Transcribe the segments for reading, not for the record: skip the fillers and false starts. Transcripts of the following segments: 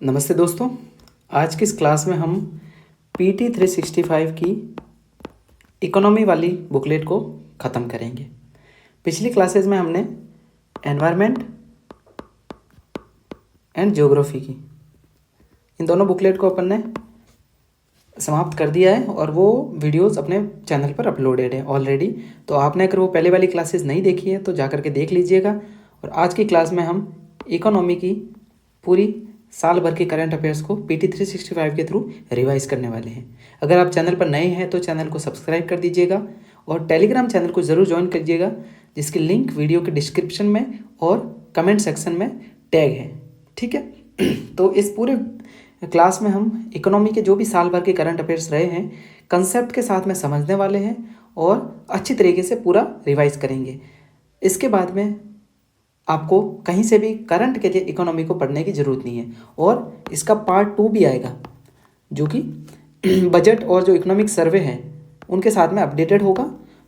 नमस्ते दोस्तों। आज की इस क्लास में हम पीटी 365 की इकोनॉमी वाली बुकलेट को ख़त्म करेंगे। पिछली क्लासेस में हमने एनवायरनमेंट एंड ज्योग्राफी की इन दोनों बुकलेट को अपन ने समाप्त कर दिया है और वो वीडियोस अपने चैनल पर अपलोडेड है ऑलरेडी। तो आपने अगर वो पहले वाली क्लासेस नहीं देखी है तो जा कर के देख लीजिएगा। और आज की क्लास में हम इकोनॉमी की पूरी साल भर के करंट अफेयर्स को पीटी 365 के थ्रू रिवाइज करने वाले हैं। अगर आप चैनल पर नए हैं तो चैनल को सब्सक्राइब कर दीजिएगा और टेलीग्राम चैनल को ज़रूर ज्वाइन कीजिएगा, जिसकी लिंक वीडियो के डिस्क्रिप्शन में और कमेंट सेक्शन में टैग है। ठीक है। तो इस पूरे क्लास में हम इकोनॉमी के जो भी साल भर के करंट अफेयर्स रहे हैं कंसेप्ट के साथ में समझने वाले हैं और अच्छी तरीके से पूरा रिवाइज करेंगे। इसके बाद में आपको कहीं से भी करंट के लिए इकोनॉमी को पढ़ने की ज़रूरत नहीं है और इसका पार्ट 2 भी आएगा जो कि बजट और जो इकोनॉमिक सर्वे है उनके साथ में अपडेटेड होगा।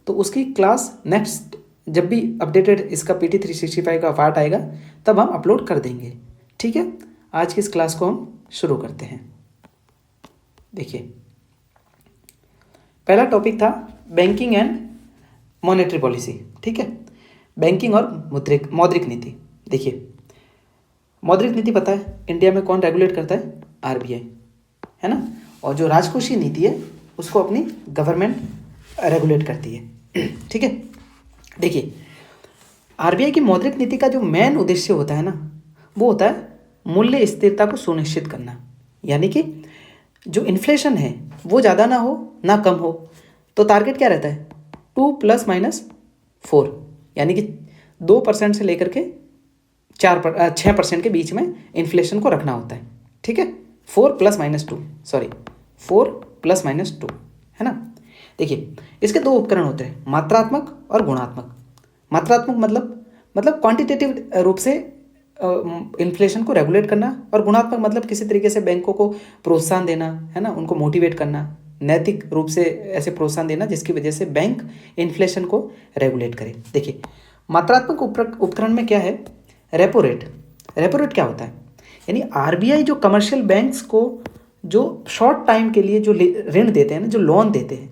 तो उसकी क्लास नेक्स्ट जब भी अपडेटेड इसका पीटी 365 का पार्ट आएगा तब हम अपलोड कर देंगे। ठीक है। आज की इस क्लास को हम शुरू करते हैं। देखिए, पहला टॉपिक था बैंकिंग एंड मॉनेटरी पॉलिसी। ठीक है, बैंकिंग और मौद्रिक नीति। देखिए, मौद्रिक नीति पता है इंडिया में कौन रेगुलेट करता है? आरबीआई, है ना। और जो राजकोषीय नीति है उसको अपनी गवर्नमेंट रेगुलेट करती है। ठीक है। देखिए, आरबीआई की मौद्रिक नीति का जो मेन उद्देश्य होता है ना वो होता है मूल्य स्थिरता को सुनिश्चित करना। यानी कि जो इन्फ्लेशन है वो ज़्यादा ना हो ना कम हो। तो टारगेट क्या रहता है? 2 ± 4, यानी कि 2% से लेकर के 6% के बीच में इन्फ्लेशन को रखना होता है। ठीक है। 4 ± 2, सॉरी 4 ± 2, है ना। देखिए, इसके दो उपकरण होते हैं, मात्रात्मक और गुणात्मक। मात्रात्मक मतलब क्वांटिटेटिव रूप से इन्फ्लेशन को रेगुलेट करना, और गुणात्मक मतलब किसी तरीके से बैंकों को प्रोत्साहन देना, है ना, उनको मोटिवेट करना, नैतिक रूप से ऐसे प्रोत्साहन देना जिसकी वजह से बैंक इन्फ्लेशन को रेगुलेट करे। देखिए, मात्रात्मक उपकरण में क्या है? Repo rate. रेपो रेट क्या होता है? यानी आरबीआई जो कमर्शियल बैंक्स को जो शॉर्ट टाइम के लिए जो ऋण देते हैं ना, जो लोन देते हैं,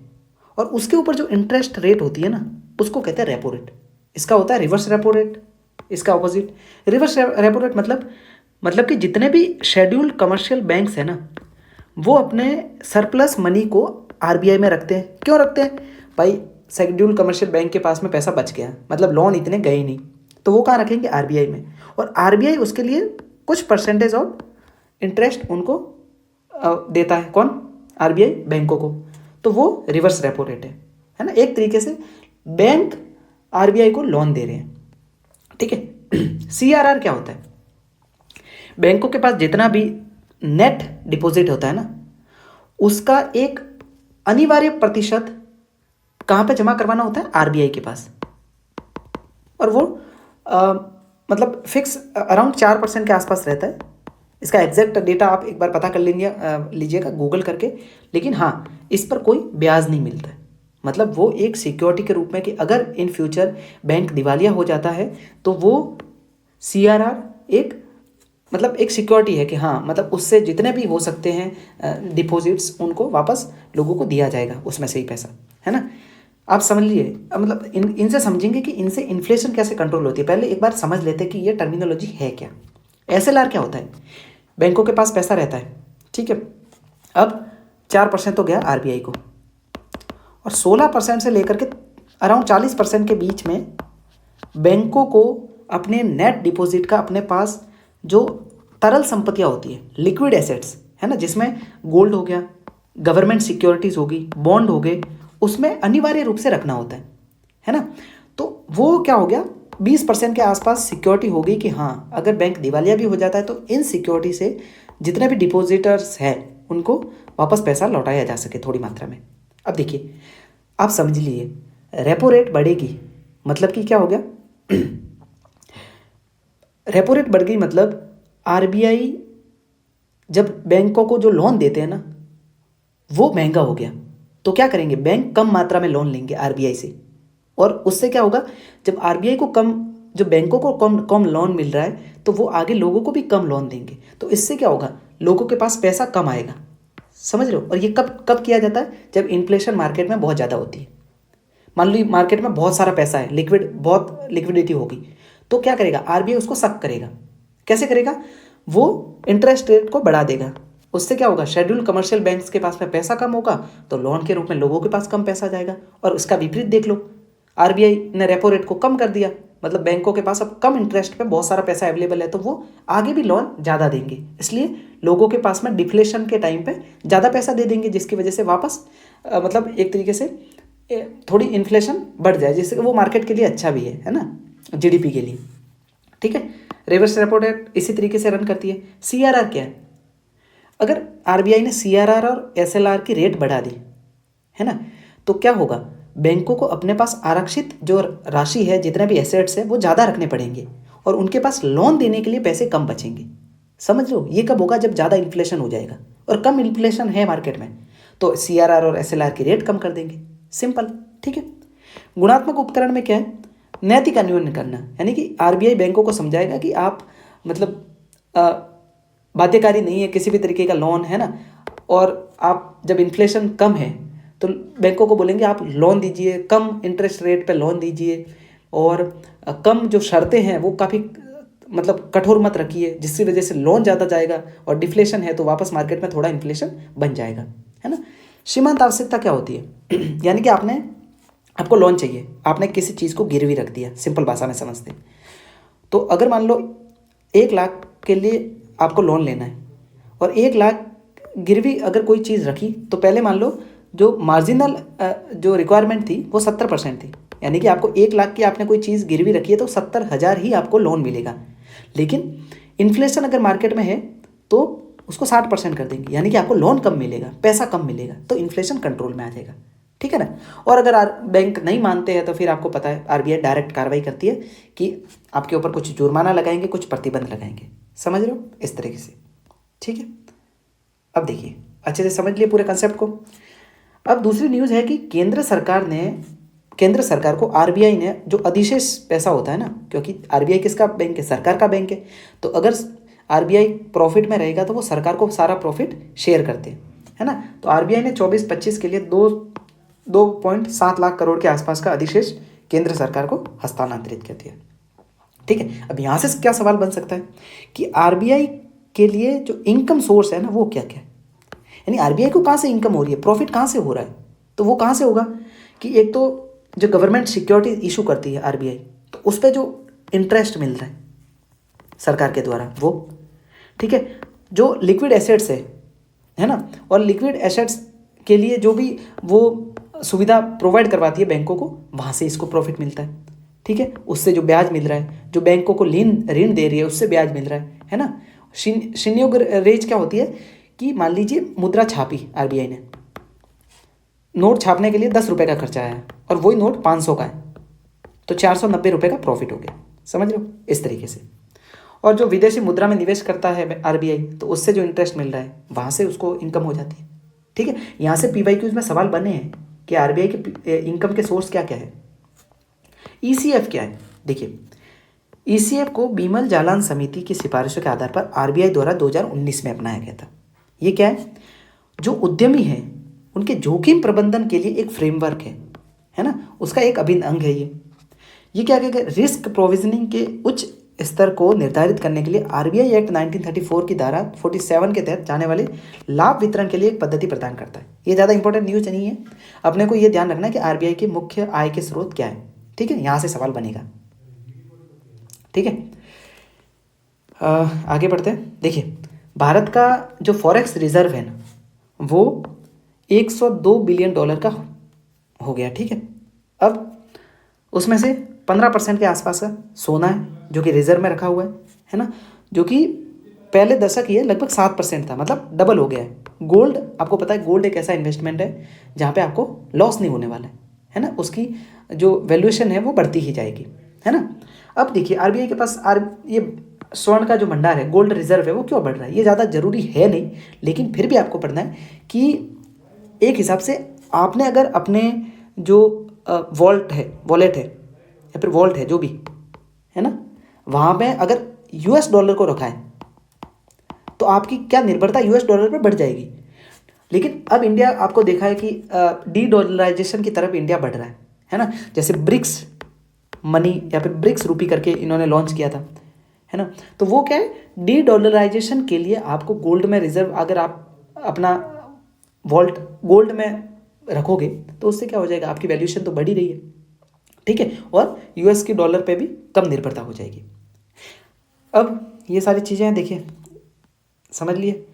और उसके ऊपर जो इंटरेस्ट रेट होती है ना उसको कहते हैं रेपो रेट। इसका होता है रिवर्स रेपो रेट, इसका ऑपोजिट। रिवर्स रेपो रेट मतलब कि जितने भी शेड्यूल्ड कमर्शियल बैंक्स हैं ना वो अपने सरप्लस मनी को आरबीआई में रखते हैं। क्यों रखते हैं भाई? शेड्यूल्ड कमर्शियल बैंक के पास में पैसा बच गया, मतलब लोन इतने गए नहीं, तो वो कहाँ रखेंगे? आरबीआई में। और आरबीआई उसके लिए कुछ परसेंटेज ऑफ इंटरेस्ट उनको देता है। कौन? आरबीआई बैंकों को। तो वो रिवर्स रेपो रेट है ना। एक तरीके से बैंक आरबीआई को लोन दे रहे हैं। ठीक है। सीआरआर क्या होता है? बैंकों के पास जितना भी नेट डिपॉजिट होता है ना उसका एक अनिवार्य प्रतिशत कहाँ पे जमा करवाना होता है? आरबीआई के पास। और वो मतलब फिक्स अराउंड 4% के आसपास रहता है। इसका एग्जैक्ट डेटा आप एक बार पता कर लीजिएगा गूगल करके। लेकिन हाँ, इस पर कोई ब्याज नहीं मिलता है। मतलब वो एक सिक्योरिटी के रूप में कि अगर इन फ्यूचर बैंक दिवालिया हो जाता है तो वो सीआरआर एक सिक्योरिटी है कि हाँ, मतलब उससे जितने भी हो सकते हैं डिपॉजिट्स उनको वापस लोगों को दिया जाएगा, उसमें से ही पैसा, है ना। आप समझ लिए, मतलब इनसे समझेंगे कि इनसे इन्फ्लेशन कैसे कंट्रोल होती है। पहले एक बार समझ लेते हैं कि ये टर्मिनोलॉजी है क्या। एसएलआर क्या होता है? बैंकों के पास पैसा रहता है, ठीक है। अब 4% तो गया आरबीआई को, और 16% से लेकर के अराउंड 40% के बीच में बैंकों को अपने नेट डिपॉजिट का अपने पास जो तरल संपत्तियां होती है, लिक्विड एसेट्स, है ना, जिसमें गोल्ड हो गया, गवर्नमेंट सिक्योरिटीज़ होगी, बॉन्ड हो गए, उसमें अनिवार्य रूप से रखना होता है ना। तो वो क्या हो गया? 20% के आसपास सिक्योरिटी हो गई कि हाँ, अगर बैंक दिवालिया भी हो जाता है तो इन सिक्योरिटी से जितने भी डिपॉजिटर्स हैं उनको वापस पैसा लौटाया जा सके थोड़ी मात्रा में। अब देखिए, आप समझ लिए, रेपो रेट बढ़ेगी मतलब कि क्या हो गया? रेपो रेट बढ़ गई मतलब आरबीआई जब बैंकों को जो लोन देते हैं ना वो महंगा हो गया, तो क्या करेंगे? बैंक कम मात्रा में लोन लेंगे आरबीआई से, और उससे क्या होगा? जब आरबीआई को जो बैंकों को कम लोन मिल रहा है तो वो आगे लोगों को भी कम लोन देंगे। तो इससे क्या होगा? लोगों के पास पैसा कम आएगा। समझ रहे हो? और ये कब कब किया जाता है? जब इन्फ्लेशन मार्केट में बहुत ज़्यादा होती है। मान लो मार्केट में बहुत सारा पैसा है, बहुत लिक्विडिटी होगी, तो क्या करेगा आरबीआई? उसको सक करेगा। कैसे करेगा? वो इंटरेस्ट रेट को बढ़ा देगा। उससे क्या होगा? शेड्यूल कमर्शियल बैंक्स के पास में पैसा कम होगा, तो लोन के रूप में लोगों के पास कम पैसा जाएगा। और उसका विपरीत देख लो, आरबीआई ने रेपो रेट को कम कर दिया, मतलब बैंकों के पास अब कम इंटरेस्ट पे बहुत सारा पैसा अवेलेबल है, तो वो आगे भी लोन ज़्यादा देंगे। इसलिए लोगों के पास में डिफ्लेशन के टाइम पे ज़्यादा पैसा दे देंगे, जिसकी वजह से वापस मतलब एक तरीके से थोड़ी इन्फ्लेशन बढ़ जाए, जिससे वो मार्केट के लिए अच्छा भी है ना, जीडीपी के लिए। ठीक है, रिवर्स रेपो रेट इसी तरीके से रन करती है। सीआरआर क्या है? अगर आरबीआई ने सीआरआर और एसएलआर की रेट बढ़ा दी है ना, तो क्या होगा? बैंकों को अपने पास आरक्षित जो राशि है, जितने भी एसेट्स है, वो ज़्यादा रखने पड़ेंगे और उनके पास लोन देने के लिए पैसे कम बचेंगे। समझ लो, ये कब होगा? जब ज़्यादा इन्फ्लेशन हो जाएगा, और कम इन्फ्लेशन है मार्केट में, तो सीआरआर और एसएलआर की रेट कम कर देंगे। सिंपल। ठीक है। गुणात्मक उपकरण में क्या है? नैतिक अन्योन्य करना, यानी कि आरबीआई बैंकों को समझाएगा कि आप मतलब बाध्यकारी नहीं है किसी भी तरीके का लोन, है ना, और आप जब इन्फ्लेशन कम है तो बैंकों को बोलेंगे आप लोन दीजिए, कम इंटरेस्ट रेट पे लोन दीजिए, और कम जो शर्तें हैं वो काफ़ी मतलब कठोर मत रखिए, जिसकी वजह से लोन ज़्यादा जाएगा, और डिफ्लेशन है तो वापस मार्केट में थोड़ा इन्फ्लेशन बन जाएगा, है ना। सीमांत आवश्यकता क्या होती है? यानी कि आपको लोन चाहिए, आपने किसी चीज़ को गिरवी रख दिया, सिंपल भाषा में समझते हैं। तो अगर मान लो 1 लाख के लिए आपको लोन लेना है, और 1 लाख गिरवी अगर कोई चीज़ रखी, तो पहले मान लो जो मार्जिनल जो रिक्वायरमेंट थी वो 70% थी, यानी कि आपको 1 लाख की आपने कोई चीज़ गिरवी रखी है तो 70,000 ही आपको लोन मिलेगा। लेकिन इन्फ्लेशन अगर मार्केट में है तो उसको 60% कर देंगे, यानी कि आपको लोन कम मिलेगा, पैसा कम मिलेगा, तो इन्फ्लेशन कंट्रोल में आ जाएगा। ठीक है ना। और अगर बैंक नहीं मानते हैं तो फिर आपको पता है आरबीआई डायरेक्ट कार्रवाई करती है कि आपके ऊपर कुछ जुर्माना लगाएंगे, कुछ प्रतिबंध लगाएंगे। समझ रहे हो? इस तरीके से। ठीक है, अब देखिए अच्छे से समझ लिए पूरे कंसेप्ट को। अब दूसरी न्यूज़ है कि केंद्र सरकार को आरबीआई ने जो अधिशेष पैसा होता है ना, क्योंकि आरबीआई किसका बैंक है? सरकार का बैंक है। तो अगर आरबीआई प्रॉफिट में रहेगा तो वो सरकार को सारा प्रॉफिट शेयर करते हैं, है ना। तो आरबीआई ने 24-25 के लिए 2.7 लाख करोड़ के आसपास का अधिशेष केंद्र सरकार को हस्तांतरित कर दिया। ठीक है, अब यहाँ से क्या सवाल बन सकता है कि आरबीआई के लिए जो इनकम सोर्स है ना वो क्या क्या है, यानी आरबीआई को कहाँ से इनकम हो रही है, प्रॉफिट कहाँ से हो रहा है, तो वो कहाँ से होगा कि एक तो जो गवर्नमेंट सिक्योरिटी इशू करती है आरबीआई, तो उस पर जो इंटरेस्ट मिल रहा है सरकार के द्वारा वो। ठीक है, जो लिक्विड एसेट्स है ना, और लिक्विड एसेट्स के लिए जो भी वो सुविधा प्रोवाइड करवाती है बैंकों को, वहाँ से इसको प्रॉफिट मिलता है। ठीक है, उससे जो ब्याज मिल रहा है, जो बैंकों को ऋण दे रही है उससे ब्याज मिल रहा है ना। संयोग रेज क्या होती है कि मान लीजिए मुद्रा छापी आरबीआई ने, नोट छापने के लिए 10 रुपये का खर्चा आया और वही नोट 500 का है, तो 490 रुपये का प्रॉफिट हो गया। समझ रहे हो? इस तरीके से। और जो विदेशी मुद्रा में निवेश करता है आरबीआई, तो उससे जो इंटरेस्ट मिल रहा है वहाँ से उसको इनकम हो जाती है। ठीक है, यहाँ से पीवाईक्यूज में सवाल बने हैं कि आरबीआई के इनकम के सोर्स क्या क्या है। ईसीएफ क्या है? देखिए, ईसीएफ को बीमल जालान समिति की सिफारिशों के आधार पर आरबीआई द्वारा 2019 में अपनाया गया था। ये क्या है? जो उद्यमी है उनके जोखिम प्रबंधन के लिए एक फ्रेमवर्क है ना, उसका एक अभिन्न अंग है ये क्या कहेगा? रिस्क प्रोविजनिंग के उच्च स्तर को निर्धारित करने के लिए आरबीआई एक्ट 1934 की धारा 47 के तहत जाने वाले लाभ वितरण के लिए एक पद्धति प्रदान करता है। ये ज़्यादा इंपॉर्टेंट न्यूज़ नहीं है, अपने को ये ध्यान रखना है कि आरबीआई के मुख्य आय के स्रोत क्या है। ठीक है, यहाँ से सवाल बनेगा। ठीक है, आगे बढ़ते हैं। देखिए, भारत का जो फॉरेक्स रिजर्व है ना वो 102 बिलियन डॉलर का हो गया। ठीक है, अब उसमें से 15% के आसपास का सोना है जो कि रिजर्व में रखा हुआ है ना, जो कि पहले दशक ये लगभग 7% था, मतलब डबल हो गया है। गोल्ड, आपको पता है गोल्ड एक ऐसा इन्वेस्टमेंट है जहाँ पे आपको लॉस नहीं होने वाला है ना, उसकी जो वैल्यूएशन है वो बढ़ती ही जाएगी, है ना। अब देखिए आरबीआई के पास ये स्वर्ण का जो भंडार है, गोल्ड रिजर्व है, वो क्यों बढ़ रहा है? ये ज़्यादा जरूरी है नहीं, लेकिन फिर भी आपको पढ़ना है कि एक हिसाब से आपने अगर अपने जो वॉलेट है या फिर वॉल्ट है जो भी है ना, वहाँ पे अगर यूएस डॉलर को रखा है तो आपकी क्या निर्भरता यूएस डॉलर पर बढ़ जाएगी। लेकिन अब इंडिया आपको देखा है कि डी डॉलराइजेशन की तरफ इंडिया बढ़ रहा है ना। जैसे ब्रिक्स मनी या फिर ब्रिक्स रूपी करके इन्होंने लॉन्च किया था, है ना। तो वो क्या है, डी डॉलराइजेशन के लिए आपको गोल्ड में रिजर्व, अगर आप अपना वॉल्ट गोल्ड में रखोगे तो उससे क्या हो जाएगा, आपकी वैल्यूएशन तो बढ़ ही रही है, ठीक है, और यूएस की डॉलर पे भी कम निर्भरता हो जाएगी। अब ये सारी चीज़ें देखिए, समझ लिए।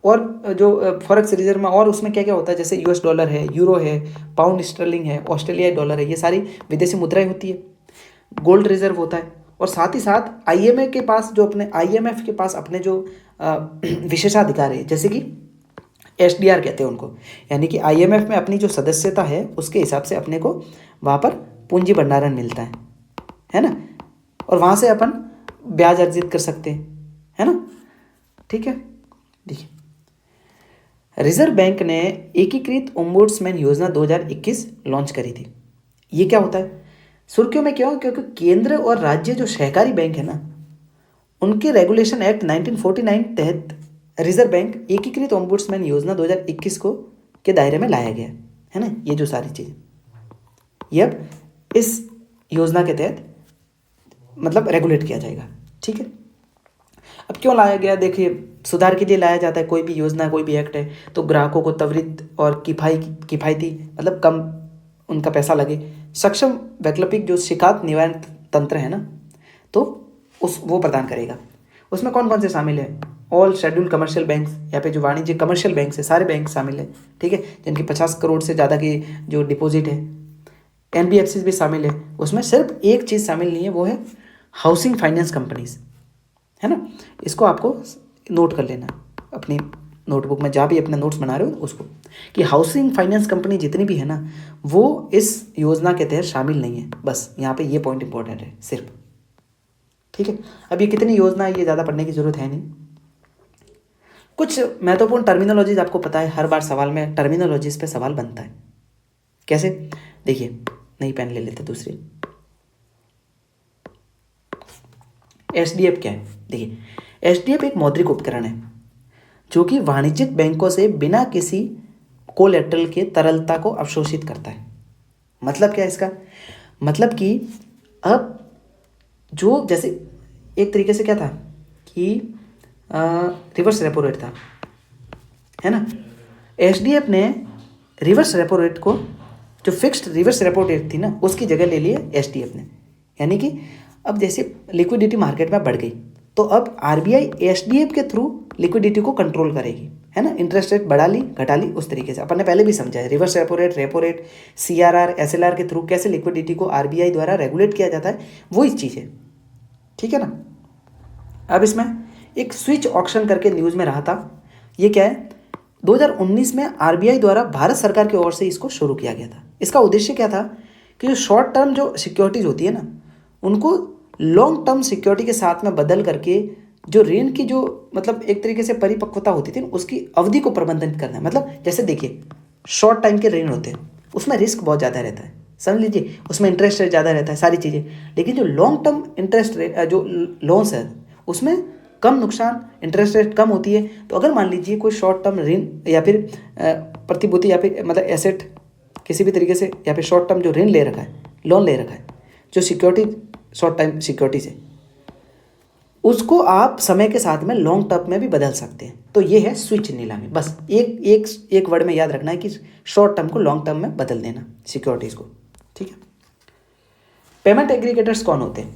और जो फॉरेक्स रिजर्व में और उसमें क्या क्या होता है, जैसे यूएस डॉलर है, यूरो है, पाउंड स्टर्लिंग है, ऑस्ट्रेलियाई डॉलर है, ये सारी विदेशी मुद्राएं होती है। गोल्ड रिजर्व होता है, और साथ ही साथ आईएमएफ के पास अपने जो विशेषाधिकार है, जैसे कि एसडीआर कहते हैं उनको, यानी कि आईएमएफ में अपनी जो सदस्यता है उसके हिसाब से अपने को वहाँ पर पूंजी भंडारण मिलता है ना, और वहाँ से अपन ब्याज अर्जित कर सकते हैं, है ना, ठीक है। देखिए, रिजर्व बैंक ने एकीकृत ओम्बुड्समैन योजना 2021 लॉन्च करी थी। ये क्या होता है, सुर्खियों में क्यों, क्योंकि केंद्र और राज्य जो सहकारी बैंक है ना, उनके रेगुलेशन एक्ट 1949 तहत रिजर्व बैंक एकीकृत ओम्बुड्समैन योजना 2021 को के दायरे में लाया गया है ना। ये जो सारी चीज़ें ये अब इस योजना के तहत मतलब रेगुलेट किया जाएगा, ठीक है। अब क्यों लाया गया, देखिए, सुधार के लिए लाया जाता है। कोई भी योजना, कोई भी एक्ट है तो ग्राहकों को त्वरित और किफ़ायती मतलब कम उनका पैसा लगे, सक्षम वैकल्पिक जो शिकायत निवारण तंत्र है ना, तो वो प्रदान करेगा। उसमें कौन कौन से शामिल है, ऑल शेड्यूल्ड कमर्शियल बैंक्स, या फिर जो वाणिज्य कमर्शियल बैंक है, सारे बैंक शामिल है, ठीक है, जिनकी 50 करोड़ से ज़्यादा की जो डिपॉजिट है। एनबीएफसी भी शामिल है। उसमें सिर्फ एक चीज़ शामिल नहीं है, वो है हाउसिंग फाइनेंस कंपनीज, है ना। इसको आपको नोट कर लेना अपनी नोटबुक में, जहाँ भी अपने नोट्स बना रहे हो उसको, कि हाउसिंग फाइनेंस कंपनी जितनी भी है ना, वो इस योजना के तहत शामिल नहीं है। बस यहाँ पे ये पॉइंट इंपॉर्टेंट है सिर्फ, ठीक है। अब ये कितनी योजना है, ये ज़्यादा पढ़ने की जरूरत है नहीं। कुछ महत्वपूर्ण टर्मिनोलॉजीज आपको पता है, हर बार सवाल में टर्मिनोलॉजीज पे सवाल बनता है। कैसे, देखिए, नई पेन ले लेते दूसरी। एसडीएफ क्या है, देखिए, एसडीएफ एक मौद्रिक उपकरण है जो कि वाणिज्यिक बैंकों से बिना किसी कोलेटरल के तरलता को अवशोषित करता है। मतलब क्या है इसका, मतलब कि अब जो जैसे एक तरीके से क्या था कि रिवर्स रेपो रेट था, है ना। एसडीएफ ने रिवर्स रेपो रेट को, जो फिक्स्ड रिवर्स रेपो रेट थी ना, उसकी जगह ले लिया एसडीएफ ने। यानी कि अब जैसे लिक्विडिटी मार्केट में बढ़ गई तो अब आरबीआई एसडीएफ के थ्रू लिक्विडिटी को कंट्रोल करेगी, है ना। इंटरेस्ट रेट बढ़ा ली घटा ली, उस तरीके से अपन ने पहले भी समझा है। Reverse repo rate, CRR, SLR के थ्रू कैसे लिक्विडिटी को आरबीआई द्वारा रेगुलेट किया जाता है, वो इस चीज़ है, ठीक है ना। अब इसमें एक स्विच ऑक्शन करके न्यूज़ में रहा था, ये क्या है, 2019 में आरबीआई द्वारा भारत सरकार की ओर से इसको शुरू किया गया था। इसका उद्देश्य क्या था कि जो शॉर्ट टर्म जो सिक्योरिटीज़ होती है ना, उनको लॉन्ग टर्म सिक्योरिटी के साथ में बदल करके जो ऋण की जो मतलब एक तरीके से परिपक्वता होती थी उसकी अवधि को प्रबंधित करना है। मतलब जैसे देखिए, शॉर्ट टाइम के ऋण होते हैं, उसमें रिस्क बहुत ज़्यादा रहता है, समझ लीजिए, उसमें इंटरेस्ट रेट ज़्यादा रहता है, सारी चीज़ें। लेकिन जो लॉन्ग टर्म इंटरेस्ट रेट जो लोन्स है उसमें कम नुकसान, इंटरेस्ट रेट कम होती है। तो अगर मान लीजिए कोई शॉर्ट टर्म ऋण या फिर प्रतिभूति या फिर मतलब एसेट किसी भी तरीके से, या फिर शॉर्ट टर्म जो ऋण ले रखा है, लोन ले रखा है, जो सिक्योरिटी शॉर्ट टाइम सिक्योरिटी से, उसको आप समय के साथ में लॉन्ग टर्म में भी बदल सकते हैं। तो ये है स्विच नीलामी। बस एक वर्ड में याद रखना है कि शॉर्ट टर्म को लॉन्ग टर्म में बदल देना सिक्योरिटीज़ को, ठीक है। पेमेंट एग्रीगेटर्स कौन होते हैं,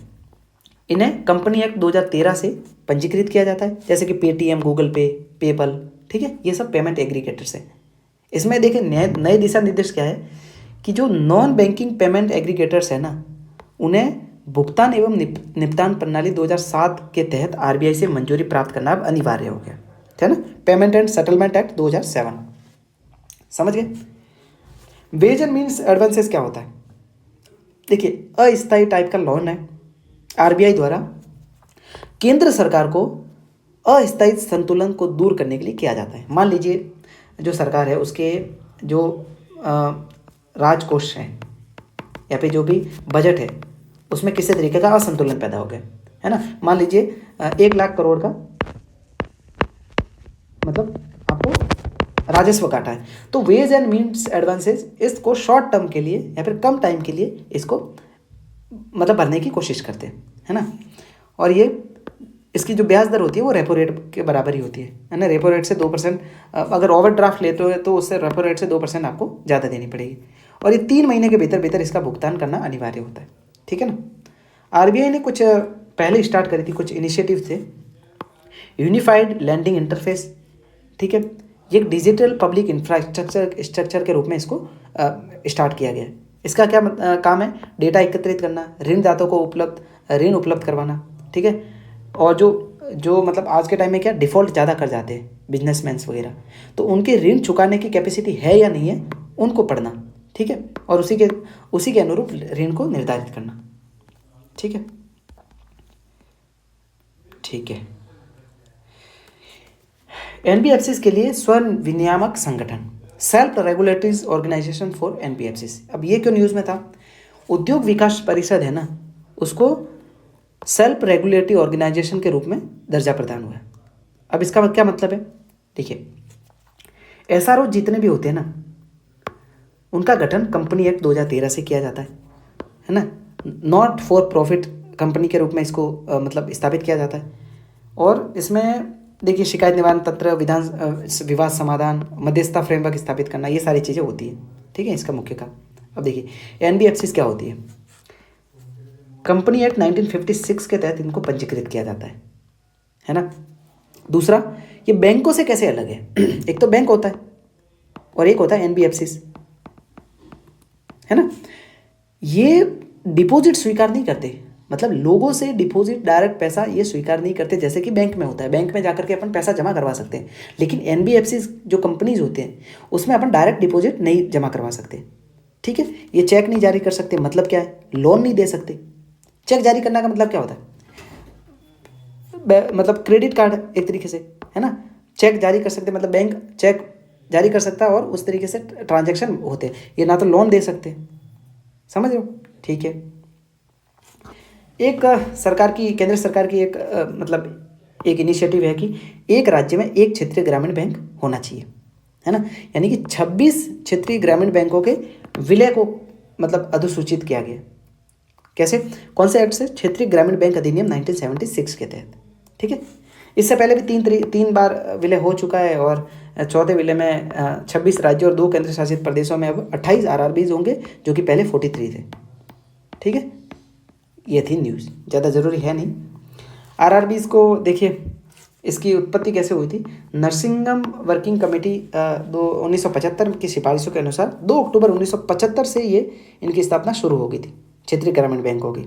इन्हें कंपनी एक्ट 2013 से पंजीकृत किया जाता है, जैसे कि पेटीएम, गूगल पे, पेपल, ठीक है, ये सब पेमेंट एग्रीगेटर्स हैं। इसमें देखिए नए दिशा निर्देश क्या है कि जो नॉन बैंकिंग पेमेंट एग्रीगेटर्स है ना, उन्हें भुगतान एवं निपटान प्रणाली 2007 के तहत आरबीआई से मंजूरी प्राप्त करना अब अनिवार्य हो गया, है ना। पेमेंट एंड सेटलमेंट एक्ट 2007, समझ गए। वेज एंड मीन्स एडवांसेस क्या होता है, देखिए, अस्थायी टाइप का लोन है आरबीआई द्वारा केंद्र सरकार को अस्थायी संतुलन को दूर करने के लिए किया जाता है। मान लीजिए जो सरकार है उसके जो राजकोष हैं या फिर जो भी बजट है उसमें किसी तरीके का असंतुलन पैदा हो गया, है ना। मान लीजिए 1 लाख करोड़ का मतलब आपको राजस्व काटा है। तो वेज एंड मीन्स एडवांसेज इसको शॉर्ट टर्म के लिए या फिर कम टाइम के लिए इसको मतलब भरने की कोशिश करते हैं, है ना। और ये इसकी जो ब्याज दर होती है वो रेपो रेट के बराबर ही होती है ना। रेपो रेट से 2%, अगर ओवरड्राफ्ट लेते हो तो उससे रेपो रेट से 2% आपको ज़्यादा देनी पड़ेगी। और ये 3 महीने के भीतर भीतर इसका भुगतान करना अनिवार्य होता है, ठीक है ना। आरबीआई ने कुछ पहले स्टार्ट करी थी, कुछ इनिशिएटिव थे। यूनिफाइड लैंडिंग इंटरफेस, ठीक है, ये एक डिजिटल पब्लिक इंफ्रास्ट्रक्चर के रूप में इसको स्टार्ट किया गया है। इसका क्या काम है? डेटा एकत्रित करना, ऋणदाताओं को ऋण उपलब्ध करवाना, ठीक है। और जो मतलब आज के टाइम में क्या डिफ़ॉल्ट ज़्यादा कर जाते हैं बिजनेसमैन्स वगैरह, तो उनके ऋण चुकाने की कैपेसिटी है या नहीं है उनको पढ़ना, ठीक है, और उसी के अनुरूप ऋण को निर्धारित करना, ठीक है। ठीक है, एनबीएफसीज के लिए स्व विनियामक संगठन, self regulatories organisation for NBFCs. अब ये क्यों न्यूज़ में था? उद्योग विकास परिषद है ना, उसको सेल्फ रेगुलेटरी ऑर्गेनाइजेशन के रूप में दर्जा प्रदान हुआ है। अब इसका क्या मतलब है? देखिए, एसआरओ जितने भी होते हैं ना, उनका गठन कंपनी एक्ट 2013 से किया जाता है ना। नॉट फॉर प्रॉफिट कंपनी के रूप में इसको मतलब स्थापित किया जाता है। और इसमें देखिए, शिकायत निवारण तंत्र, विवाद समाधान, मध्यस्थता फ्रेमवर्क स्थापित करना, ये सारी चीज़ें होती है, ठीक है, इसका मुख्य काम। अब देखिए, एनबीएफसीज क्या होती है? कंपनी एक्ट 1956 के तहत इनको पंजीकृत किया जाता है ना। दूसरा, ये बैंकों से कैसे अलग है? एक तो बैंक होता है और एक होता है एनबीएफसीज, है ना। ये डिपॉजिट स्वीकार नहीं करते, मतलब लोगों से डिपॉजिट डायरेक्ट पैसा ये स्वीकार नहीं करते, जैसे कि बैंक में होता है। बैंक में जाकर के अपन पैसा जमा करवा सकते हैं, लेकिन एनबीएफसीज जो कंपनीज होते हैं उसमें अपन डायरेक्ट डिपॉजिट नहीं जमा करवा सकते, ठीक है। ये चेक नहीं जारी कर सकते, मतलब क्या है? लोन नहीं दे सकते। चेक जारी करने का मतलब क्या होता है? मतलब क्रेडिट कार्ड एक तरीके से, है ना। चेक जारी कर सकते, मतलब बैंक चेक जारी कर सकता है और उस तरीके से ट्रांजैक्शन होते हैं। ये ना तो लोन दे सकते, समझ रहे हो, ठीक है। एक केंद्र सरकार की एक मतलब एक इनिशिएटिव है कि एक राज्य में एक क्षेत्रीय ग्रामीण बैंक होना चाहिए, है ना। यानी कि 26 क्षेत्रीय ग्रामीण बैंकों के विलय को मतलब अधिसूचित किया गया। कैसे? कौन से एक्ट से? क्षेत्रीय ग्रामीण बैंक अधिनियम 1976 के तहत, ठीक है। इससे पहले भी तीन बार विलय हो चुका है और चौथे विलय में 26 राज्यों और 2 केंद्र शासित प्रदेशों में अब 28 आरआरबीज होंगे, जो कि पहले 43 थे, ठीक है। ये थी न्यूज़, ज़्यादा ज़रूरी है नहीं। आरआरबीज को देखिए, इसकी उत्पत्ति कैसे हुई थी? नरसिंगम वर्किंग कमेटी 1975 की सिफारिशों के अनुसार 2 अक्टूबर 1975 से ये इनकी स्थापना शुरू हो गई थी, क्षेत्रीय ग्रामीण बैंकों की।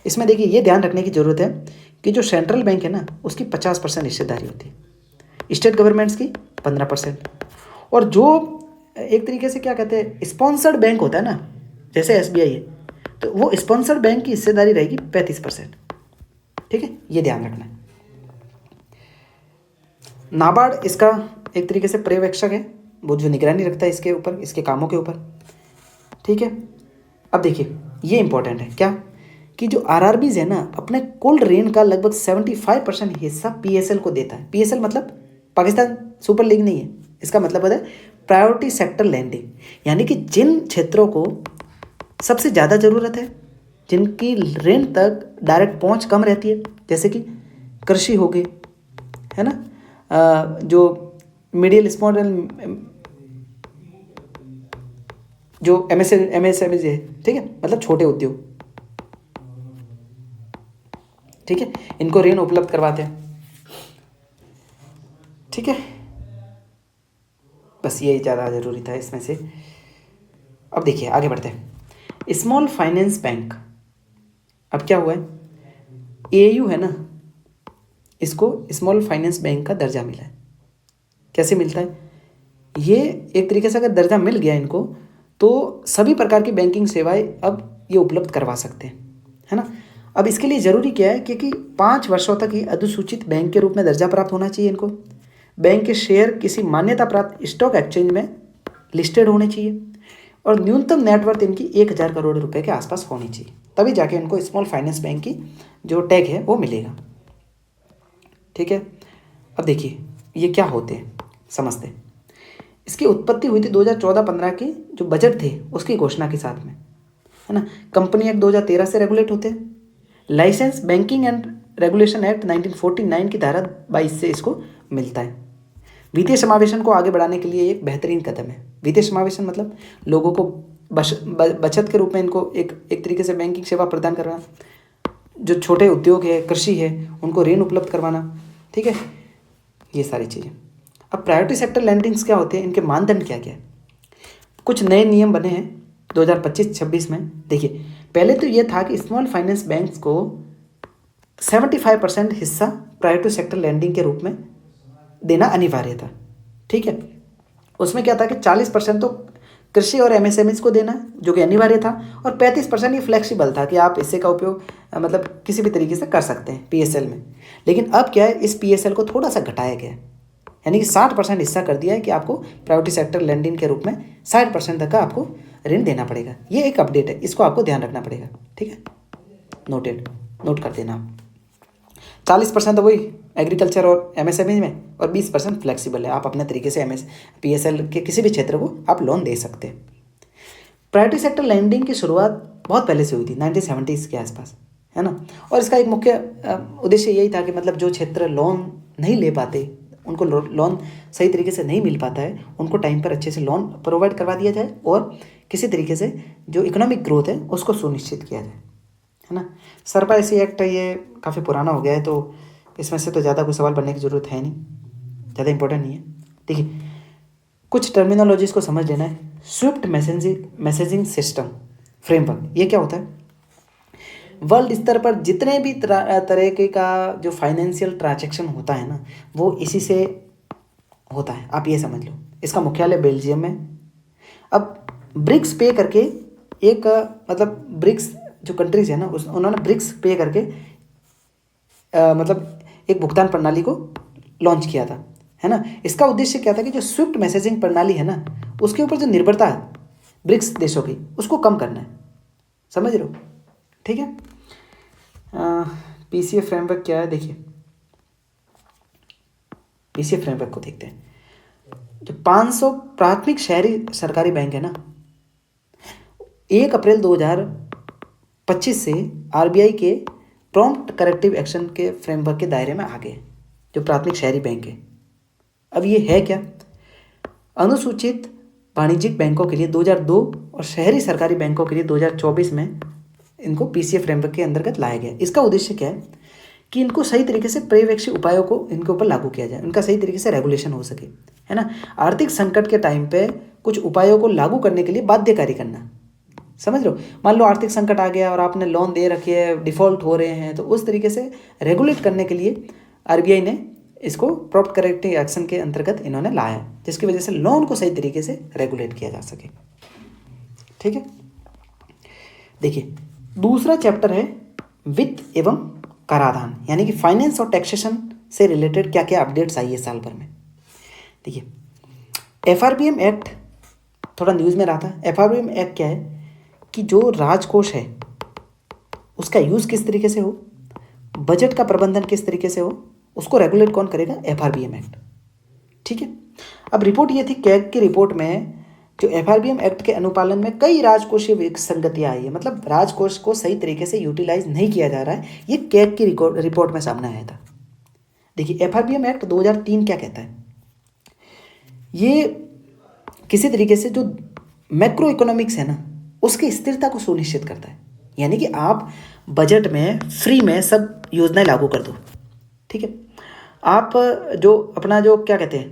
इसमें देखिए, ये ध्यान रखने की ज़रूरत है कि जो सेंट्रल बैंक है ना, उसकी 50% हिस्सेदारी होती है, स्टेट गवर्नमेंट्स की 15%, और जो एक तरीके से क्या कहते हैं स्पॉन्सर्ड बैंक होता है ना, जैसे एसबीआई है, तो वो स्पॉन्सर्ड बैंक की हिस्सेदारी रहेगी 35%, ठीक है, ये ध्यान रखना है। नाबार्ड इसका एक तरीके से पर्यवेक्षक है, वो जो निगरानी रखता है इसके ऊपर, इसके कामों के ऊपर, ठीक है। अब देखिए, ये इंपॉर्टेंट है क्या कि जो आरआरबीज है ना, अपने कुल ऋण का लगभग 75% हिस्सा पीएसएल को देता है। पीएसएल मतलब पाकिस्तान सुपर लीग नहीं है, इसका मतलब होता है प्रायोरिटी सेक्टर लैंडिंग, यानी कि जिन क्षेत्रों को सबसे ज़्यादा ज़रूरत है, जिनकी ऋण तक डायरेक्ट पहुंच कम रहती है, जैसे कि कृषि हो गई, है ना, जो मिडिल स्मॉल जो एमएसएमई है, ठीक है, मतलब छोटे उद्योग, ठीक है, इनको ऋण उपलब्ध करवाते हैं, ठीक है। बस यही ज़्यादा ज़रूरी था इसमें से। अब देखिए, आगे बढ़ते हैं। स्मॉल फाइनेंस बैंक, अब क्या हुआ है? एयू है ना, इसको स्मॉल फाइनेंस बैंक का दर्जा मिला है। कैसे मिलता है? ये एक तरीके से अगर दर्जा मिल गया इनको, तो सभी प्रकार की बैंकिंग सेवाएं अब ये उपलब्ध करवा सकते हैं, है ना। अब इसके लिए ज़रूरी क्या है? क्योंकि 5 वर्षों तक ये अधिसूचित बैंक के रूप में दर्जा प्राप्त होना चाहिए इनको। बैंक के शेयर किसी मान्यता प्राप्त स्टॉक एक्सचेंज में लिस्टेड होने चाहिए और न्यूनतम नेटवर्थ इनकी 1000 करोड़ रुपए के आसपास होनी चाहिए, तभी जाके इनको स्मॉल फाइनेंस बैंक की जो टैग है वो मिलेगा। ठीक है। अब देखिए ये क्या होते हैं, समझते हैं। इसकी उत्पत्ति हुई थी 2014-15 के जो बजट थे उसकी घोषणा के साथ में, है ना। कंपनी एक्ट 2013 से रेगुलेट होते हैं। Licence banking and regulation act 1949 की धारा 22 से इसको मिलता है। वित्तीय समावेशन को आगे बढ़ाने के लिए एक बेहतरीन कदम है। वित्तीय समावेशन मतलब लोगों को बचत के रूप में इनको एक तरीके से बैंकिंग सेवा प्रदान करवाना, जो छोटे उद्योग है, कृषि है, उनको ऋण उपलब्ध करवाना, ठीक है, ये सारी चीज़ें। अब प्रायोरिटी सेक्टर लैंडिंग्स क्या होते हैं, इनके मानदंड क्या क्या है। कुछ नए नियम बने हैं 2025-26 में। देखिए पहले तो ये था कि स्मॉल फाइनेंस बैंक्स को 75% हिस्सा प्रायोरिटी सेक्टर लैंडिंग के रूप में देना अनिवार्य था, ठीक है। उसमें क्या था कि 40% तो कृषि और एमएसएमईज को देना जो कि अनिवार्य था, और 35% ये फ्लेक्सिबल था कि आप इससे का उपयोग मतलब किसी भी तरीके से कर सकते हैं पीएसएल में। लेकिन अब क्या है, इस पीएसएल को थोड़ा सा घटाया गया है, यानी कि 60% हिस्सा कर दिया है कि आपको प्रायोरिटी सेक्टर लैंडिंग के रूप में 60% तक का आपको ऋण देना पड़ेगा। ये एक अपडेट है, इसको आपको ध्यान रखना पड़ेगा, ठीक है, नोट कर देना। 40% तो वही एग्रीकल्चर और एमएसएमई में, और 20% फ्लेक्सिबल है, आप अपने तरीके से पीएसएल के किसी भी क्षेत्र को आप लोन दे सकते हैं। प्रायोरिटी सेक्टर लैंडिंग की शुरुआत बहुत पहले से हुई थी, 1970s के आसपास, है ना। और इसका एक मुख्य उद्देश्य यही था कि मतलब जो क्षेत्र लोन नहीं ले पाते, उनको लोन सही तरीके से नहीं मिल पाता है, उनको टाइम पर अच्छे से लोन प्रोवाइड करवा दिया जाए और किसी तरीके से जो इकोनॉमिक ग्रोथ है उसको सुनिश्चित किया जाए, है ना। सरपा ऐसी एक्ट है, ये काफ़ी पुराना हो गया है, तो इसमें से तो ज़्यादा कोई सवाल बनने की ज़रूरत है नहीं, ज़्यादा इंपॉर्टेंट नहीं है। देखिए कुछ टर्मिनोलॉजीज़ को समझ लेना है। स्विफ्ट मैसेजिंग सिस्टम फ्रेमवर्क, ये क्या होता है, वर्ल्ड स्तर पर जितने भी तरह के का जो फाइनेंशियल ट्रांजैक्शन होता है ना, वो इसी से होता है, आप ये समझ लो। इसका मुख्यालय बेल्जियम में। अब ब्रिक्स पे करके एक मतलब ब्रिक्स जो कंट्रीज है ना, उन्होंने ब्रिक्स पे करके मतलब एक भुगतान प्रणाली को लॉन्च किया था, है ना। इसका उद्देश्य क्या था कि जो स्विफ्ट मैसेजिंग प्रणाली है ना, उसके ऊपर जो निर्भरता है ब्रिक्स देशों की, उसको कम करना है, समझ रहे हो, ठीक है। पीसीए फ्रेमवर्क क्या है, देखिए पीसीए फ्रेमवर्क को देखते हैं। जो 500 प्राथमिक शहरी सरकारी बैंक है ना, 1 अप्रैल 2025 से आरबीआई के प्रॉम्प्ट करेक्टिव एक्शन के फ्रेमवर्क के दायरे में आ गए, जो प्राथमिक शहरी बैंक है। अब ये है क्या, अनुसूचित वाणिज्यिक बैंकों के लिए 2002 और शहरी सरकारी बैंकों के लिए 2024 में इनको पीसीए फ्रेमवर्क के अंतर्गत लाया गया। इसका उद्देश्य क्या है कि इनको सही तरीके से पर्यवेक्षी उपायों को इनके ऊपर लागू किया जाए, उनका सही तरीके से रेगुलेशन हो सके, है ना। आर्थिक संकट के टाइम पे कुछ उपायों को लागू करने के लिए बाध्यकारी करना, समझ लो। मान लो आर्थिक संकट आ गया और आपने लोन दे रखी है, डिफ़ॉल्ट हो रहे हैं, तो उस तरीके से रेगुलेट करने के लिए आरबीआई ने इसको प्रॉम्प्ट करेक्टिव एक्शन के अंतर्गत इन्होंने लाया, जिसकी वजह से लोन को सही तरीके से रेगुलेट किया जा सके, ठीक है। देखिए दूसरा चैप्टर है वित्त एवं कराधान, यानी कि फाइनेंस और टैक्सेशन से रिलेटेड क्या क्या अपडेट्स आई है साल भर में। देखिए एफआरबीएम एक्ट थोड़ा न्यूज़ में रहा था। एफआरबीएम एक्ट क्या है कि जो राजकोष है उसका यूज़ किस तरीके से हो, बजट का प्रबंधन किस तरीके से हो, उसको रेगुलेट कौन करेगा, एफआरबीएम एक्ट, ठीक है। अब रिपोर्ट ये थी, कैग की रिपोर्ट में जो एफआरबीएम एक्ट के अनुपालन में कई राजकोषीय विसंगतियां आई है, मतलब राजकोष को सही तरीके से यूटिलाइज नहीं किया जा रहा है, ये कैग की रिपोर्ट में सामने आया था। देखिए एफआरबीएम एक्ट 2003 क्या कहता है, ये किसी तरीके से जो मैक्रो इकोनॉमिक्स है ना, उसकी स्थिरता को सुनिश्चित करता है, यानी कि आप बजट में फ्री में सब योजनाएं लागू कर दो, ठीक है। आप जो अपना जो क्या कहते हैं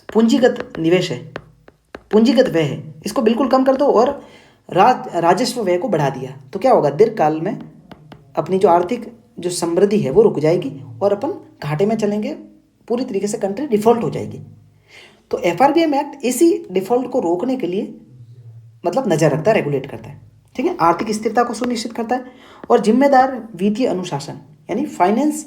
पूंजीगत निवेश है, पूंजीगत व्यय है, इसको बिल्कुल कम कर दो और राजस्व व्यय को बढ़ा दिया, तो क्या होगा, दीर्घकाल में अपनी जो आर्थिक जो समृद्धि है वो रुक जाएगी और अपन घाटे में चलेंगे, पूरी तरीके से कंट्री डिफॉल्ट हो जाएगी। तो एफआरबीएम एक्ट इसी डिफॉल्ट को रोकने के लिए मतलब नज़र रखता है, रेगुलेट करता है, ठीक है। आर्थिक स्थिरता को सुनिश्चित करता है और जिम्मेदार वित्तीय अनुशासन यानी फाइनेंस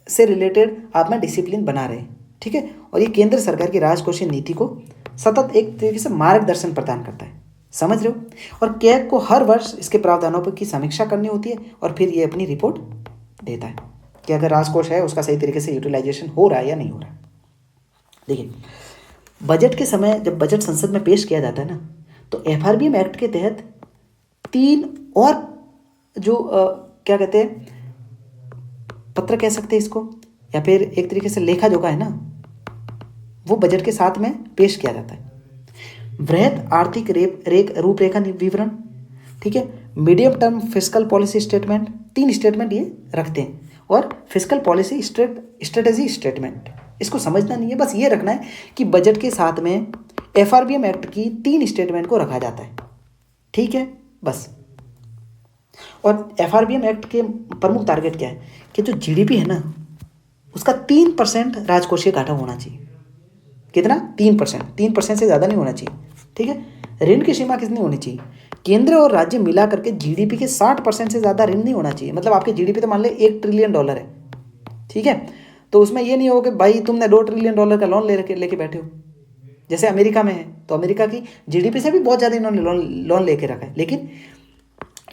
से रिलेटेड आप में डिसिप्लिन बना रहे, ठीक है। और ये केंद्र सरकार की राजकोषीय नीति को सतत एक तरीके से मार्गदर्शन प्रदान करता है, समझ रहे हो। और कैग को हर वर्ष इसके प्रावधानों पर की समीक्षा करनी होती है और फिर ये अपनी रिपोर्ट देता है, कि अगर राजकोष है उसका सही तरीके से यूटिलाइजेशन हो रहा है या नहीं हो रहा है। देखिए, बजट के समय जब बजट संसद में पेश किया जाता है ना, तो एफआरबीएम एक्ट के तहत 3 और जो क्या कहते हैं, पत्र कह सकते हैं इसको, या फिर एक तरीके से लेखा जोखा है ना, वो बजट के साथ में पेश किया जाता है। वृहद आर्थिक रूपरेखा विवरण, ठीक है, medium term fiscal policy statement, 3 statement ये रखते हैं, और फिस्कल पॉलिसी स्ट्रेटेजी स्टेटमेंट। इसको समझना नहीं है, बस ये रखना है कि बजट के साथ में एफआरबीएम एक्ट की 3 स्टेटमेंट को रखा जाता है, ठीक है, बस। और एफआरबीएम एक्ट के प्रमुख टारगेट क्या है कि जो जीडीपी है ना, उसका 3% राजकोषीय घाटा होना चाहिए। कितना? 3%। 3% से ज़्यादा नहीं होना चाहिए, ठीक है। ऋण की सीमा कितनी होनी चाहिए? केंद्र और राज्य मिला करके जीडीपी के 60% से ज़्यादा ऋण नहीं होना चाहिए। मतलब आपके जीडीपी तो मान ले $1 ट्रिलियन है, ठीक है, तो उसमें ये नहीं हो कि भाई तुमने $2 ट्रिलियन का लोन लेके बैठे हो, जैसे अमेरिका में है। तो अमेरिका की जीडीपी से भी बहुत ज़्यादा इन्होंने लोन लेके रखा है। लेकिन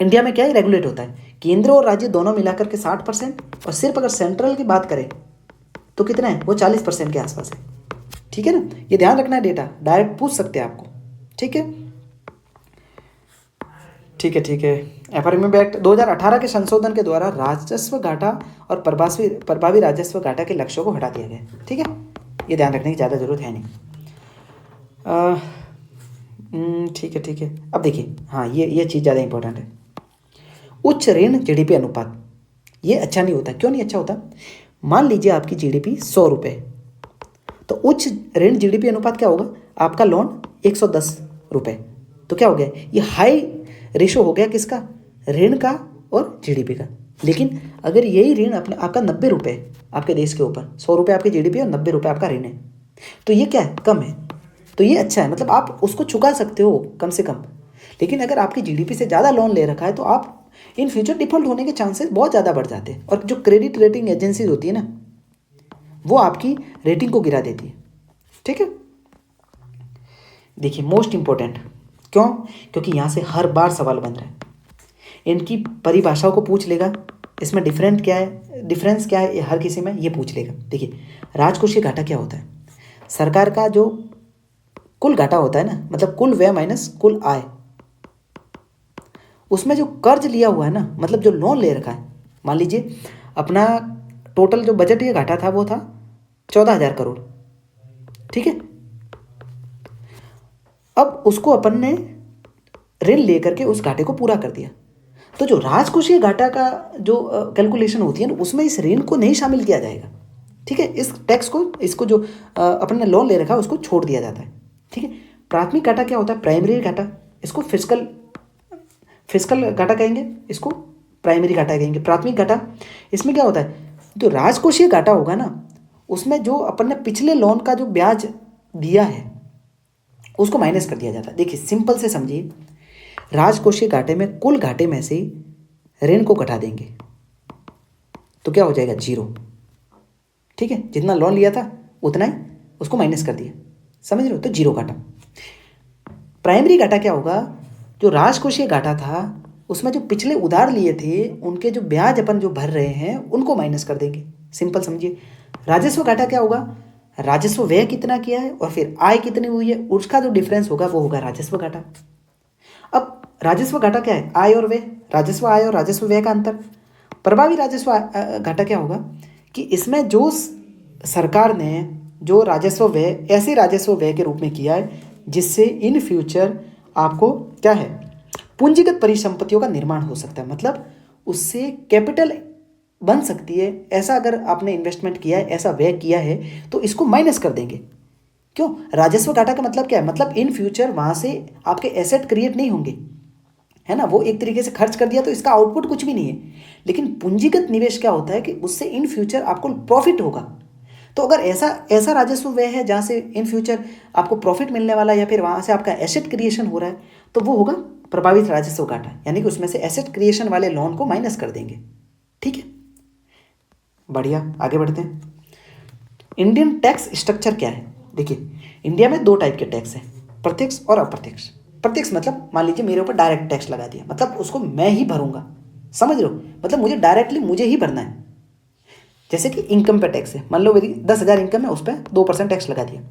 इंडिया में क्या है, रेगुलेट होता है, केंद्र और राज्य दोनों मिलाकर के 60%, और सिर्फ अगर सेंट्रल की बात करें तो कितना है, वो 40% के आसपास है, ठीक है ना। ये ध्यान रखना है, डेटा डायरेक्ट पूछ सकते हैं आपको, ठीक है, ठीक है, ठीक है। एफआरबीएम एक्ट 2018 के संशोधन के द्वारा राजस्व घाटा और प्रभावी राजस्व घाटा के लक्ष्यों को हटा दिया गया, ठीक है। ये ध्यान रखने की ज़्यादा जरूरत है नहीं। ठीक है, ठीक है। अब देखिए, हाँ, ये चीज़ ज़्यादा इंपॉर्टेंट है। उच्च ऋण जीडीपी अनुपात, ये अच्छा नहीं होता। क्यों नहीं अच्छा होता? मान लीजिए आपकी जीडीपी 100 रुपये, तो उच्च ऋण जीडीपी अनुपात क्या होगा, आपका लोन 110 रुपये, तो क्या हो गया, ये हाई रेशो हो गया किसका, ऋण का और जीडीपी का। लेकिन अगर यही ऋण आपका 90 रुपये आपके देश के ऊपर, 100 रुपये आपकी जीडीपी और 90 रुपये आपका ऋण है, तो ये क्या है, कम है, तो ये अच्छा है, मतलब आप उसको चुका सकते हो कम से कम। लेकिन अगर आपकी जीडीपी से ज़्यादा लोन ले रखा है तो आप इन फ्यूचर डिफॉल्ट होने के चांसेस बहुत ज़्यादा बढ़ जाते हैं। और जो क्रेडिट रेटिंग एजेंसीज होती है ना, वो आपकी रेटिंग को गिरा देती है, ठीक है। देखिए, मोस्ट इंपॉर्टेंट, क्यों? क्योंकि यहाँ से हर बार सवाल बन रहा है, इनकी परिभाषाओं को पूछ लेगा, इसमें डिफरेंस क्या है हर किसी में, ये पूछ लेगा। देखिए, राजकोषीय घाटा क्या होता है, सरकार का जो कुल घाटा होता है ना, मतलब कुल व्यय माइनस कुल आय, उसमें जो कर्ज लिया हुआ है ना, मतलब जो लोन ले रखा है, मान लीजिए अपना टोटल जो बजट ये घाटा था वो था 14,000 करोड़, ठीक है। अब उसको अपन ने ऋण लेकर के उस घाटे को पूरा कर दिया, तो जो राजकोषीय घाटा का जो कैलकुलेशन होती है ना, उसमें इस ऋण को नहीं शामिल किया जाएगा, ठीक है। इस टैक्स को, इसको जो अपन ने लोन ले रखा है उसको छोड़ दिया जाता है, ठीक है। प्राथमिक घाटा क्या होता है, प्राइमरी घाटा, इसको फिस्कल घाटा कहेंगे, इसको प्राइमरी घाटा कहेंगे। प्राथमिक घाटा, इसमें क्या होता है, जो राजकोषीय घाटा होगा ना, उसमें जो अपन ने पिछले लोन का जो ब्याज दिया है उसको माइनस कर दिया जाता है। देखिए, सिंपल से समझिए, राजकोषीय घाटे में कुल घाटे में से ऋण को घटा देंगे तो क्या हो जाएगा, 0, ठीक है। जितना लोन लिया था उतना ही उसको माइनस कर दिया, समझ रहे हो, तो 0 घाटा। प्राइमरी घाटा क्या होगा, जो राजकोषीय घाटा था उसमें जो पिछले उधार लिए थे उनके जो ब्याज अपन जो भर रहे हैं उनको माइनस कर देंगे, सिंपल समझिए। राजस्व घाटा क्या होगा, राजस्व व्यय कितना किया है और फिर आय कितनी हुई है, उसका जो डिफरेंस होगा वो होगा राजस्व घाटा। अब राजस्व घाटा क्या है, आय और व्यय, राजस्व आय और राजस्व व्यय का अंतर। प्रभावी राजस्व घाटा क्या होगा कि इसमें जो सरकार ने जो राजस्व व्यय ऐसे राजस्व व्यय के रूप में किया है जिससे इन फ्यूचर आपको क्या है, पूंजीगत परिसंपत्तियों का निर्माण हो सकता है, मतलब उससे कैपिटल बन सकती है। ऐसा अगर आपने इन्वेस्टमेंट किया है, ऐसा व्यय किया है, तो इसको माइनस कर देंगे। क्यों? राजस्व घाटा का मतलब क्या है, मतलब इन फ्यूचर वहाँ से आपके एसेट क्रिएट नहीं होंगे, है ना, वो एक तरीके से खर्च कर दिया तो इसका आउटपुट कुछ भी नहीं है। लेकिन पूंजीगत निवेश क्या होता है कि उससे इन फ्यूचर आपको प्रॉफिट होगा। तो अगर ऐसा राजस्व व्यय है जहाँ से इन फ्यूचर आपको प्रॉफिट मिलने वाला है या फिर वहाँ से आपका एसेट क्रिएशन हो रहा है, तो वो होगा प्रभावित राजस्व घाटा, यानी कि उसमें से एसेट क्रिएशन वाले लोन को माइनस कर देंगे, ठीक है। बढ़िया, आगे बढ़ते हैं। इंडियन टैक्स स्ट्रक्चर क्या है? देखिए, इंडिया में 2 टाइप के टैक्स हैं, प्रत्यक्ष और अप्रत्यक्ष। प्रत्यक्ष मतलब मान लीजिए मेरे ऊपर डायरेक्ट टैक्स लगा दिया, मतलब उसको मैं ही भरूंगा, समझ रहे हो, मतलब मुझे डायरेक्टली मुझे ही भरना है। जैसे कि इनकम पे टैक्स है, मान लो मेरी 10,000 इनकम है, उस पर 2% टैक्स लगा दिया,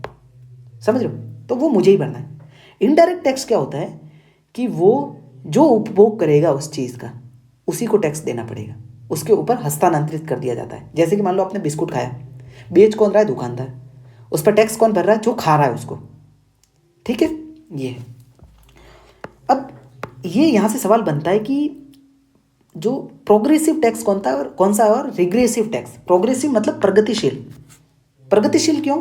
समझ रहे हो, तो वो मुझे ही भरना है। इनडायरेक्ट टैक्स क्या होता है कि वो जो उपभोग करेगा उस चीज़ का उसी को टैक्स देना पड़ेगा, उसके ऊपर हस्तांतरित कर दिया जाता है। जैसे कि मान लो आपने बिस्कुट खाया, बेच कौन रहा है? दुकानदार। उस पर टैक्स कौन भर रहा है? जो खा रहा है उसको। ठीक है, ये है। अब ये यहाँ से सवाल बनता है कि जो प्रोग्रेसिव टैक्स कौन सा है और रिग्रेसिव टैक्स। प्रोग्रेसिव मतलब प्रगतिशील। प्रगतिशील क्यों?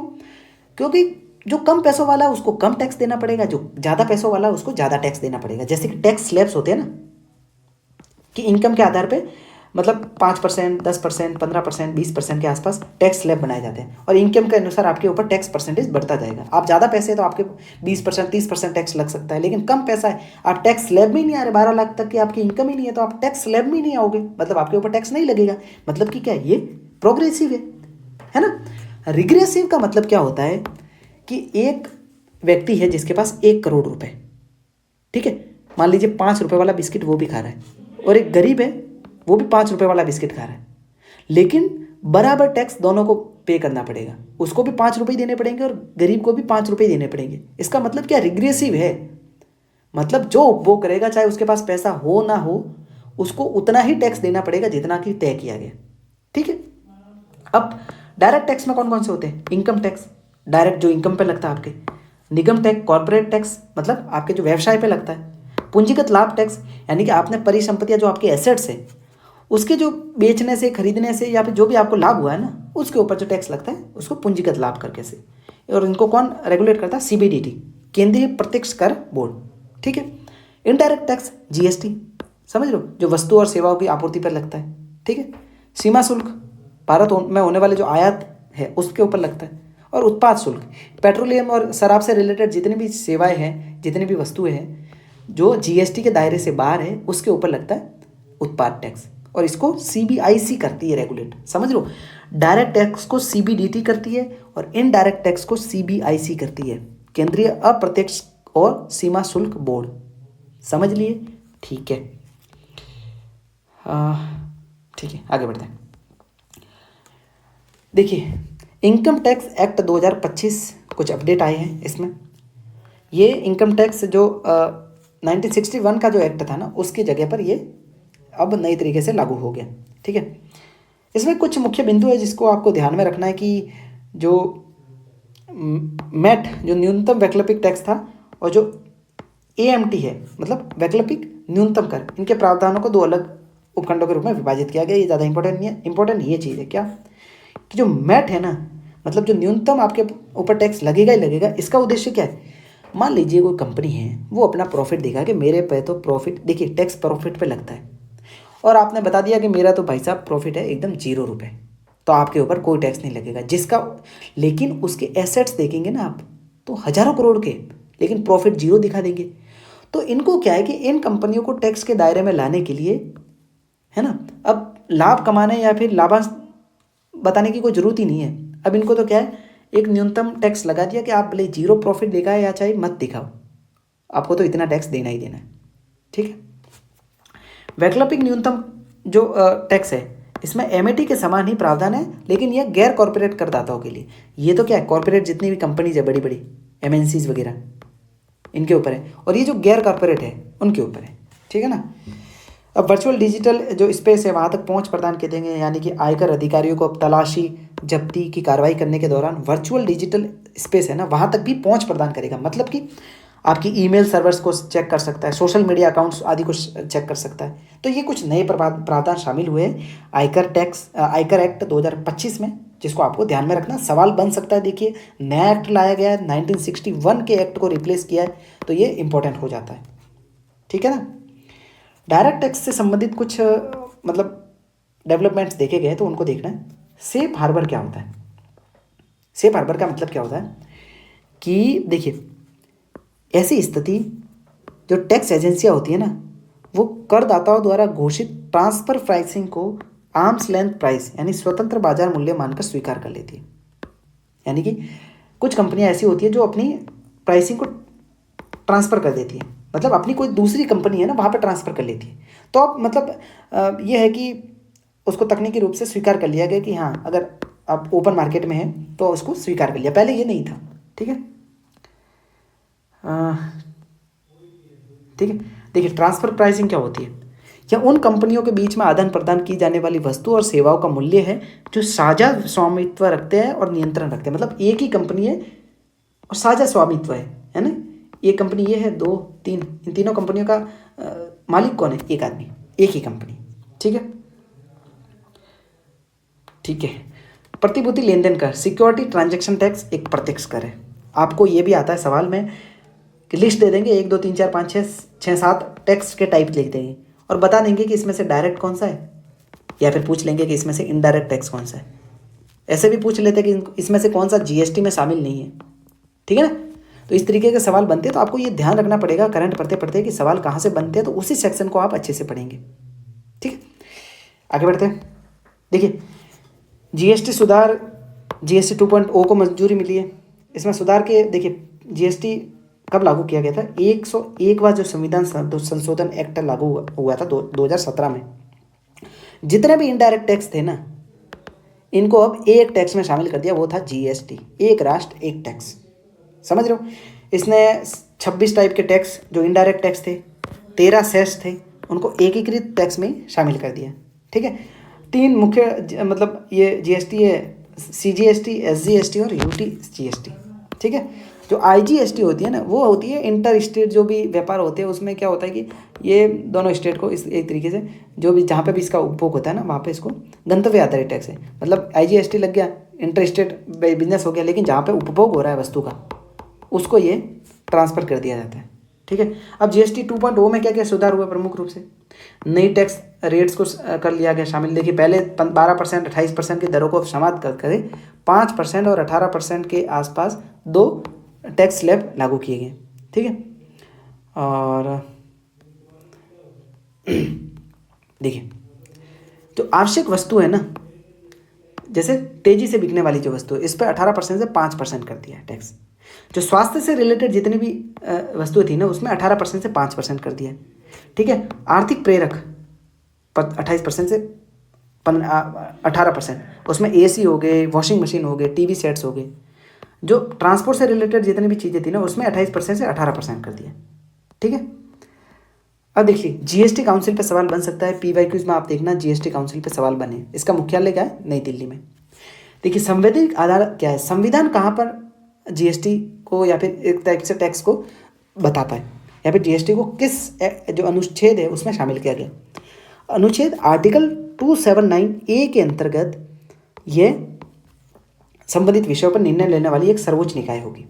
क्योंकि जो कम पैसों वाला है उसको कम टैक्स देना पड़ेगा, जो ज़्यादा पैसों वाला है उसको ज़्यादा टैक्स देना पड़ेगा। जैसे कि टैक्स स्लैब्स होते हैं ना, कि इनकम के आधार पे मतलब 5%, 10%, 15%, 20% के आसपास टैक्स स्लैब बनाए जाते हैं, और इनकम के अनुसार आपके ऊपर टैक्स परसेंटेज बढ़ता जाएगा। आप ज़्यादा पैसे है तो आपके 20%, 30% टैक्स लग सकता है, लेकिन कम पैसा है, आप टैक्स स्लैब में ही नहीं आ रहे, 12 लाख तक की आपकी इनकम ही नहीं है, तो आप टैक्स स्लैब में ही नहीं आओगे, मतलब आपके ऊपर टैक्स नहीं लगेगा। मतलब कि क्या है? ये प्रोग्रेसिव है ना। रिग्रेसिव का मतलब क्या होता है कि एक व्यक्ति है जिसके पास 1 करोड़ रुपए, ठीक है, मान लीजिए 5 रुपये वाला बिस्किट वो भी खा रहा है, और एक गरीब है वो भी 5 रुपये वाला बिस्किट खा रहा है, लेकिन बराबर टैक्स दोनों को पे करना पड़ेगा। उसको भी 5 रुपये देने पड़ेंगे और गरीब को भी 5 रुपये देने पड़ेंगे। इसका मतलब क्या? रिग्रेसिव है। मतलब जो उपभोग करेगा, चाहे उसके पास पैसा हो ना हो, उसको उतना ही टैक्स देना पड़ेगा जितना कि तय किया गया। ठीक है। अब डायरेक्ट टैक्स में कौन कौन से होते हैं? इनकम टैक्स, डायरेक्ट जो इनकम पे लगता है आपके। निगम टैक्स, कॉर्पोरेट टैक्स मतलब आपके जो व्यवसाय पे लगता है। पूंजीगत लाभ टैक्स, यानी कि आपने परिसंपत्तियां जो आपके एसेट्स है उसके जो बेचने से, खरीदने से, या फिर जो भी आपको लाभ हुआ है ना, उसके ऊपर जो टैक्स लगता है उसको पूंजीगत लाभ करके से। और इनको कौन रेगुलेट करता है? सीबीडीटी, केंद्रीय प्रत्यक्ष कर बोर्ड। ठीक है। इनडायरेक्ट टैक्स, जीएसटी, समझ लो, जो वस्तु और सेवाओं की आपूर्ति पर लगता है। ठीक है। सीमा शुल्क, भारत में होने वाले जो आयात है उसके ऊपर लगता है। और उत्पाद शुल्क, पेट्रोलियम और शराब से रिलेटेड जितनी भी सेवाएं हैं, जितनी भी वस्तुएं हैं जो जीएसटी के दायरे से बाहर है, उसके ऊपर लगता है उत्पाद टैक्स, और इसको सीबीआईसी करती है रेगुलेट। समझ लो, डायरेक्ट टैक्स को सीबीडीटी करती है और इनडायरेक्ट टैक्स को सीबीआईसी करती है, केंद्रीय अप्रत्यक्ष और सीमा शुल्क बोर्ड। समझ लिए? ठीक है। ठीक है, आगे बढ़ते हैं। देखिए, इनकम टैक्स एक्ट 2025 कुछ अपडेट आए हैं इसमें। ये इनकम टैक्स जो 1961 का जो एक्ट था ना, उसकी जगह पर ये अब नई तरीके से लागू हो गया। ठीक है। इसमें कुछ मुख्य बिंदु है जिसको आपको ध्यान में रखना है कि जो मैट, जो न्यूनतम वैकल्पिक टैक्स था, और जो एएमटी है, मतलब वैकल्पिक न्यूनतम कर, इनके प्रावधानों को 2 अलग उपखंडों के रूप में विभाजित किया गया। ये ज़्यादा इंपॉर्टेंट नहीं है। इंपॉर्टेंट ये चीज़ है क्या कि जो मैट है ना, मतलब जो न्यूनतम आपके ऊपर टैक्स लगेगा ही लगेगा, इसका उद्देश्य क्या है? मान लीजिए कोई कंपनी है, वो अपना प्रॉफिट दिखा कि मेरे पे तो प्रॉफिट, देखिए टैक्स प्रॉफिट पे लगता है, और आपने बता दिया कि मेरा तो भाई साहब प्रॉफिट है एकदम 0 रुपये, तो आपके ऊपर कोई टैक्स नहीं लगेगा जिसका। लेकिन उसके एसेट्स देखेंगे ना आप, तो हजारों करोड़ के, लेकिन प्रॉफिट 0 दिखा देंगे। तो इनको क्या है कि इन कंपनियों को टैक्स के दायरे में लाने के लिए, है ना, अब लाभ कमाने या फिर लाभांश बताने की कोई ज़रूरत ही नहीं है। अब इनको तो क्या है, एक न्यूनतम टैक्स लगा दिया कि आप भले 0 प्रॉफिट दिखाए या चाहे मत दिखाओ, आपको तो इतना टैक्स देना ही देना है। ठीक है। वैकल्पिक न्यूनतम जो टैक्स है, इसमें एमएटी के समान ही प्रावधान है, लेकिन यह गैर कॉर्पोरेट करदाताओं के लिए। ये तो क्या है, कॉर्पोरेट जितनी भी कंपनीज है, बड़ी बड़ी एमएनसीज वगैरह, इनके ऊपर है, और ये जो गैर कॉर्पोरेट है उनके ऊपर है। ठीक है ना। अब वर्चुअल डिजिटल जो स्पेस है वहाँ तक पहुँच प्रदान कर देंगे, यानी कि आयकर अधिकारियों को अब तलाशी जब्ती की कार्रवाई करने के दौरान वर्चुअल डिजिटल स्पेस है ना, वहाँ तक भी पहुँच प्रदान करेगा। मतलब कि आपकी ईमेल सर्वर्स को चेक कर सकता है, सोशल मीडिया अकाउंट्स आदि को चेक कर सकता है। तो ये कुछ नए प्रावधान शामिल हुए आयकर एक्ट 2025 में, जिसको आपको ध्यान में रखना। सवाल बन सकता है, देखिए नया एक्ट लाया गया है, 1961 के एक्ट को रिप्लेस किया है, तो ये इंपॉर्टेंट हो जाता है। ठीक है ना। डायरेक्ट टैक्स से संबंधित कुछ मतलब डेवलपमेंट्स देखे गए, तो उनको देखना है। सेफ हार्बर क्या होता है? सेफ हार्बर का मतलब क्या होता है कि देखिए, ऐसी स्थिति जो टैक्स एजेंसियां होती है ना, वो करदाताओं द्वारा घोषित ट्रांसफर प्राइसिंग को आर्म्स लेंथ प्राइस यानी स्वतंत्र बाजार मूल्य मानकर स्वीकार कर लेती है। यानी कि कुछ कंपनियां ऐसी होती है जो अपनी प्राइसिंग को ट्रांसफ़र कर देती है, मतलब अपनी कोई दूसरी कंपनी है ना, वहाँ पर ट्रांसफ़र कर लेती है। तो अब मतलब ये है कि उसको तकनीकी रूप से स्वीकार कर लिया गया कि हाँ अगर आप ओपन मार्केट में है तो उसको स्वीकार कर लिया, पहले ये नहीं था। ठीक है, ठीक है। देखिए ट्रांसफर प्राइसिंग क्या होती है, यह उन कंपनियों के बीच में आदान प्रदान की जाने वाली वस्तु और सेवाओं का मूल्य है जो साझा स्वामित्व रखते हैं और नियंत्रण रखते हैं। मतलब एक ही कंपनी है और साझा स्वामित्व है ना। ये कंपनी ये है, दो तीन, इन तीनों कंपनियों का मालिक कौन है? एक आदमी, एक ही कंपनी। ठीक है, ठीक है। प्रतिभूति लेन देन कर, सिक्योरिटी ट्रांजैक्शन टैक्स एक प्रत्यक्ष कर है। आपको ये भी आता है सवाल में कि लिस्ट दे देंगे 1 2 3 4 5 6 7 टैक्स के टाइप लिख देंगे और बता देंगे कि इसमें से डायरेक्ट कौन सा है, या फिर पूछ लेंगे कि इसमें से इनडायरेक्ट टैक्स कौन सा है। ऐसे भी पूछ लेते हैं कि इसमें से कौन सा जीएसटी में शामिल नहीं है। ठीक है ना। तो इस तरीके के सवाल बनते हैं, तो आपको ये ध्यान रखना पड़ेगा करंट पढ़ते पढ़ते कि सवाल कहाँ से बनते हैं, तो उसी सेक्शन को आप अच्छे से पढ़ेंगे। ठीक है, आगे बढ़ते हैं। देखिए जीएसटी सुधार, जीएसटी 2.0 को मंजूरी मिली है। इसमें सुधार के देखिए जीएसटी कब लागू किया गया था? 101वां जो संविधान संशोधन एक्ट लागू हुआ था 2017 में। जितने भी इनडायरेक्ट टैक्स थे ना, इनको अब एक टैक्स में शामिल कर दिया, वो था जीएसटी, एक राष्ट्र एक टैक्स। समझ रहे हो? इसने 26 टाइप के टैक्स जो इनडायरेक्ट टैक्स थे, 13 सेस थे, उनको एकीकृत टैक्स में शामिल कर दिया। ठीक है, 3 मुख्य मतलब ये जीएसटी है, सीजीएसटी, एसजीएसटी और यूटीजीएसटी। ठीक है, जो आईजीएसटी होती है ना, वो होती है इंटर स्टेट जो भी व्यापार होते हैं, उसमें क्या होता है कि ये दोनों स्टेट को इस एक तरीके से जो भी जहाँ पे भी इसका उपभोग होता है ना, वहाँ पे इसको गंतव्य आधारित टैक्स है। मतलब आईजीएसटी लग गया, इंटर स्टेट बिजनेस हो गया, लेकिन जहाँ पे उपभोग हो रहा है वस्तु का उसको ये ट्रांसफ़र कर दिया जाता है। ठीक है, अब जीएसटी 2.0 में क्या क्या सुधार हुआ? प्रमुख रूप से नई टैक्स रेट्स को कर लिया गया शामिल। देखिए पहले 12%, 28% की दरों को समाप्त कर करें 5% और 18% के आसपास 2 टैक्स स्लैब लागू किए गए। ठीक है, और देखिए जो आवश्यक वस्तु है ना, जैसे तेजी से बिकने वाली जो वस्तु है, इस पर 18% से 5% कर दिया है टैक्स। जो स्वास्थ्य से रिलेटेड जितनी भी वस्तुएं थी ना, उसमें 18% से 5% कर दिया है। ठीक है, आर्थिक प्रेरक 28% से 18%, उसमें एसी हो गए, वॉशिंग मशीन हो गए, टीवी सेट्स हो गए। जो ट्रांसपोर्ट से रिलेटेड जितनी भी चीज़ें थी ना, उसमें 28% से 18% कर दिया। ठीक है, अब देखिए जीएसटी काउंसिल पे सवाल बन सकता है। पीवाई क्यूज में आप देखना जीएसटी काउंसिल पे सवाल बने। इसका मुख्यालय क्या है? नई दिल्ली में। देखिए संवैधानिक आधार क्या है? संविधान कहाँ पर जीएसटी को या फिर एक तरह से टैक्स को बताता है, या फिर जीएसटी को किस जो अनुच्छेद है उसमें शामिल किया गया? अनुच्छेद आर्टिकल 279A के अंतर्गत यह संबंधित विषयों पर निर्णय लेने वाली एक सर्वोच्च निकाय होगी।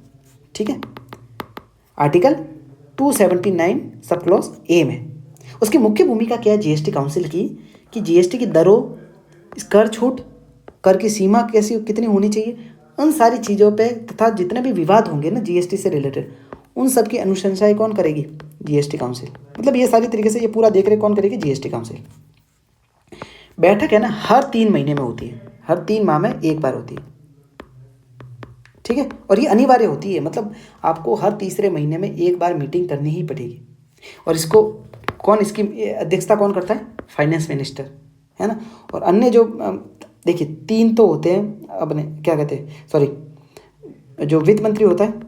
ठीक है, आर्टिकल 279 सब क्लॉज ए में उसकी मुख्य भूमिका क्या है जीएसटी काउंसिल की, कि जीएसटी की दरों, कर छूट, कर की सीमा कैसी कितनी होनी चाहिए, उन सारी चीज़ों पे तथा जितने भी विवाद होंगे ना जीएसटी से रिलेटेड, उन सब की अनुशंसाएं कौन करेगी? GST council. मतलब ये सारी तरीके से ये पूरा देख रेख कौन करेगी? GST council. बैठक है ना हर 3 महीने में होती है, हर 3 माह में एक बार होती है। ठीक है, और ये अनिवार्य होती है, मतलब आपको हर तीसरे महीने में एक बार मीटिंग करनी ही पड़ेगी। और इसको कौन, इसकी अध्यक्षता कौन करता है? फाइनेंस मिनिस्टर, है ना। और अन्य जो देखिए 3 तो होते हैं अपने, क्या कहते हैं, सॉरी, जो वित्त मंत्री होता है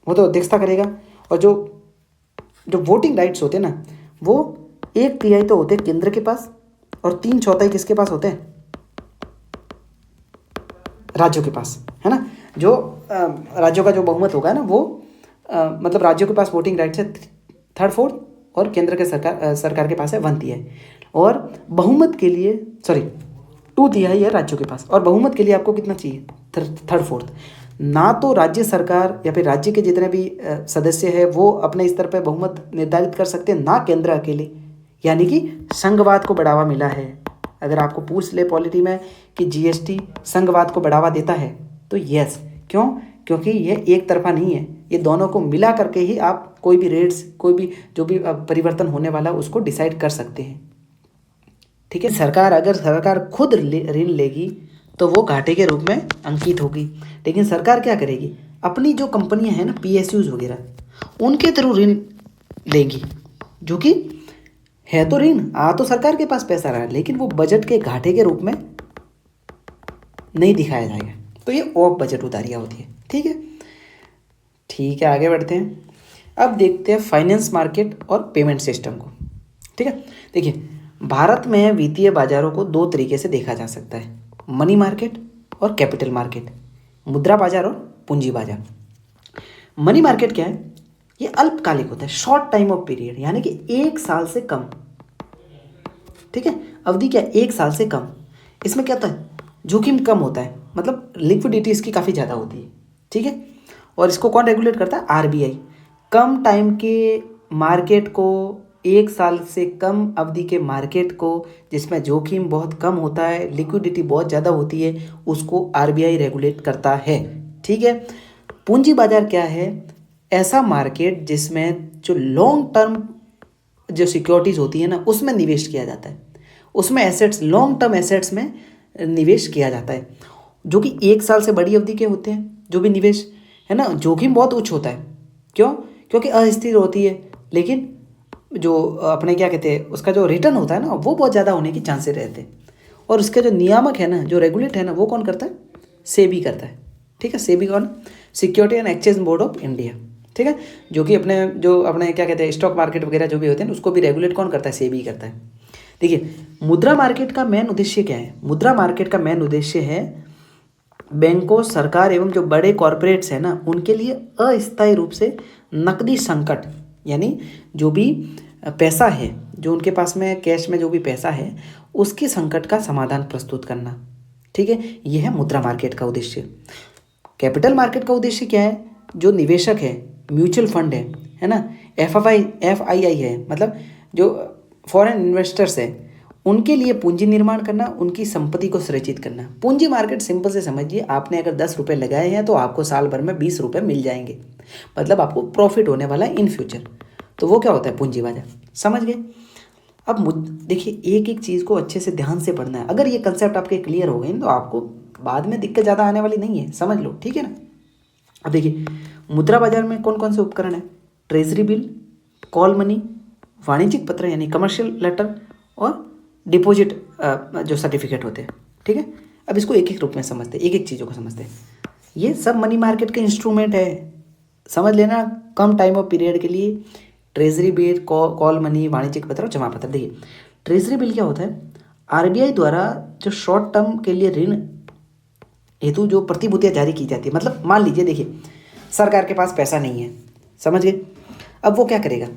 वो तो अध्यक्षता करेगा, और जो वोटिंग राइट्स होते हैं ना, वो 1/3 तो होते हैं केंद्र के पास और 3/4 किसके पास होते हैं? राज्यों के पास, है ना। जो राज्यों का जो बहुमत होगा ना, वो मतलब राज्यों के पास वोटिंग राइट्स है 3/4 और केंद्र के सरकार के पास है 1/3। और बहुमत के लिए 2/3 है राज्यों के पास, और बहुमत के लिए आपको कितना चाहिए? 3/4। ना तो राज्य सरकार या फिर राज्य के जितने भी सदस्य हैं वो अपने स्तर पर बहुमत निर्धारित कर सकते हैं, ना केंद्र अकेले। यानी कि संघवाद को बढ़ावा मिला है। अगर आपको पूछ ले पॉलिटी में कि जीएसटी संघवाद को बढ़ावा देता है, तो यस। क्यों? क्योंकि ये एक तरफा नहीं है, ये दोनों को मिला करके ही आप कोई भी रेट्स, कोई भी जो भी परिवर्तन होने वाला उसको डिसाइड कर सकते हैं। ठीक है, अगर सरकार खुद ऋण लेगी तो वो घाटे के रूप में अंकित होगी। लेकिन सरकार क्या करेगी? अपनी जो कंपनियां हैं ना, पीएसयूज वगैरह, उनके थ्रू ऋण लेंगी, जो कि है तो ऋण, आ तो सरकार के पास पैसा रहा है, लेकिन वो बजट के घाटे के रूप में नहीं दिखाया जाएगा, तो ये ऑफ बजट उधारियाँ होती है। ठीक है, ठीक है, आगे बढ़ते हैं। अब देखते हैं फाइनेंस मार्केट और पेमेंट सिस्टम को। ठीक है, देखिए भारत में वित्तीय बाजारों को दो तरीके से देखा जा सकता है, मनी मार्केट और कैपिटल मार्केट, मुद्रा बाजार और पूंजी बाजार। मनी मार्केट क्या है? ये अल्पकालिक होता है, शॉर्ट टाइम ऑफ पीरियड, यानी कि 1 साल से कम। ठीक है, अवधि क्या, 1 साल से कम। इसमें क्या होता है, जोखिम कम होता है, मतलब लिक्विडिटी इसकी काफ़ी ज़्यादा होती है। ठीक है, और इसको कौन रेगुलेट करता है? आरबीआई। कम टाइम के मार्केट को, 1 साल से कम अवधि के मार्केट को, जिसमें जोखिम बहुत कम होता है, लिक्विडिटी बहुत ज़्यादा होती है, उसको आरबीआई रेगुलेट करता है। ठीक है, पूंजी बाजार क्या है? ऐसा मार्केट जिसमें जो लॉन्ग टर्म जो सिक्योरिटीज़ होती है ना, उसमें निवेश किया जाता है, उसमें एसेट्स, लॉन्ग टर्म एसेट्स में निवेश किया जाता है, जो कि 1 साल से बड़ी अवधि के होते हैं। जो भी निवेश है ना, जोखिम बहुत उच्च होता है। क्यों? क्योंकि अस्थिर होती है, लेकिन जो अपने क्या कहते हैं, उसका जो रिटर्न होता है ना, वो बहुत ज़्यादा होने की चांसेस रहते हैं। और उसके जो नियामक है ना, जो रेगुलेट है ना, वो कौन करता है? सेबी करता है। ठीक है, सेबी कौन? Security and exchange board of India. ठीक है, जो कि अपने क्या कहते हैं, स्टॉक मार्केट वगैरह जो भी होते हैं, उसको भी रेगुलेट कौन करता है? सेबी करता है। देखिए मुद्रा मार्केट का मेन उद्देश्य क्या है? मुद्रा मार्केट का मेन उद्देश्य है बैंकों, सरकार एवं जो बड़े कॉरपोरेट्स हैं ना, उनके लिए अस्थायी रूप से नकदी संकट, यानी जो भी पैसा है, जो उनके पास में कैश में जो भी पैसा है, उसके संकट का समाधान प्रस्तुत करना। ठीक है, यह है मुद्रा मार्केट का उद्देश्य। कैपिटल मार्केट का उद्देश्य क्या है? जो निवेशक है, म्यूचुअल फंड है ना, एफआईआई है, मतलब जो फॉरेन इन्वेस्टर्स है, उनके लिए पूंजी निर्माण करना, उनकी संपत्ति को संरक्षित करना। पूंजी मार्केट सिंपल से समझिए, आपने अगर 10 रुपये लगाए हैं तो आपको साल भर में 20 रुपये मिल जाएंगे, मतलब आपको प्रॉफिट होने वाला है इन फ्यूचर। तो वो क्या होता है? पूंजी बाजार। समझ गए? अब देखिए, एक एक चीज़ को अच्छे से ध्यान से पढ़ना है। अगर ये कंसेप्ट आपके क्लियर हो गए तो आपको बाद में दिक्कत ज़्यादा आने वाली नहीं है, समझ लो। ठीक है ना? अब देखिए मुद्रा बाजार में कौन कौन से उपकरण है? ट्रेजरी बिल, कॉल मनी, वाणिज्यिक पत्र यानी कमर्शियल लेटर, और डिपॉजिट जो सर्टिफिकेट होते हैं। ठीक है, अब इसको एक एक रूप में समझते हैं, एक एक चीज़ों को समझते हैं। ये सब मनी मार्केट के इंस्ट्रूमेंट है, समझ लेना, कम टाइम ऑफ पीरियड के लिए। ट्रेजरी बिल, कॉल मनी, वाणिज्यिक पत्र और जमा पत्र। देखिए ट्रेजरी बिल क्या होता है? आरबीआई द्वारा जो शॉर्ट टर्म के लिए ऋण हेतु जो प्रतिभूतियाँ जारी की जाती है, मतलब मान लीजिए, देखिए सरकार के पास पैसा नहीं है, समझ गए? अब वो क्या करेगा?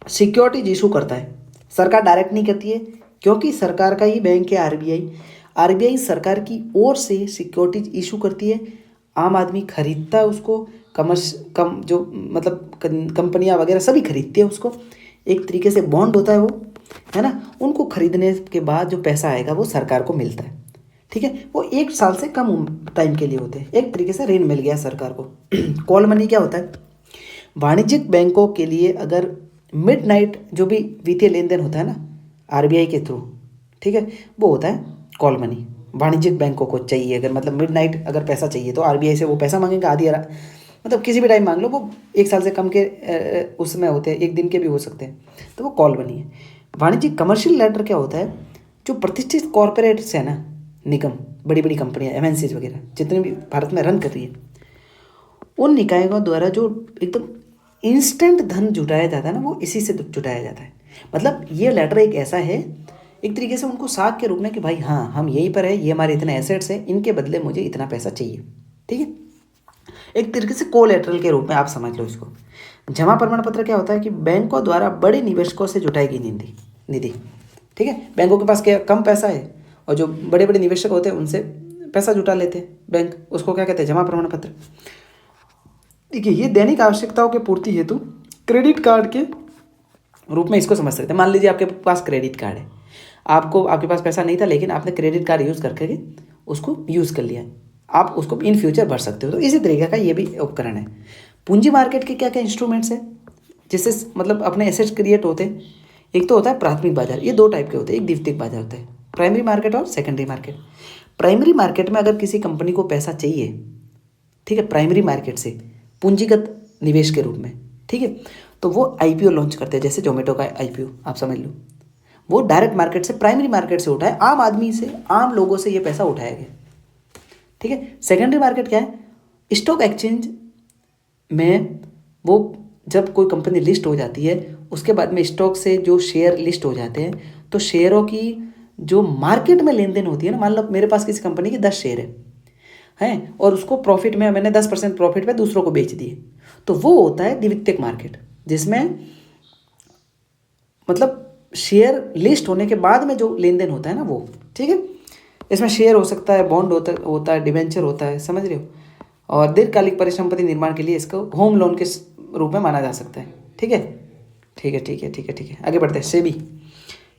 सिक्योरिटीज इशू करता है। सरकार डायरेक्ट नहीं करती है, क्योंकि सरकार का ही बैंक है आरबीआई। आरबीआई सरकार की ओर से सिक्योरिटीज इशू करती है, आम आदमी खरीदता है उसको, जो मतलब कंपनियां वगैरह सभी खरीदती है उसको। एक तरीके से बॉन्ड होता है वो, है ना, उनको खरीदने के बाद जो पैसा आएगा वो सरकार को मिलता है। ठीक है, वो 1 साल से कम टाइम के लिए होते हैं, एक तरीके से ऋण मिल गया सरकार को। कॉल मनी क्या होता है? वाणिज्यिक बैंकों के लिए अगर मिडनाइट जो भी वित्तीय लेन देन होता है ना आरबीआई के थ्रू, ठीक है, वो होता है कॉल मनी। वाणिज्यिक बैंकों को चाहिए अगर, मतलब मिडनाइट अगर पैसा चाहिए तो आरबीआई से वो पैसा मांगेगा, आधी मतलब किसी भी टाइम मांग लो, वो 1 साल से कम के उसमें होते हैं, एक दिन के भी हो सकते हैं, तो वो कॉल मनी है। वाणिज्यिक कमर्शियल लेटर क्या होता है? जो प्रतिष्ठित कॉरपोरेट्स है ना, निगम, बड़ी बड़ी कंपनियां, एमएनसीज वगैरह जितने भी भारत में रन कर रही है, उन निकायों द्वारा जो एकदम इंस्टेंट धन जुटाया जाता है ना, वो इसी से जुटाया जाता है। मतलब ये लेटर एक ऐसा है, एक तरीके से उनको साख के रूप में कि भाई हाँ, हम यहीं पर है, ये हमारे इतने एसेट्स हैं, इनके बदले मुझे इतना पैसा चाहिए। ठीक है, एक तरीके से कोलेटरल के रूप में आप समझ लो इसको। जमा प्रमाण पत्र क्या होता है? कि बैंकों द्वारा बड़े निवेशकों से जुटाई गई निधि। ठीक है, बैंकों के पास क्या कम पैसा है, और जो बड़े बड़े निवेशक होते हैं उनसे पैसा जुटा लेते हैं बैंक, उसको क्या कहते हैं? जमा प्रमाण पत्र। देखिए ये दैनिक आवश्यकताओं के पूर्ति हेतु क्रेडिट कार्ड के रूप में इसको समझ सकते हैं। मान लीजिए आपके पास क्रेडिट कार्ड है, आपके पास पैसा नहीं था, लेकिन आपने क्रेडिट कार्ड यूज़ करके उसको यूज़ कर लिया, आप उसको इन फ्यूचर भर सकते हो। तो इसी तरीके का ये भी उपकरण है। पूंजी मार्केट के क्या क्या इंस्ट्रूमेंट्स हैं जिससे मतलब अपने एसेट्स क्रिएट होते हैं? एक तो होता है प्राथमिक बाजार, ये 2 टाइप के होते हैं, एक द्वितीयक बाजार होता है, प्राइमरी मार्केट और सेकेंडरी मार्केट। प्राइमरी मार्केट में अगर किसी कंपनी को पैसा चाहिए, ठीक है, प्राइमरी मार्केट से पूंजीगत निवेश के रूप में, ठीक है, तो वो आईपीओ लॉन्च करते हैं, जैसे जोमेटो का आईपीओ आप समझ लो। वो डायरेक्ट मार्केट से, प्राइमरी मार्केट से उठाए, आम आदमी से, आम लोगों से ये पैसा उठाया गया, ठीक है। सेकेंडरी मार्केट क्या है? स्टॉक एक्सचेंज में वो जब कोई कंपनी लिस्ट हो जाती है उसके बाद में स्टॉक से जो शेयर लिस्ट हो जाते हैं, तो शेयरों की जो मार्केट में लेन देन होती है ना, मान लो मेरे पास किसी कंपनी के 10 शेयर हैं और उसको प्रॉफिट में मैंने 10% प्रॉफिट में दूसरों को बेच दिए, तो वो होता है द्वितीयक मार्केट, जिसमें मतलब शेयर लिस्ट होने के बाद में जो लेन देन होता है ना वो, ठीक है। इसमें शेयर हो सकता है, बॉन्ड होता है, डिबेंचर होता है, समझ रहे हो। और दीर्घकालिक परिसंपत्ति निर्माण के लिए इसको होम लोन के रूप में माना जा सकता है, ठीक है। ठीक है ठीक है ठीक है ठीक है, आगे बढ़ते हैं। सेबी,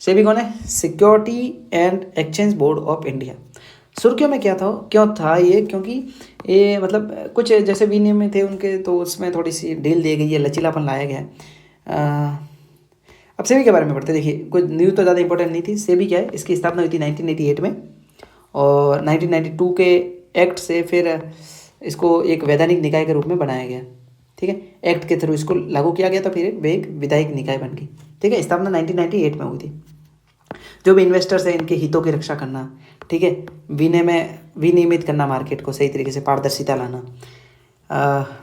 सेबी कौन है? Security and exchange board of India. सुर्खियों में क्या था, क्यों था ये? क्योंकि ये मतलब कुछ जैसे विनियम थे उनके, तो उसमें थोड़ी सी ढील दी गई है, लचीलापन लाया गया है। अब सेबी के बारे में पढ़ते, देखिए कुछ न्यूज़ तो ज़्यादा इंपॉर्टेंट नहीं थी। सेबी क्या है? इसकी स्थापना हुई थी 1988 में, और 1992 के एक्ट से फिर इसको एक वैधानिक निकाय के रूप में बनाया गया, ठीक है। एक्ट के थ्रू इसको लागू किया गया, तो फिर वे एक विधायिक निकाय बन गई, ठीक है। स्थापना 1998 में हुई थी। जो भी इन्वेस्टर्स हैं इनके हितों की रक्षा करना, ठीक है, विनियमित करना मार्केट को, सही तरीके से पारदर्शिता लाना।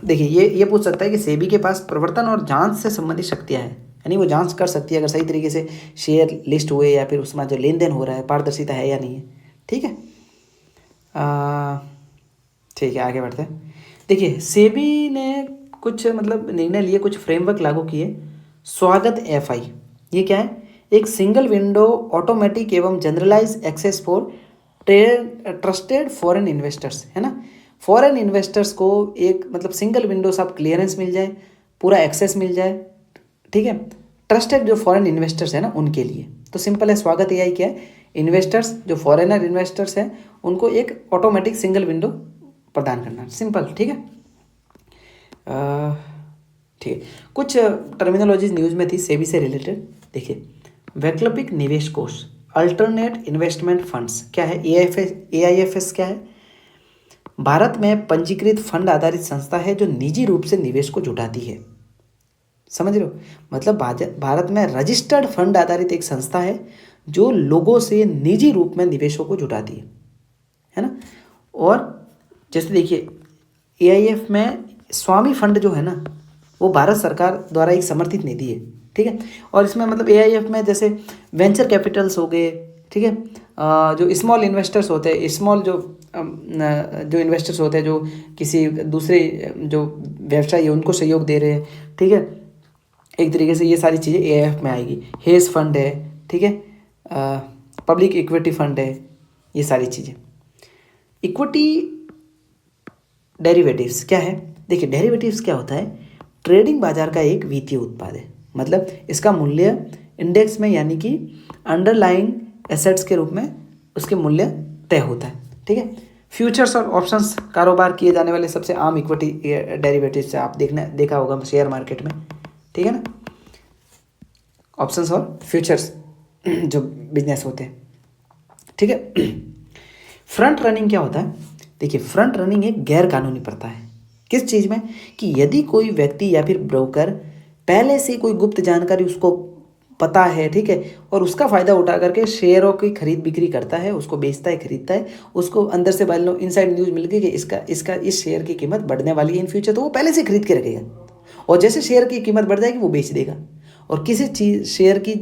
देखिए ये पूछ सकता है कि सेबी के पास प्रवर्तन और जांच से संबंधित शक्तियाँ हैं, यानी वो जांच कर सकती है अगर सही तरीके से शेयर लिस्ट हुए या फिर उसमें जो लेन देन हो रहा है पारदर्शिता है या नहीं है, ठीक है। ठीक है, आगे बढ़ते हैं। देखिए सेबी ने कुछ मतलब निर्णय लिए, कुछ फ्रेमवर्क लागू किए। स्वागत एफआई, ये क्या है? एक सिंगल विंडो ऑटोमेटिक एवं generalise access for trusted foreign investors, है ना। फॉरेन इन्वेस्टर्स को एक मतलब सिंगल विंडो सब क्लियरेंस मिल जाए, पूरा एक्सेस मिल जाए, ठीक है। ट्रस्टेड जो फॉरेन इन्वेस्टर्स है ना उनके लिए तो सिंपल है। स्वागत एआई क्या है? इन्वेस्टर्स जो फॉरेनर इन्वेस्टर्स हैं उनको एक ऑटोमेटिक सिंगल विंडो प्रदान करना, सिंपल, ठीक है। ठीक है, कुछ टर्मिनोलॉजीज न्यूज़ में थी सेबी से रिलेटेड। देखिए वैकल्पिक निवेश कोष, अल्टरनेट इन्वेस्टमेंट फंड्स क्या है? AIFs क्या है? भारत में पंजीकृत फंड आधारित संस्था है जो निजी रूप से निवेश को जुटाती है, समझ रहे हो। मतलब भारत में रजिस्टर्ड फंड आधारित एक संस्था है जो लोगों से निजी रूप में निवेशों को जुटाती है ना। और जैसे देखिए AIF में स्वामी फंड जो है ना वो भारत सरकार द्वारा एक समर्थित निधि है, ठीक है। और इसमें मतलब AIF में जैसे वेंचर कैपिटल्स हो गए, ठीक है, जो स्मॉल इन्वेस्टर्स होते हैं, स्मॉल जो इन्वेस्टर्स होते हैं जो किसी दूसरे जो व्यवसाय है उनको सहयोग दे रहे हैं, ठीक है। एक तरीके से ये सारी चीज़ें AIF में आएगी। हेज फंड है, ठीक है, पब्लिक इक्विटी फंड है, ये सारी चीज़ें। इक्विटी डेरिवेटिव्स क्या है? देखिए डेरिवेटिव्स क्या होता है? ट्रेडिंग बाजार का एक वित्तीय उत्पाद है, मतलब इसका मूल्य इंडेक्स में यानी कि अंडरलाइंग एसेट्स के रूप में उसके मूल्य तय होता है, ठीक है। फ्यूचर्स और ऑप्शंस कारोबार किए जाने वाले सबसे आम इक्विटी डेरिवेटिव्स आप देखा होगा शेयर मार्केट में, ठीक है ना। ऑप्शंस और फ्यूचर्स जो बिजनेस होते हैं, ठीक है। फ्रंट रनिंग क्या होता है? देखिए फ्रंट रनिंग एक गैर कानूनी प्रथा है। किस चीज़ में? कि यदि कोई व्यक्ति या फिर ब्रोकर पहले से कोई गुप्त जानकारी उसको पता है, ठीक है, और उसका फ़ायदा उठा करके शेयरों की खरीद बिक्री करता है, उसको बेचता है, खरीदता है, उसको अंदर से मान लो इनसाइड न्यूज़ मिल गई कि इसका इस शेयर की कीमत बढ़ने वाली है इन फ्यूचर, तो वो पहले से खरीद के रखेगा और जैसे शेयर की कीमत बढ़ जाएगी वो बेच देगा। और किसी चीज़ शेयर की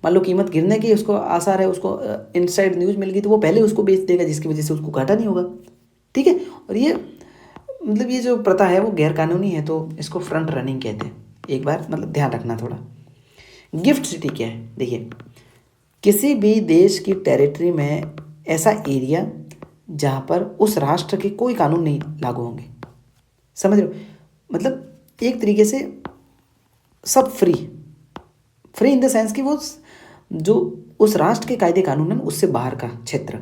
मान लो कीमत गिरने की उसको आसार है, उसको इनसाइड न्यूज़ मिल गई तो वो पहले उसको बेच देगा, जिसकी वजह से उसको घाटा नहीं होगा, ठीक है। और ये मतलब ये जो प्रथा है वो गैर कानूनी है, तो इसको फ्रंट रनिंग कहते हैं। एक बार मतलब ध्यान रखना थोड़ा। गिफ्ट सिटी क्या है? देखिए किसी भी देश की टेरिटरी में ऐसा एरिया जहाँ पर उस राष्ट्र के कोई कानून नहीं लागू होंगे, समझ रहे हो। मतलब एक तरीके से सब फ्री इन द सेंस कि वो जो उस राष्ट्र के कायदे कानून है उससे बाहर का क्षेत्र।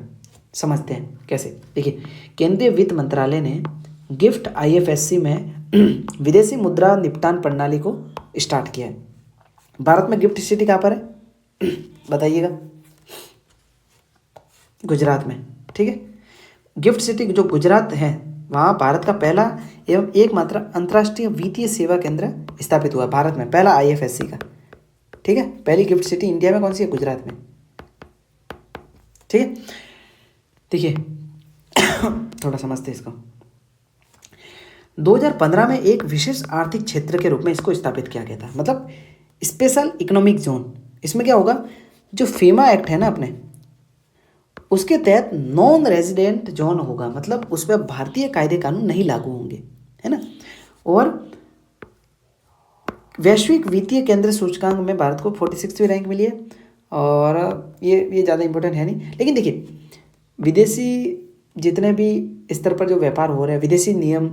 समझते हैं कैसे? देखिए केंद्रीय वित्त मंत्रालय ने गिफ्ट IFSC में विदेशी मुद्रा निपटान प्रणाली को स्टार्ट किया है। भारत में गिफ्ट सिटी कहाँ पर है बताइएगा? गुजरात में, ठीक है। गिफ्ट सिटी जो गुजरात है वहाँ भारत का पहला एवं एकमात्र अंतर्राष्ट्रीय वित्तीय सेवा केंद्र स्थापित हुआ भारत में, पहला आईएफएससी का। ठीक है, पहली गिफ्ट सिटी इंडिया में कौन सी है? गुजरात में। ठीक है, देखिए थोड़ा समझते हैं इसको। 2015 में एक विशेष आर्थिक क्षेत्र के रूप में इसको स्थापित किया गया था, मतलब स्पेशल इकोनॉमिक जोन। इसमें क्या होगा, जो फीमा एक्ट है ना अपने, उसके तहत नॉन रेजिडेंट जोन होगा, मतलब उसमें भारतीय कायदे कानून नहीं लागू होंगे, है ना। और वैश्विक वित्तीय केंद्र सूचकांक में भारत को 46वीं रैंक मिली है। और ये ज़्यादा इंपॉर्टेंट है नहीं, लेकिन देखिए विदेशी जितने भी स्तर पर जो व्यापार हो रहे हैं, विदेशी नियम,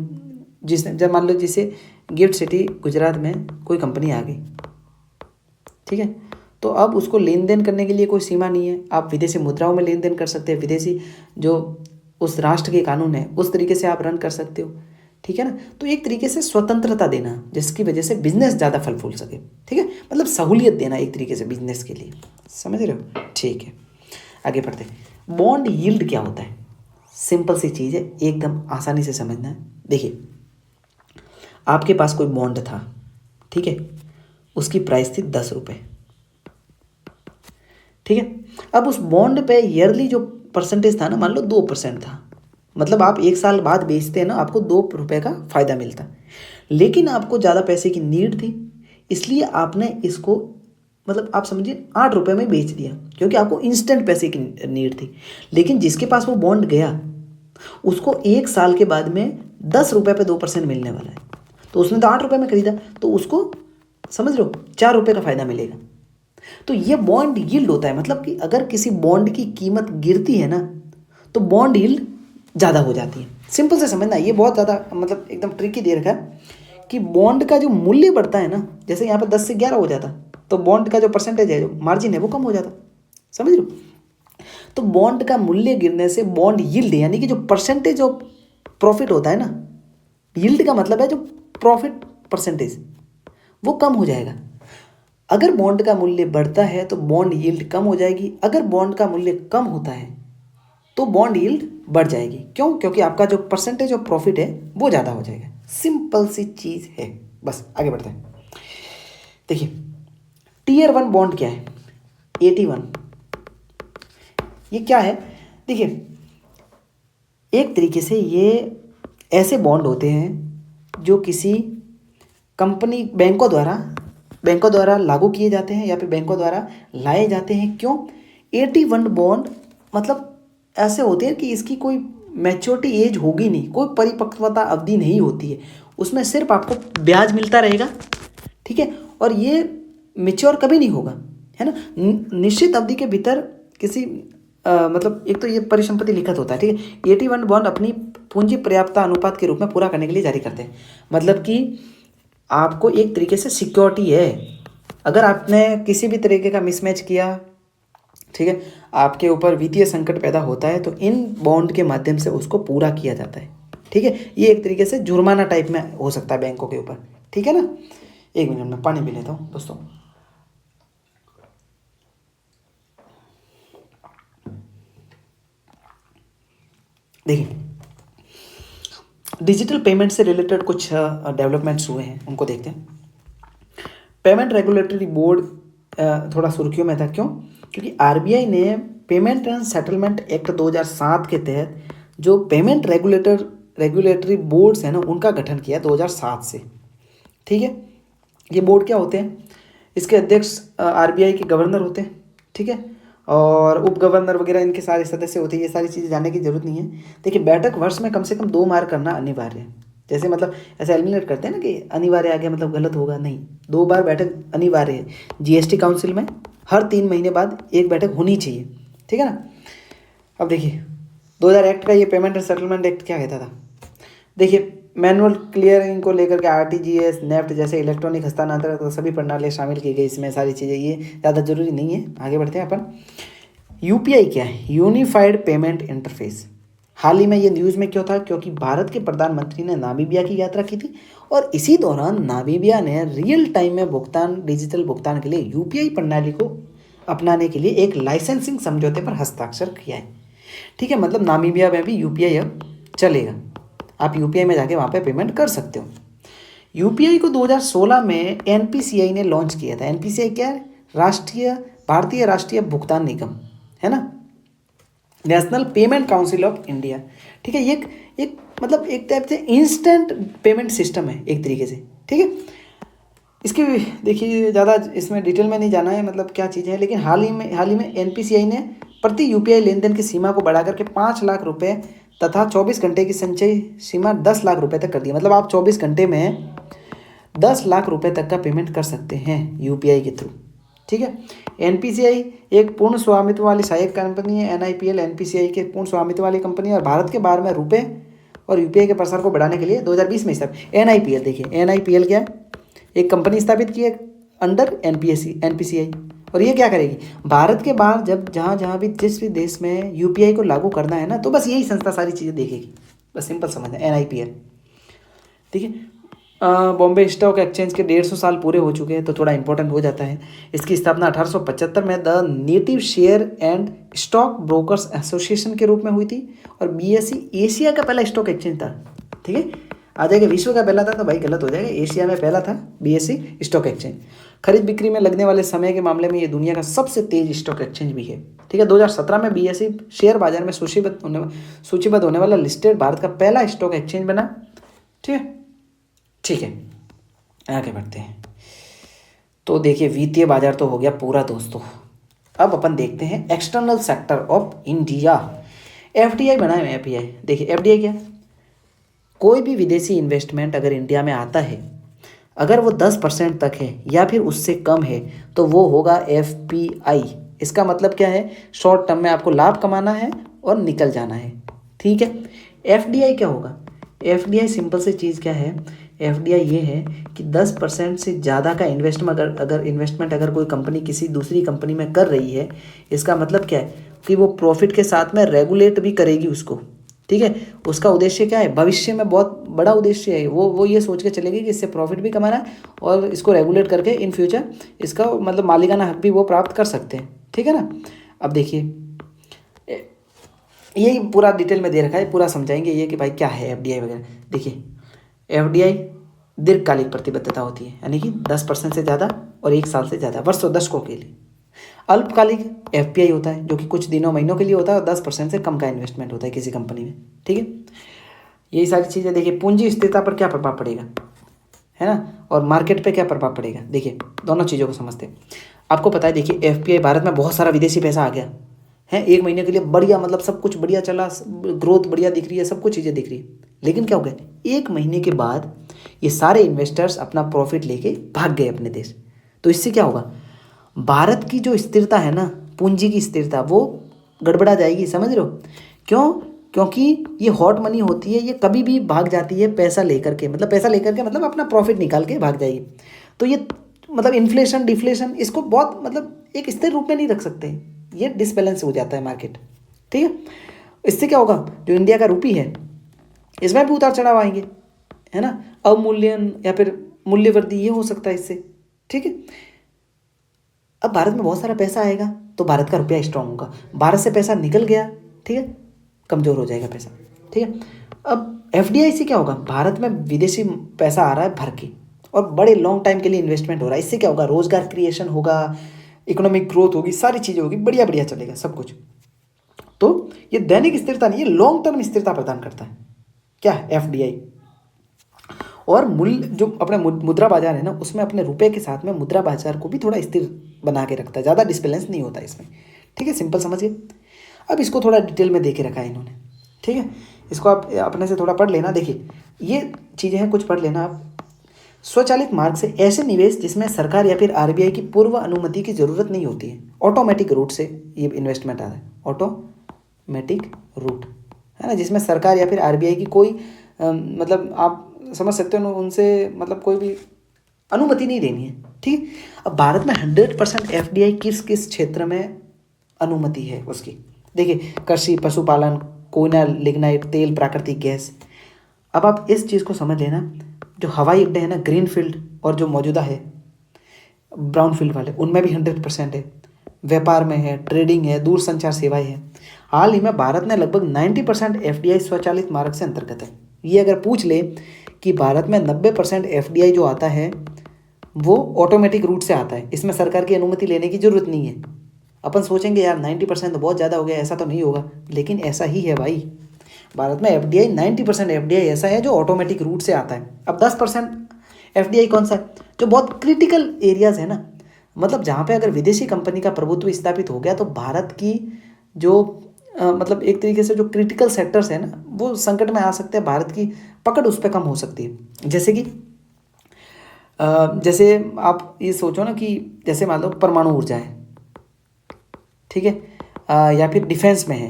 जब मान लो जैसे गिफ्ट सिटी गुजरात में कोई कंपनी आ गई, ठीक है, तो अब उसको लेन देन करने के लिए कोई सीमा नहीं है। आप विदेशी मुद्राओं में लेन देन कर सकते हैं, विदेशी जो उस राष्ट्र के कानून है उस तरीके से आप रन कर सकते हो। ठीक है ना, तो एक तरीके से स्वतंत्रता देना जिसकी वजह से बिजनेस ज़्यादा फल फूल सके। ठीक है, मतलब सहूलियत देना एक तरीके से बिजनेस के लिए, समझ रहे हो। ठीक है, आगे बढ़ते हैं। बॉन्ड यील्ड क्या होता है? सिंपल सी चीज़ है, एकदम आसानी से समझना है। देखिए आपके पास कोई बॉन्ड था, ठीक है, उसकी प्राइस थी 10 रुपये। ठीक है, अब उस बॉन्ड पे ईयरली जो परसेंटेज था ना, मान लो 2% था, मतलब आप 1 साल बाद बेचते हैं ना, आपको 2 रुपये का फ़ायदा मिलता। लेकिन आपको ज़्यादा पैसे की नीड थी, इसलिए आपने इसको, मतलब आप समझिए 8 रुपये में बेच दिया, क्योंकि आपको इंस्टेंट पैसे की नीड थी। लेकिन जिसके पास वो बॉन्ड गया उसको 1 साल के बाद में 10 रुपये पे 2% मिलने वाला है, तो उसने तो 8 रुपये में खरीदा, तो उसको समझ लो 4 रुपये का फ़ायदा मिलेगा। तो ये बॉन्ड यील्ड होता है, मतलब कि अगर किसी बॉन्ड की कीमत गिरती है ना तो बॉन्ड यील्ड ज़्यादा हो जाती है। सिंपल से समझना, ये बहुत ज़्यादा मतलब एकदम ट्रिकी दे रखा है कि बॉन्ड का जो मूल्य बढ़ता है ना, जैसे यहाँ पर 10 से 11 हो जाता, तो बॉन्ड का जो परसेंटेज है, जो मार्जिन है, वो कम हो जाता, समझ लो। तो बॉन्ड का मूल्य गिरने से बॉन्ड यील्ड यानी कि जो परसेंटेज ऑफ प्रॉफिट होता है ना, यील्ड का मतलब है जो प्रॉफिट परसेंटेज, वो कम हो जाएगा। अगर बॉन्ड का मूल्य बढ़ता है तो बॉन्ड यील्ड कम हो जाएगी, अगर बॉन्ड का मूल्य कम होता है तो बॉन्ड यील्ड बढ़ जाएगी। क्यों? क्योंकि आपका जो परसेंटेज ऑफ प्रॉफिट है वो ज़्यादा हो जाएगा। सिंपल सी चीज़ है, बस आगे बढ़ते हैं। देखिए Tier 1 बॉन्ड क्या है? 81, ये क्या है? देखिए एक तरीके से ये ऐसे बॉन्ड होते हैं जो किसी कंपनी, बैंकों द्वारा लागू किए जाते हैं या फिर बैंकों द्वारा लाए जाते हैं। क्यों? 81 बॉन्ड मतलब ऐसे होते हैं कि इसकी कोई मैच्योरिटी एज होगी नहीं, कोई परिपक्वता अवधि नहीं होती है, उसमें सिर्फ आपको ब्याज मिलता रहेगा। ठीक है, और ये मेच्योर कभी नहीं होगा, है ना। निश्चित अवधि के भीतर किसी मतलब एक तो ये परिसंपत्ति लिखित होता है, ठीक है। 81 बॉन्ड अपनी पूंजी पर्याप्तता अनुपात के रूप में पूरा करने के लिए जारी करते हैं, मतलब कि आपको एक तरीके से सिक्योरिटी है। अगर आपने किसी भी तरीके का मिसमैच किया, ठीक है, आपके ऊपर वित्तीय संकट पैदा होता है, तो इन बॉन्ड के माध्यम से उसको पूरा किया जाता है। ठीक है, ये एक तरीके से जुर्माना टाइप में हो सकता है बैंकों के ऊपर। ठीक है ना, 1 मिनट में पानी पी लेता हूँ दोस्तों। देखिए डिजिटल पेमेंट से रिलेटेड कुछ डेवलपमेंट्स हुए हैं, उनको देखते हैं। पेमेंट रेगुलेटरी बोर्ड थोड़ा सुर्खियों में था। क्यों? क्योंकि आरबीआई ने पेमेंट एंड सेटलमेंट एक्ट 2007 के तहत जो पेमेंट रेगुलेटरी बोर्ड्स हैं ना, उनका गठन किया 2007 से। ठीक है, ये बोर्ड क्या होते हैं? इसके अध्यक्ष आरबीआई के गवर्नर होते हैं, ठीक है, और उप गवर्नर वगैरह इनके सारे सदस्य होते हैं। ये सारी चीज़ें जानने की जरूरत नहीं है। देखिए बैठक वर्ष में कम से कम 2 बार करना अनिवार्य है। जैसे मतलब ऐसे एलिमिनेट करते हैं ना कि अनिवार्य आ गया मतलब गलत होगा, नहीं, 2 बार बैठक अनिवार्य है। जीएसटी काउंसिल में हर 3 महीने बाद एक बैठक होनी चाहिए। ठीक है ना। अब देखिए 2000 एक्ट का ये पेमेंट एंड सेटलमेंट एक्ट क्या कहता था? देखिए मैनुअल क्लियरिंग को लेकर के आरटीजीएस, नेफ्ट जैसे इलेक्ट्रॉनिक हस्तांतरण तो सभी प्रणालियाँ शामिल की गई इसमें, सारी चीज़ें, ये ज़्यादा जरूरी नहीं है। आगे बढ़ते हैं अपन। यूपीआई क्या है? Unified payment interface. हाल ही में ये न्यूज़ में क्यों था? क्योंकि भारत के प्रधानमंत्री ने नामीबिया की यात्रा की थी और इसी दौरान नामीबिया ने रियल टाइम में भुगतान, डिजिटल भुगतान के लिए यूपीआई प्रणाली को अपनाने के लिए एक लाइसेंसिंग समझौते पर हस्ताक्षर किया है। ठीक है, मतलब नामीबिया में भी यूपीआई अब चलेगा। आप यूपीआई में जाके वहाँ पे पेमेंट कर सकते हो। यूपीआई को 2016 में एनपीसीआई ने लॉन्च किया था। एनपीसीआई क्या है? भारतीय राष्ट्रीय भुगतान निगम, है ना, national payment council of India. ठीक है, ये एक मतलब एक टाइप से इंस्टेंट पेमेंट सिस्टम है एक तरीके से। ठीक है, इसकी देखिए ज़्यादा इसमें डिटेल में नहीं जाना है, मतलब क्या चीज़ें हैं, लेकिन हाल ही में एनपीसीआई ने प्रति यूपीआई लेनदेन की सीमा को बढ़ाकर के 5 लाख रुपए तथा 24 घंटे की संचयी सीमा 10 लाख रुपए तक कर दी। मतलब आप 24 घंटे में 10 लाख रुपए तक का पेमेंट कर सकते हैं यूपीआई के थ्रू। ठीक है, एनपीसीआई एक पूर्ण स्वामित्व वाली सहायक कंपनी है। एनआईपीएल एनपीसीआई के पूर्ण स्वामित्व वाली कंपनी है और भारत के बाहर में रुपए और यूपीआई के प्रसार को बढ़ाने के लिए 2020 में स्थापित एनआईपीएल, देखिए एनआईपीएल क्या है, एक कंपनी स्थापित की है अंडर एनपीसीआई। और ये क्या करेगी? भारत के बाहर जब जहाँ जहाँ भी जिस भी देश में यूपीआई को लागू करना है ना, तो बस यही संस्था सारी चीज़ें देखेगी। बस सिंपल समझ है, एनआईपीएल। ठीक है, बॉम्बे स्टॉक एक्सचेंज के 150 साल पूरे हो चुके हैं, तो थोड़ा इंपॉर्टेंट हो जाता है। इसकी स्थापना 1875 में the native share and stock brokers association के रूप में हुई थी। और बीएसई एशिया का पहला स्टॉक एक्सचेंज था। ठीक है, आ जाएगा विश्व का पहला था तो भाई गलत हो जाएगा, एशिया में पहला था बीएसई स्टॉक एक्सचेंज। खरीद बिक्री में लगने वाले समय के मामले में ये दुनिया का सबसे तेज स्टॉक एक्सचेंज भी है। ठीक है, 2017 में बीएसई शेयर बाजार में सूचीबद्ध होने वाला लिस्टेड भारत का पहला स्टॉक एक्सचेंज बना। ठीक है, ठीक है, आगे बढ़ते हैं। तो देखिए वित्तीय बाजार तो हो गया पूरा दोस्तों। अब अपन देखते हैं external sector of India, FDI बना है। एफडीआई देखिए, एफडीआई क्या है? कोई भी विदेशी इन्वेस्टमेंट अगर इंडिया में आता है, अगर वो 10% तक है या फिर उससे कम है, तो वो होगा एफपीआई। इसका मतलब क्या है? शॉर्ट टर्म में आपको लाभ कमाना है और निकल जाना है। ठीक है, एफडीआई क्या होगा? एफडीआई सिंपल सी चीज़ क्या है? एफडीआई ये है कि 10% से ज़्यादा का इन्वेस्टमेंट अगर कोई कंपनी किसी दूसरी कंपनी में कर रही है, इसका मतलब क्या है कि वो प्रॉफिट के साथ में रेगुलेट भी करेगी उसको। ठीक है, उसका उद्देश्य क्या है? भविष्य में बहुत बड़ा उद्देश्य है, वो ये सोच के चलेगी कि इससे प्रॉफिट भी कमाना है और इसको रेगुलेट करके इन फ्यूचर इसका मतलब मालिकाना हक भी वो प्राप्त कर सकते हैं। ठीक है ना। अब देखिए यही पूरा डिटेल में दे रखा है, पूरा समझाएंगे ये कि भाई क्या है एफडीआई वगैरह। देखिए एफडीआई दीर्घकालिक प्रतिबद्धता होती है, यानी कि 10% से ज़्यादा और 1 साल से ज़्यादा, वर्षों दशकों के लिए। अल्पकालिक एफपीआई होता है जो कि कुछ दिनों महीनों के लिए होता है और 10% से कम का इन्वेस्टमेंट होता है किसी कंपनी में। ठीक है, यही सारी चीज़ें। देखिए पूंजी स्थिरता पर क्या प्रभाव पड़ेगा, है ना, और मार्केट पे क्या प्रभाव पड़ेगा। देखिए दोनों चीज़ों को समझते हैं। आपको पता है देखिए एफपीआई भारत में बहुत सारा विदेशी पैसा आ गया है 1 महीने के लिए, बढ़िया, मतलब सब कुछ बढ़िया चला, ग्रोथ बढ़िया दिख रही है, सब कुछ चीज़ें दिख रही है। लेकिन क्या हो गया, 1 महीने के बाद ये सारे इन्वेस्टर्स अपना प्रॉफिट लेके भाग गए अपने देश। तो इससे क्या होगा, भारत की जो स्थिरता है ना, पूंजी की स्थिरता, वो गड़बड़ा जाएगी। समझ रहे हो क्यों? क्योंकि ये हॉट मनी होती है, ये कभी भी भाग जाती है पैसा लेकर के, मतलब अपना प्रॉफिट निकाल के भाग जाएगी। तो ये मतलब इन्फ्लेशन डिफ्लेशन इसको बहुत मतलब एक स्थिर रूप में नहीं रख सकते, ये डिसबैलेंस हो जाता है मार्केट। ठीक है, इससे क्या होगा, जो इंडिया का रूपी है इसमें भी उतार चढ़ाव आएंगे, है ना, अवमूल्यन या फिर मूल्य वृद्धि ये हो सकता है इससे। ठीक है, अब भारत में बहुत सारा पैसा आएगा तो भारत का रुपया स्ट्रांग होगा, भारत से पैसा निकल गया, ठीक है, कमज़ोर हो जाएगा पैसा। ठीक है, अब एफडीआई से क्या होगा, भारत में विदेशी पैसा आ रहा है भर के और बड़े लॉन्ग टाइम के लिए इन्वेस्टमेंट हो रहा है। इससे क्या होगा, रोजगार क्रिएशन होगा, इकोनॉमिक ग्रोथ होगी, सारी चीज़ें होगी, बढ़िया बढ़िया चलेगा सब कुछ। तो ये दैनिक स्थिरता नहीं, ये लॉन्ग टर्म स्थिरता प्रदान करता है क्या, एफडीआई। और मूल्य जो अपने मुद्रा बाजार है ना, उसमें अपने रुपए के साथ में मुद्रा बाजार को भी थोड़ा स्थिर बना के रखता है, ज़्यादा डिसबैलेंस नहीं होता इसमें। ठीक है, सिंपल समझिए। अब इसको थोड़ा डिटेल में दे के रखा है इन्होंने। ठीक है, इसको आप अपने से थोड़ा पढ़ लेना। देखिए ये चीज़ें हैं, कुछ पढ़ लेना आप। स्वचालित मार्ग से ऐसे निवेश जिसमें सरकार या फिर आरबीआई की पूर्व अनुमति की जरूरत नहीं होती है, ऑटोमेटिक रूट से ये इन्वेस्टमेंट आ रहा है, ऑटोमेटिक रूट, है ना, जिसमें सरकार या फिर आरबीआई की कोई मतलब आप समझ सकते हो उनसे मतलब कोई भी अनुमति नहीं देनी है। ठीक, अब भारत में 100% एफडीआई किस किस क्षेत्र में अनुमति है उसकी। देखिए कृषि, पशुपालन, कोयला, लिग्नाइट, तेल, प्राकृतिक गैस। अब आप इस चीज़ को समझ लेना, जो हवाई अड्डे हैं ना, ग्रीन फील्ड और जो मौजूदा है ब्राउन फील्ड वाले, उनमें भी 100% है। व्यापार में है, ट्रेडिंग है, दूरसंचार सेवाएं हैं। हाल ही में भारत ने लगभग 90% एफडीआई स्वचालित मार्ग से अंतर्गत है, ये अगर पूछ ले कि भारत में 90% एफडीआई जो आता है वो ऑटोमेटिक रूट से आता है, इसमें सरकार की अनुमति लेने की जरूरत नहीं है। अपन सोचेंगे यार 90% तो बहुत ज़्यादा हो गया, ऐसा तो नहीं होगा, लेकिन ऐसा ही है भाई। भारत में एफडीआई 90% एफडीआई ऐसा है जो ऑटोमेटिक रूट से आता है। अब 10% एफडीआई कौन सा है? जो बहुत क्रिटिकल एरियाज है ना, मतलब जहाँ पे अगर विदेशी कंपनी का प्रभुत्व स्थापित हो गया तो भारत की जो मतलब एक तरीके से जो क्रिटिकल सेक्टर्स है ना वो संकट में आ सकते हैं, भारत की पकड़ उस पर कम हो सकती है। जैसे कि जैसे आप ये सोचो ना कि जैसे मान लो परमाणु ऊर्जा है, ठीक है, या फिर डिफेंस में है,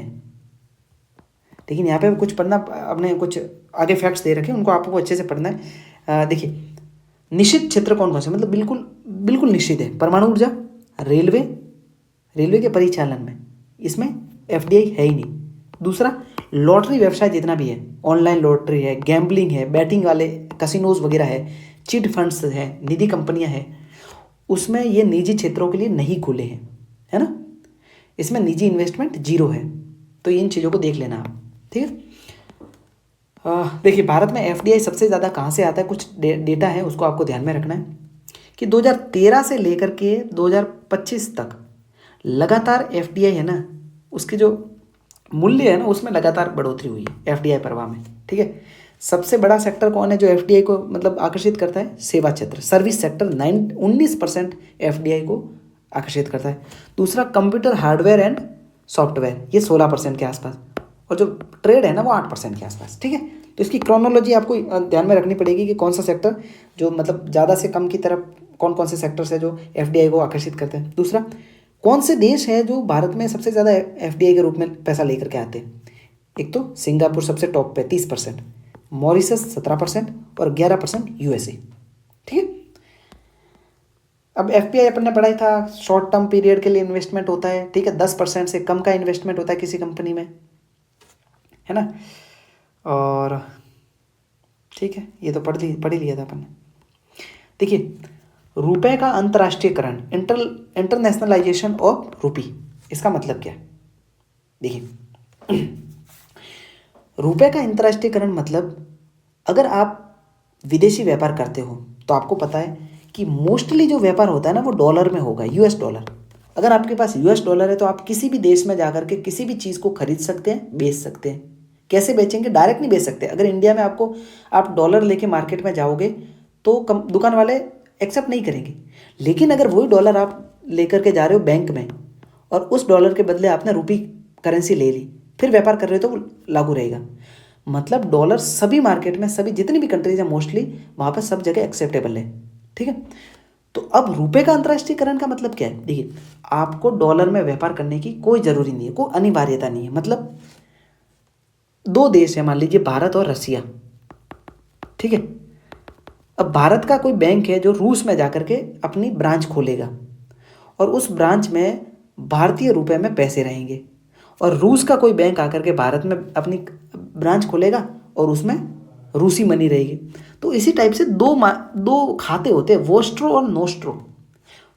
लेकिन यहाँ पे कुछ पढ़ना, अपने कुछ आगे फैक्ट्स दे रखे हैं उनको आपको अच्छे से पढ़ना है। देखिए निश्चित क्षेत्र कौन कौन से, मतलब बिल्कुल बिल्कुल निश्चित है, परमाणु ऊर्जा, रेलवे, रेलवे के परिचालन में इसमें एफडीआई है ही नहीं। दूसरा लॉटरी व्यवसाय जितना भी है, ऑनलाइन लॉटरी है, गैम्बलिंग है, बैटिंग वाले कसिनोज वगैरह है, चिट फंड्स है, निधि कंपनियां हैं, उसमें ये निजी क्षेत्रों के लिए नहीं खुले हैं, है ना, इसमें निजी इन्वेस्टमेंट जीरो है। तो इन चीज़ों को देख लेना आप, ठीक है। देखिए भारत में एफडीआई सबसे ज़्यादा कहाँ से आता है, कुछ डेटा है उसको आपको ध्यान में रखना है कि 2013 से लेकर के 2025 तक लगातार एफडीआई है ना, उसके जो मूल्य है ना उसमें लगातार बढ़ोतरी हुई है एफडीआई प्रवाह में, ठीक है। सबसे बड़ा सेक्टर कौन है जो एफडीआई को मतलब आकर्षित करता है? सेवा क्षेत्र, सर्विस सेक्टर 19% एफडीआई को आकर्षित करता है। दूसरा कंप्यूटर हार्डवेयर एंड सॉफ्टवेयर, ये 16% के आसपास, और जो ट्रेड है ना वो 8% के आसपास, ठीक है। तो इसकी क्रोनोलॉजी आपको ध्यान में रखनी पड़ेगी कि कौन सा सेक्टर जो मतलब ज़्यादा से कम की तरफ, कौन कौन से सेक्टर्स है जो एफडीआई को आकर्षित करते हैं। दूसरा कौन से देश है जो भारत में सबसे ज़्यादा एफडीआई के रूप में पैसा लेकर के आते हैं? एक तो सिंगापुर सबसे टॉप पे 30%, मॉरिशस 17% और 11% यूएसए, ठीक है। अब एफपीआई अपन ने पढ़ाई था, शॉर्ट टर्म पीरियड के लिए इन्वेस्टमेंट होता है, ठीक है, 10% से कम का इन्वेस्टमेंट होता है किसी कंपनी में, है ना। और ठीक है, ये तो पढ़ ही लिया था अपन ने। देखिए रुपए का अंतर्राष्ट्रीयकरण, इंटरनेशनलाइजेशन ऑफ रूपी, इसका मतलब क्या है? देखिए रुपए का अंतर्राष्ट्रीयकरण मतलब अगर आप विदेशी व्यापार करते हो तो आपको पता है कि मोस्टली जो व्यापार होता है ना वो डॉलर में होगा, यूएस डॉलर। अगर आपके पास यूएस डॉलर है तो आप किसी भी देश में जाकर के किसी भी चीज़ को खरीद सकते हैं, बेच सकते हैं। कैसे बेचेंगे? डायरेक्ट नहीं बेच सकते। अगर इंडिया में आपको आप डॉलर लेके मार्केट में जाओगे तो दुकान वाले एक्सेप्ट नहीं करेंगे, लेकिन अगर वही डॉलर आप लेकर के जा रहे हो बैंक में और उस डॉलर के बदले आपने रुपी करेंसी ले ली, फिर व्यापार कर रहे हो तो वो लागू रहेगा। मतलब डॉलर सभी मार्केट में, सभी जितनी भी कंट्रीज है मोस्टली वहाँ पर सब जगह एक्सेप्टेबल है, ठीक है। तो अब रुपए का अंतर्राष्ट्रीयकरण का मतलब क्या है? देखिए आपको डॉलर में व्यापार करने की कोई जरूरी नहीं है, कोई अनिवार्यता नहीं है। मतलब दो देश है, मान लीजिए भारत और रसिया, ठीक है। अब भारत का कोई बैंक है जो रूस में जाकर के अपनी ब्रांच खोलेगा और उस ब्रांच में भारतीय रुपए में पैसे रहेंगे, और रूस का कोई बैंक आकर के भारत में अपनी ब्रांच खोलेगा और उसमें रूसी मनी रहेगी। तो इसी टाइप से दो खाते होते हैं, वोस्ट्रो और नोस्ट्रो।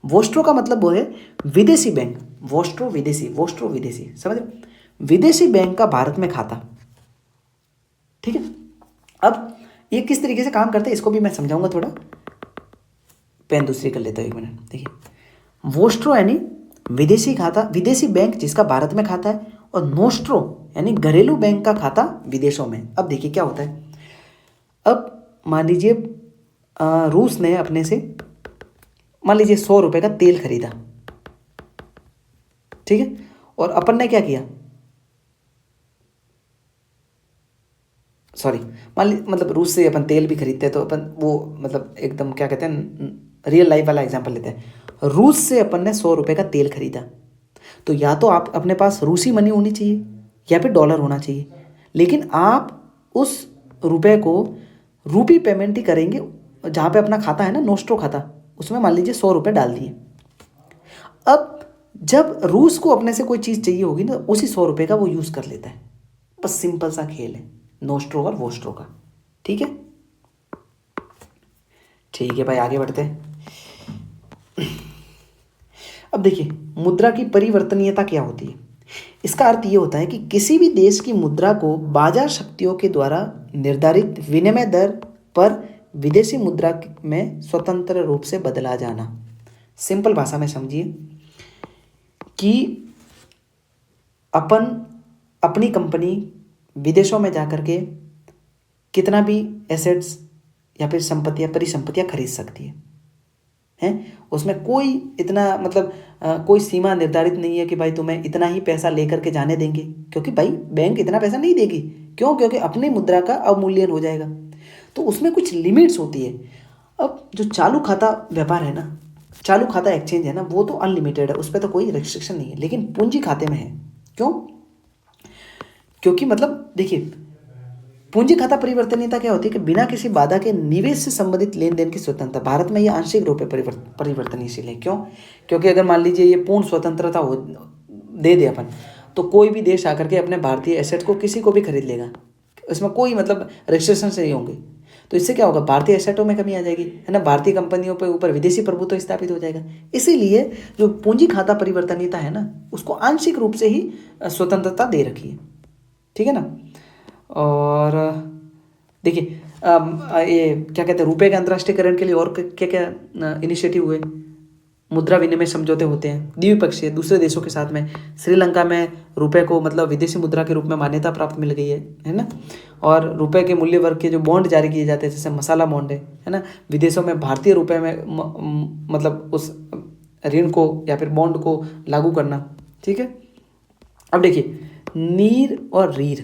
वोस्ट्रो का मतलब वो है विदेशी बैंक, वोस्ट्रो विदेशी, वोस्ट्रो विदेशी, समझ रहे? विदेशी बैंक का भारत में खाता, ठीक है। अब ये किस तरीके से काम करते हैं इसको भी मैं समझाऊंगा थोड़ा। पेन दूसरी कर लेता हूँ, एक मिनट। देखिए वोस्ट्रो यानी विदेशी खाता, विदेशी बैंक जिसका भारत में खाता है, और नोस्ट्रो यानी घरेलू बैंक का खाता विदेशों में। अब देखिए क्या होता है, अब मान लीजिए रूस ने अपने से मान लीजिए 100 रुपये का तेल खरीदा, ठीक है, और अपन ने क्या किया, सॉरी मतलब रूस से अपन तेल भी खरीदते हैं तो अपन वो मतलब एकदम क्या कहते हैं, रियल लाइफ वाला एग्जांपल लेते हैं। रूस से अपन ने 100 रुपये का तेल खरीदा, तो या तो आप अपने पास रूसी मनी होनी चाहिए या फिर डॉलर होना चाहिए, लेकिन आप उस रुपए को रूपी पेमेंट ही करेंगे। जहाँ पे अपना खाता है ना, नोस्ट्रो खाता, उसमें मान लीजिए 100 रुपये डाल दिए। अब जब रूस को अपने से कोई चीज़ चाहिए होगी ना, उसी 100 रुपये का वो यूज़ कर लेता है। बस सिंपल सा खेल है नोस्ट्रो और वोस्ट्रो का, ठीक है। ठीक है भाई, आगे बढ़ते हैं। अब देखिए मुद्रा की परिवर्तनीयता क्या होती है। इसका अर्थ ये होता है कि किसी भी देश की मुद्रा को बाजार शक्तियों के द्वारा निर्धारित विनिमय दर पर विदेशी मुद्रा में स्वतंत्र रूप से बदला जाना। सिंपल भाषा में समझिए कि अपनी कंपनी विदेशों में जाकर के कितना भी एसेट्स या फिर संपत्तियां परिसंपत्तियां खरीद सकती है उसमें कोई इतना मतलब कोई सीमा निर्धारित नहीं है कि भाई तुम्हें इतना ही पैसा लेकर के जाने देंगे, क्योंकि भाई बैंक इतना पैसा नहीं देगी। क्यों? क्योंकि अपनी मुद्रा का अवमूल्यन हो जाएगा, तो उसमें कुछ लिमिट्स होती है। अब जो चालू खाता व्यापार है ना, चालू खाता एक्सचेंज है ना, वो तो अनलिमिटेड है, उस पर तो कोई रिस्ट्रिक्शन नहीं है। लेकिन पूंजी खाते में है। क्यों? क्योंकि मतलब देखिए, पूंजी खाता परिवर्तनीयता क्या होती है कि बिना किसी बाधा के निवेश से संबंधित लेन देन की स्वतंत्रता। भारत में ये आंशिक रूप से परिवर्तनशील है। क्यों? क्योंकि अगर मान लीजिए ये पूर्ण स्वतंत्रता हो दे अपन, तो कोई भी देश आकर के अपने भारतीय एसेट को किसी को भी खरीद लेगा, इसमें कोई मतलब रिस्ट्रिक्शन नहीं होंगे। तो इससे क्या होगा? भारतीय एसेटों में कमी आ जाएगी, है ना, भारतीय कंपनियों पर ऊपर विदेशी प्रभुत्व स्थापित हो जाएगा। इसीलिए जो पूंजी खाता परिवर्तनीयता है ना, उसको आंशिक रूप से ही स्वतंत्रता दे रखी है। ठीक है ना। और देखिए ये क्या कहते हैं, रुपए के अंतर्राष्ट्रीयकरण के लिए और क्या क्या इनिशिएटिव हुए। मुद्रा विनिमय समझौते होते हैं द्विपक्षीय दूसरे देशों के साथ में। श्रीलंका में रुपए को मतलब विदेशी मुद्रा के रूप में मान्यता प्राप्त मिल गई है ना। और रुपए के मूल्य वर्ग के जो बॉन्ड जारी किए जाते हैं, जैसे मसाला बॉन्ड है ना, विदेशों में भारतीय रुपए में मतलब उस ऋण को या फिर बॉन्ड को लागू करना। ठीक है। अब देखिए, नीर और रीर,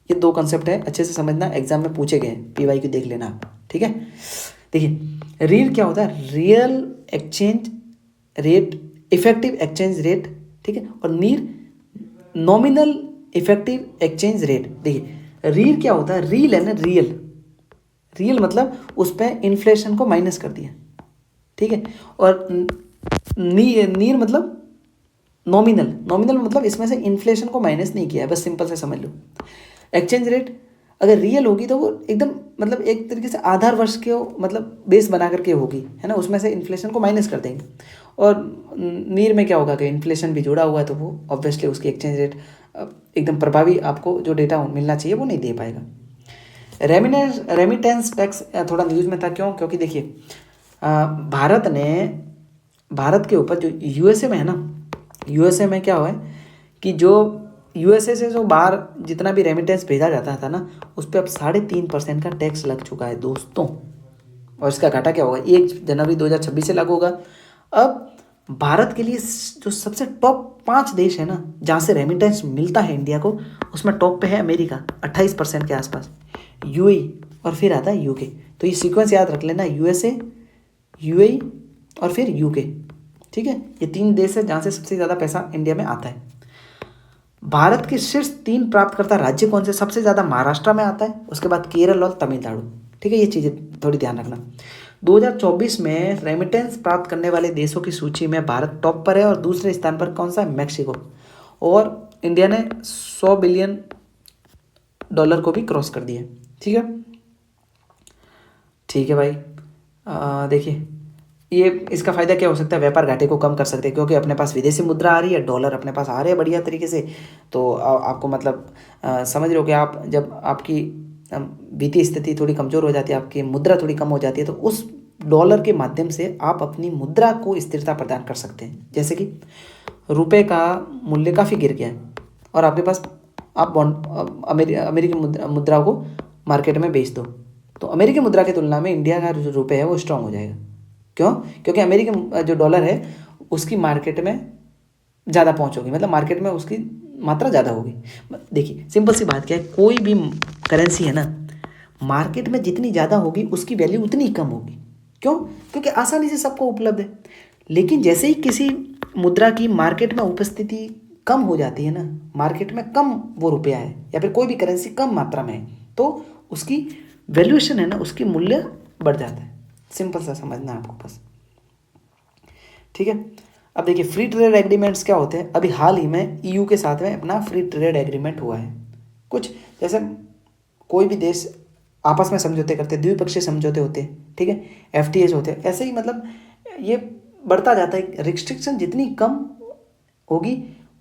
ये दो कंसेप्ट है, अच्छे से समझना, एग्जाम में पूछे गए, PYQ देख लेना आप। ठीक है। देखिए, रीर क्या होता है? Real exchange rate, effective exchange rate. ठीक है। और नीर नॉमिनल इफेक्टिव एक्सचेंज रेट। देखिए, रीर क्या होता है? रील है ना, रियल मतलब उस पर इन्फ्लेशन को माइनस कर दिया। ठीक है। और नीर मतलब नॉमिनल मतलब इसमें से इन्फ्लेशन को माइनस नहीं किया है, बस सिंपल से समझ लो। एक्सचेंज रेट अगर रियल होगी तो वो एकदम मतलब एक तरीके से आधार वर्ष के मतलब बेस बना करके होगी, है ना, उसमें से इन्फ्लेशन को माइनस कर देंगे। और नीर में क्या होगा कि इन्फ्लेशन भी जुड़ा हुआ है, तो वो ऑब्वियसली उसकी एक्सचेंज रेट एकदम प्रभावी आपको जो डेटा मिलना चाहिए वो नहीं दे पाएगा। रेमिटेंस टैक्स थोड़ा न्यूज़ में था। क्यों? क्योंकि देखिए, भारत के ऊपर जो USA में है ना, USA में क्या हुआ है कि जो USA से जो बाहर जितना भी रेमिटेंस भेजा जाता था ना, उस पर अब 3.5% का टैक्स लग चुका है दोस्तों। और इसका घाटा क्या होगा? 1 जनवरी 2026 से लागू होगा। अब भारत के लिए जो सबसे टॉप 5 देश है ना जहाँ से रेमिटेंस मिलता है इंडिया को, उसमें टॉप पे है अमेरिका 28% के आसपास, UAE और फिर आता है UK। तो ये सीक्वेंस याद रख लेना, USA, UAE और फिर UK। ठीक है। ये 3 देश है जहाँ से सबसे ज़्यादा पैसा इंडिया में आता है। भारत के शीर्ष 3 प्राप्तकर्ता राज्य कौन से? सबसे ज़्यादा महाराष्ट्र में आता है, उसके बाद केरल और तमिलनाडु। ठीक है, ये चीज़ें थोड़ी ध्यान रखना। 2024 में रेमिटेंस प्राप्त करने वाले देशों की सूची में भारत टॉप पर है और दूसरे स्थान पर कौन सा है? मैक्सिको। और इंडिया ने $100 बिलियन को भी क्रॉस कर दिया। ठीक है। ठीक है भाई, देखिए ये इसका फ़ायदा क्या हो सकता है? व्यापार घाटे को कम कर सकते हैं, क्योंकि अपने पास विदेशी मुद्रा आ रही है, डॉलर अपने पास आ रहे हैं बढ़िया तरीके से। तो आपको मतलब समझ रहे हो कि आप जब आपकी वित्तीय स्थिति थोड़ी कमज़ोर हो जाती है, आपकी मुद्रा थोड़ी कम हो जाती है, तो उस डॉलर के माध्यम से आप अपनी मुद्रा को स्थिरता प्रदान कर सकते हैं। जैसे कि रुपए का मूल्य काफ़ी गिर गया है और आपके पास आप बॉन्ड अमेरिकी मुद्रा को मार्केट में बेच दो, तो अमेरिकी मुद्रा की तुलना में इंडिया का जो रुपये है वो स्ट्रांग हो जाएगा। क्यों? क्योंकि अमेरिकी जो डॉलर है उसकी मार्केट में ज़्यादा पहुंच होगी, मतलब मार्केट में उसकी मात्रा ज़्यादा होगी। देखिए सिंपल सी बात क्या है, कोई भी करेंसी है ना, मार्केट में जितनी ज़्यादा होगी उसकी वैल्यू उतनी कम होगी। क्यों? क्योंकि आसानी से सबको उपलब्ध है। लेकिन जैसे ही किसी मुद्रा की मार्केट में उपस्थिति कम हो जाती है ना, मार्केट में कम वो रुपया है या फिर कोई भी करेंसी कम मात्रा में है, तो उसकी वैल्यूएशन है ना, उसकी मूल्य बढ़ जाता है। सिंपल सा समझना है आपको बस। ठीक है। अब देखिए फ्री ट्रेड एग्रीमेंट्स क्या होते हैं। अभी हाल ही में EU के साथ में अपना फ्री ट्रेड एग्रीमेंट हुआ है। कुछ जैसे कोई भी देश आपस में समझौते करते हैं, द्विपक्षीय समझौते होते हैं, ठीक है, FTAs होते हैं। ऐसे ही मतलब ये बढ़ता जाता है। रिस्ट्रिक्शन जितनी कम होगी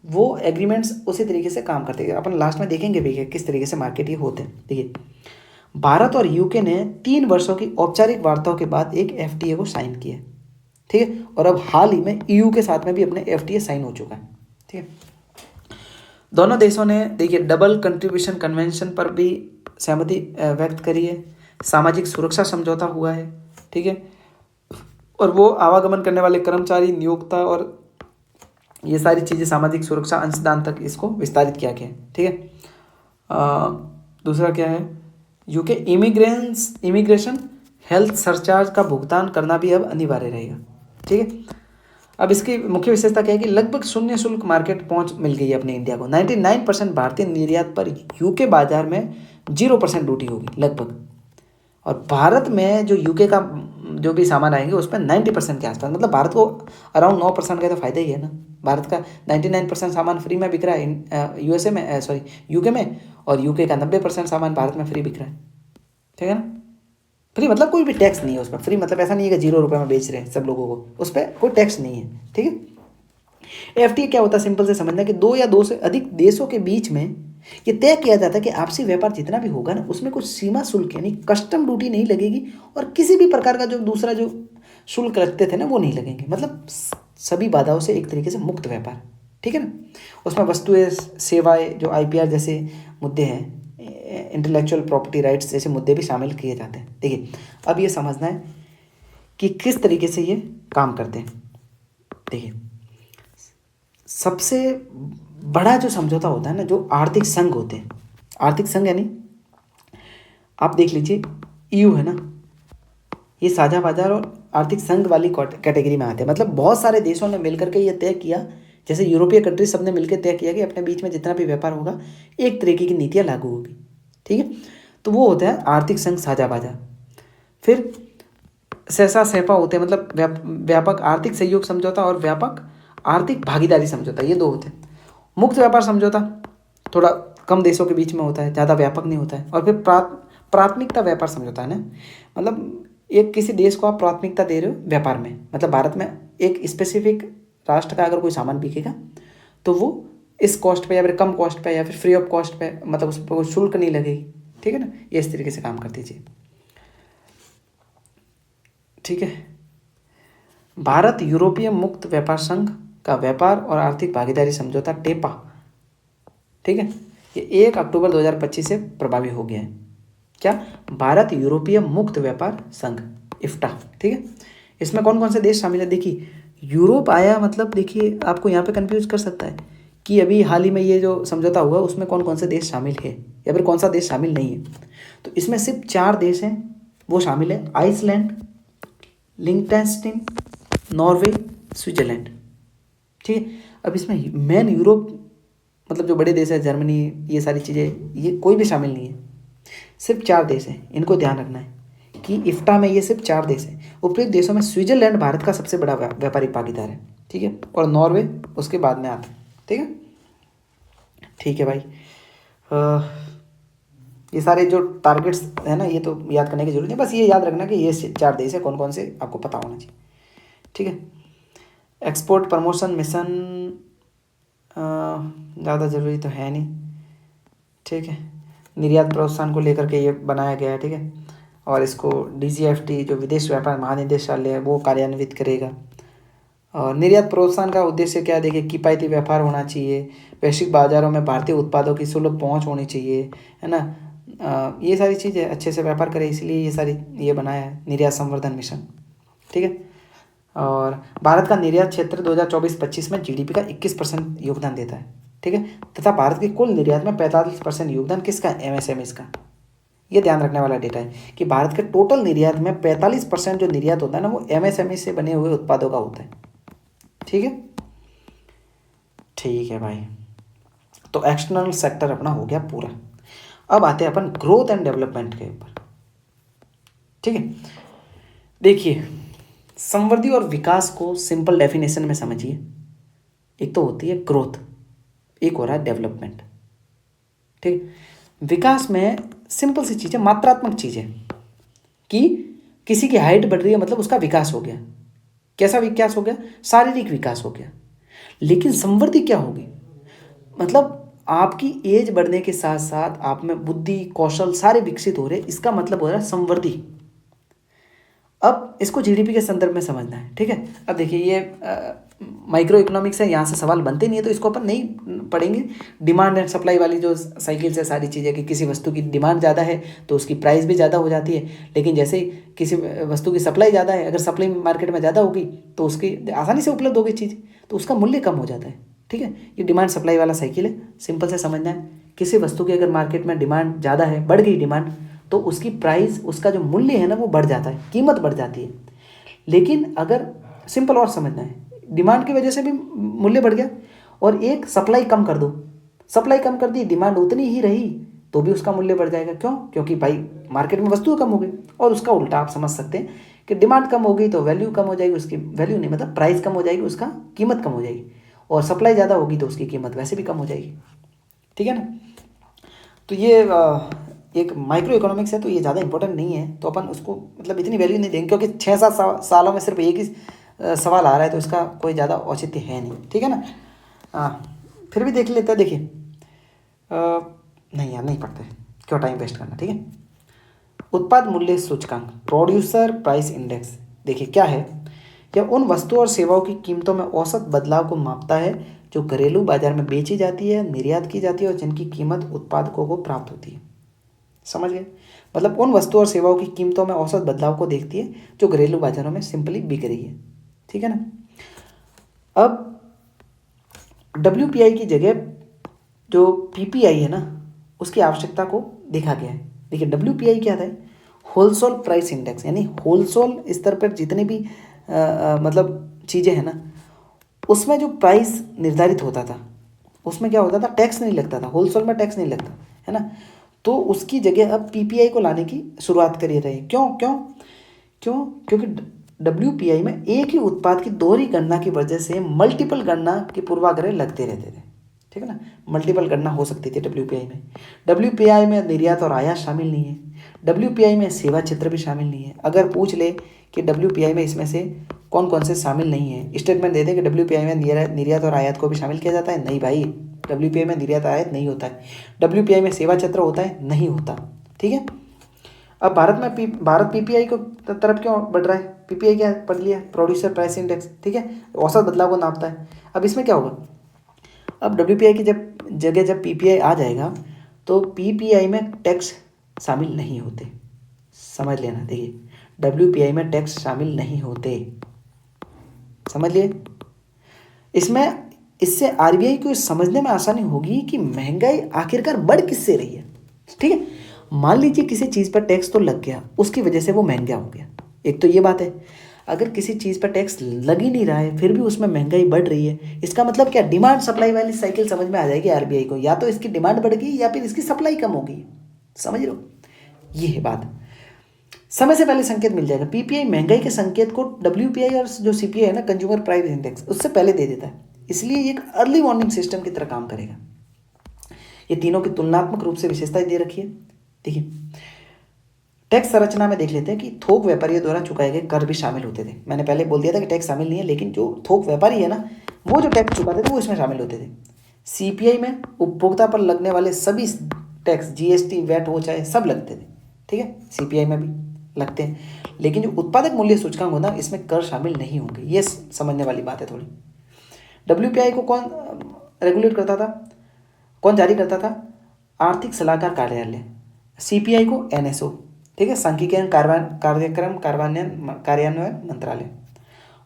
वो एग्रीमेंट्स उसी तरीके से काम करते हैं। अपन लास्ट में देखेंगे भी कि किस तरीके से मार्केट ये होते हैं। देखिए, भारत और यूके ने 3 वर्षों की औपचारिक वार्ताओं के बाद एक एफटीए को साइन किया, ठीक है। और अब हाल ही में ईयू के साथ में भी अपने एफटीए साइन हो चुका है, ठीक है। दोनों देशों ने देखिए डबल कंट्रीब्यूशन कन्वेंशन पर भी सहमति व्यक्त करी है। सामाजिक सुरक्षा समझौता हुआ है, ठीक है। और वो आवागमन करने वाले कर्मचारी, नियोक्ता और ये सारी चीज़ें, सामाजिक सुरक्षा अंशदान तक इसको विस्तारित किया गया है, ठीक है। दूसरा क्या है, यूके इमिग्रेशन हेल्थ सरचार्ज का भुगतान करना भी अब अनिवार्य रहेगा, ठीक है। अब इसकी मुख्य विशेषता क्या है कि लगभग शून्य शुल्क मार्केट पहुंच मिल गई है अपने इंडिया को। 99% भारतीय निर्यात पर यूके बाजार में 0% ड्यूटी होगी लगभग। और भारत में जो यूके का जो भी सामान आएंगे उस पर 90% के आसपास, मतलब भारत को अराउंड 9% का तो फायदा ही है ना। भारत का 99% सामान फ्री में बिक रहा है यूएसए में, सॉरी यूके में, और यूके का 90% सामान भारत में फ्री बिक रहा है, ठीक है ना। फ्री मतलब कोई भी टैक्स नहीं है उस पर। फ्री मतलब ऐसा नहीं है कि 0 रुपये में बेच रहे हैं सब लोगों को, उस पर कोई टैक्स नहीं है, ठीक है। एफटीए क्या होता है, सिंपल से समझना कि 2 या 2 से अधिक देशों के बीच में ये तय किया जाता है कि आपसी व्यापार जितना भी होगा ना उसमें कुछ सीमा शुल्क यानी कस्टम ड्यूटी नहीं लगेगी, और किसी भी प्रकार का जो दूसरा जो शुल्क लगते थे ना वो नहीं लगेंगे। मतलब सभी बाधाओं से एक तरीके से मुक्त व्यापार, ठीक है ना। उसमें वस्तुएं, सेवाएं, जो आईपीआर जैसे मुद्दे हैं, इंटेलेक्चुअल प्रॉपर्टी राइट्स जैसे मुद्दे भी शामिल किए जाते हैं। देखिए, अब ये समझना है कि किस तरीके से ये काम करते हैं। देखिए, सबसे बड़ा जो समझौता होता है ना, जो आर्थिक संघ होते हैं, आर्थिक संघ यानी आप देख लीजिए ईयू है ना, ये साझा बाजार और आर्थिक संघ वाली कैटेगरी में आते हैं। मतलब बहुत सारे देशों ने मिलकर के ये तय किया, जैसे यूरोपीय कंट्रीज सब ने मिलकर तय किया कि अपने बीच में जितना भी व्यापार होगा एक तरीके की नीतियाँ लागू होगी, ठीक है। तो वो होता है आर्थिक संघ साझा बाजार। फिर सेसा सेपा होते हैं, मतलब व्यापक आर्थिक सहयोग समझौता और व्यापक आर्थिक भागीदारी समझौता, ये 2 होते हैं। मुक्त व्यापार समझौता थोड़ा कम देशों के बीच में होता है, ज़्यादा व्यापक नहीं होता है। और फिर प्राथमिकता व्यापार समझौता है ना, मतलब एक किसी देश को आप प्राथमिकता दे रहे हो व्यापार में, मतलब भारत में एक स्पेसिफिक राष्ट्र का अगर कोई सामान बिकेगा तो वो इस कॉस्ट पे या फिर कम कॉस्ट पे या फिर फ्री ऑफ कॉस्ट पे, मतलब उस पर कोई शुल्क नहीं लगेगी, ठीक है ना। ये इस तरीके से काम कर दीजिए, ठीक है। भारत यूरोपीय मुक्त व्यापार संघ का व्यापार और आर्थिक भागीदारी समझौता टेपा, ठीक है, ये 1 अक्टूबर 2025 से प्रभावी हो गया है। क्या, भारत यूरोपीय मुक्त व्यापार संघ, इफ्टा, ठीक है। इसमें कौन कौन से देश शामिल है, देखिए यूरोप आया, मतलब देखिए आपको यहाँ पे कंफ्यूज कर सकता है कि अभी हाल ही में ये जो समझौता हुआ उसमें कौन कौन से देश शामिल है या फिर कौन सा देश शामिल नहीं है। तो इसमें सिर्फ 4 देश हैं वो शामिल है, आइसलैंड, लिंक्टेनस्टीन, नॉर्वे, स्विट्जरलैंड, ठीक है। अब इसमें मेन यूरोप मतलब जो बड़े देश है, जर्मनी, ये सारी चीज़ें, ये कोई भी शामिल नहीं है। सिर्फ 4 देश हैं, इनको ध्यान रखना है कि इफ्टा में ये सिर्फ 4 देश हैं। उपरोक्त देशों में स्विट्जरलैंड भारत का सबसे बड़ा व्यापारिक भागीदार है, ठीक है, और नॉर्वे उसके बाद में आता है, ठीक है। ठीक है भाई, ये सारे जो टारगेट्स है ना ये तो याद करने की जरूरत नहीं, बस ये याद रखना कि ये 4 देश है कौन कौन से, आपको पता होना चाहिए, ठीक है। एक्सपोर्ट प्रमोशन मिशन ज़्यादा ज़रूरी तो है नहीं, ठीक है। निर्यात प्रोत्साहन को लेकर के ये बनाया गया है, ठीक है। और इसको डीजीएफटी जो विदेश व्यापार महानिदेशालय है वो कार्यान्वित करेगा। और निर्यात प्रोत्साहन का उद्देश्य क्या है, देखिए किफ़ायती व्यापार होना चाहिए, वैश्विक बाजारों में भारतीय उत्पादों की सुलभ पहुंच होनी चाहिए, है ना। ये सारी चीज़ें अच्छे से व्यापार करें, इसलिए ये सारी ये बनाया है निर्यात संवर्धन मिशन, ठीक है। और भारत का निर्यात क्षेत्र 2024-25 में जीडीपी का 21% योगदान देता है, ठीक है। तथा भारत के कुल निर्यात में 45% योगदान किसका, एमएसएमई का। ये ध्यान रखने वाला डेटा है कि भारत के टोटल निर्यात में 45% जो निर्यात होता है ना वो एमएसएमई से बने हुए उत्पादों का होता है, ठीक है। ठीक है भाई, तो एक्सटर्नल सेक्टर अपना हो गया पूरा। अब आते हैं अपन ग्रोथ एंड डेवलपमेंट के ऊपर, ठीक है। देखिए, समृद्धि और विकास को सिंपल डेफिनेशन में समझिए, एक तो होती है ग्रोथ, एक हो रहा है डेवलपमेंट, ठीक। विकास में सिंपल सी चीज़ है, मात्रात्मक चीज़ है कि किसी की हाइट बढ़ रही है मतलब उसका विकास हो गया। कैसा विकास हो गया, शारीरिक विकास हो गया। लेकिन समृद्धि क्या होगी, मतलब आपकी एज बढ़ने के साथ साथ आप में बुद्धि कौशल सारे विकसित हो रहे, इसका मतलब हो रहा है समृद्धि। अब इसको जीडीपी के संदर्भ में समझना है, ठीक है। अब देखिए ये माइक्रो इकोनॉमिक्स है, यहाँ से सवाल बनते नहीं है तो इसको अपन नहीं पढ़ेंगे। डिमांड एंड सप्लाई वाली जो साइकिल से सारी चीज़ें कि किसी वस्तु की डिमांड ज़्यादा है तो उसकी प्राइस भी ज़्यादा हो जाती है, लेकिन जैसे ही किसी वस्तु की सप्लाई ज़्यादा है, अगर सप्लाई मार्केट में ज़्यादा होगी तो उसकी आसानी से उपलब्ध होगी चीज़, तो उसका मूल्य कम हो जाता है, ठीक है। ये डिमांड सप्लाई वाला साइकिल है, सिंपल से समझना है। किसी वस्तु की अगर मार्केट में डिमांड ज़्यादा है, बढ़ गई डिमांड, तो उसकी प्राइस, उसका जो मूल्य है ना वो बढ़ जाता है, कीमत बढ़ जाती है। लेकिन अगर सिंपल और समझना है, डिमांड की वजह से भी मूल्य बढ़ गया और एक सप्लाई कम कर दो, सप्लाई कम कर दी, डिमांड उतनी ही रही तो भी उसका मूल्य बढ़ जाएगा। क्यों? क्योंकि भाई मार्केट में वस्तु कम हो गई। और उसका उल्टा आप समझ सकते हैं कि डिमांड कम हो गई तो वैल्यू कम हो जाएगी, उसकी वैल्यू नहीं मतलब प्राइस कम हो जाएगी, उसका कीमत कम हो जाएगी, और सप्लाई ज़्यादा होगी तो उसकी कीमत वैसे भी कम हो जाएगी, ठीक है ना। तो ये एक माइक्रो इकोनॉमिक्स है, तो ये ज़्यादा इंपॉर्टेंट नहीं है, तो अपन उसको मतलब इतनी वैल्यू नहीं देंगे, क्योंकि 6-7 सालों में सिर्फ एक ही सवाल आ रहा है, तो इसका कोई ज़्यादा औचित्य है नहीं, ठीक है ना। फिर भी देख लेते हैं। देखिए नहीं यार नहीं पढ़ते, क्यों टाइम वेस्ट करना, ठीक है। उत्पाद मूल्य सूचकांक, प्रोड्यूसर प्राइस इंडेक्स, देखिए क्या है। यह उन वस्तुओं और सेवाओं की कीमतों में औसत बदलाव को मापता है जो घरेलू बाजार में बेची जाती है, निर्यात की जाती है और जिनकी कीमत उत्पादकों को प्राप्त होती है। समझ गए? मतलब उन वस्तुओं और सेवाओं की कीमतों में औसत बदलाव को देखती है जो घरेलू बाजारों में सिंपली बिक रही है, ठीक है ना। अब WPI की जगह जो PPI है ना, उसकी आवश्यकता को देखा गया है। देखिए WPI क्या था? होलसेल प्राइस इंडेक्स, यानी होलसेल स्तर पर जितने भी मतलब चीज़ें हैं ना, उसमें जो प्राइस निर्धारित होता था उसमें क्या होता था, टैक्स नहीं लगता था, होलसेल में टैक्स नहीं लगता है ना। तो उसकी जगह अब PPI को लाने की शुरुआत करी रहे। क्यों क्यों क्यों? क्योंकि WPI में एक ही उत्पाद की दोहरी गणना की वजह से मल्टीपल गणना के पूर्वाग्रह लगते रहते थे, ठीक है ना। मल्टीपल गणना हो सकती थी WPI में। WPI में निर्यात और आयात शामिल नहीं है, WPI में सेवा क्षेत्र भी शामिल नहीं है। अगर पूछ ले कि WPI में इसमें से कौन कौन से शामिल नहीं है, स्टेटमेंट दे दे कि WPI में निर्यात और आयात को भी शामिल किया जाता है, नहीं भाई, WPI में निर्यात आयात नहीं होता है। WPI में सेवा क्षेत्र होता है, नहीं होता, ठीक है। अब भारत PPI को तरफ क्यों बढ़ रहा है? PPI क्या पढ़ लिया, प्रोड्यूसर प्राइस इंडेक्स, ठीक है, औसत बदलाव को नापता है। अब इसमें क्या होगा, अब WPI की जब PPI आ जाएगा तो PPI में टैक्स शामिल नहीं होते, समझ लेना। देखिए WPI में टैक्स शामिल नहीं होते, समझ लिए। इसमें इससे RBI को समझने में आसानी होगी कि महंगाई आखिरकार बढ़ किससे रही है, ठीक है। मान लीजिए किसी चीज़ पर टैक्स तो लग गया, उसकी वजह से वो महंगा हो गया, एक तो ये बात है। अगर किसी चीज़ पर टैक्स लग ही नहीं रहा है फिर भी उसमें महंगाई बढ़ रही है, इसका मतलब क्या, डिमांड सप्लाई वाली साइकिल समझ में आ जाएगी RBI को, या तो इसकी डिमांड बढ़ गई या फिर इसकी सप्लाई कम हो गई, समझ रहे हो, ये है बात। समय से पहले संकेत मिल जाएगा। PPI महंगाई के संकेत को WPI और जो CPI है ना, कंज्यूमर प्राइस इंडेक्स, उससे पहले दे देता है, इसलिए ये एक अर्ली वार्निंग सिस्टम की तरह काम करेगा। ये तीनों की तुलनात्मक रूप से विशेषताएं दे रखी है। देखिए टैक्स संरचना में देख लेते हैं कि थोक व्यापारियों द्वारा चुकाए गए कर भी शामिल होते थे। मैंने पहले बोल दिया था कि टैक्स शामिल नहीं है, लेकिन जो थोक व्यापारी है ना, वो जो टैक्स चुकाते थे वो इसमें शामिल होते थे। CPI में उपभोक्ता पर लगने वाले सभी टैक्स, GST वैट हो चाहे, सब लगते थे, ठीक है, CPI में भी लगते हैं। लेकिन जो उत्पादक मूल्य सूचकांक होता है इसमें कर शामिल नहीं होंगे, ये समझने वाली बात है थोड़ी। WPI को कौन रेगुलेट करता था, कौन जारी करता था? आर्थिक सलाहकार कार्यालय। CPI को NSO, ठीक है, सांख्यिकीय कार्यक्रम कार्यान्वयन मंत्रालय।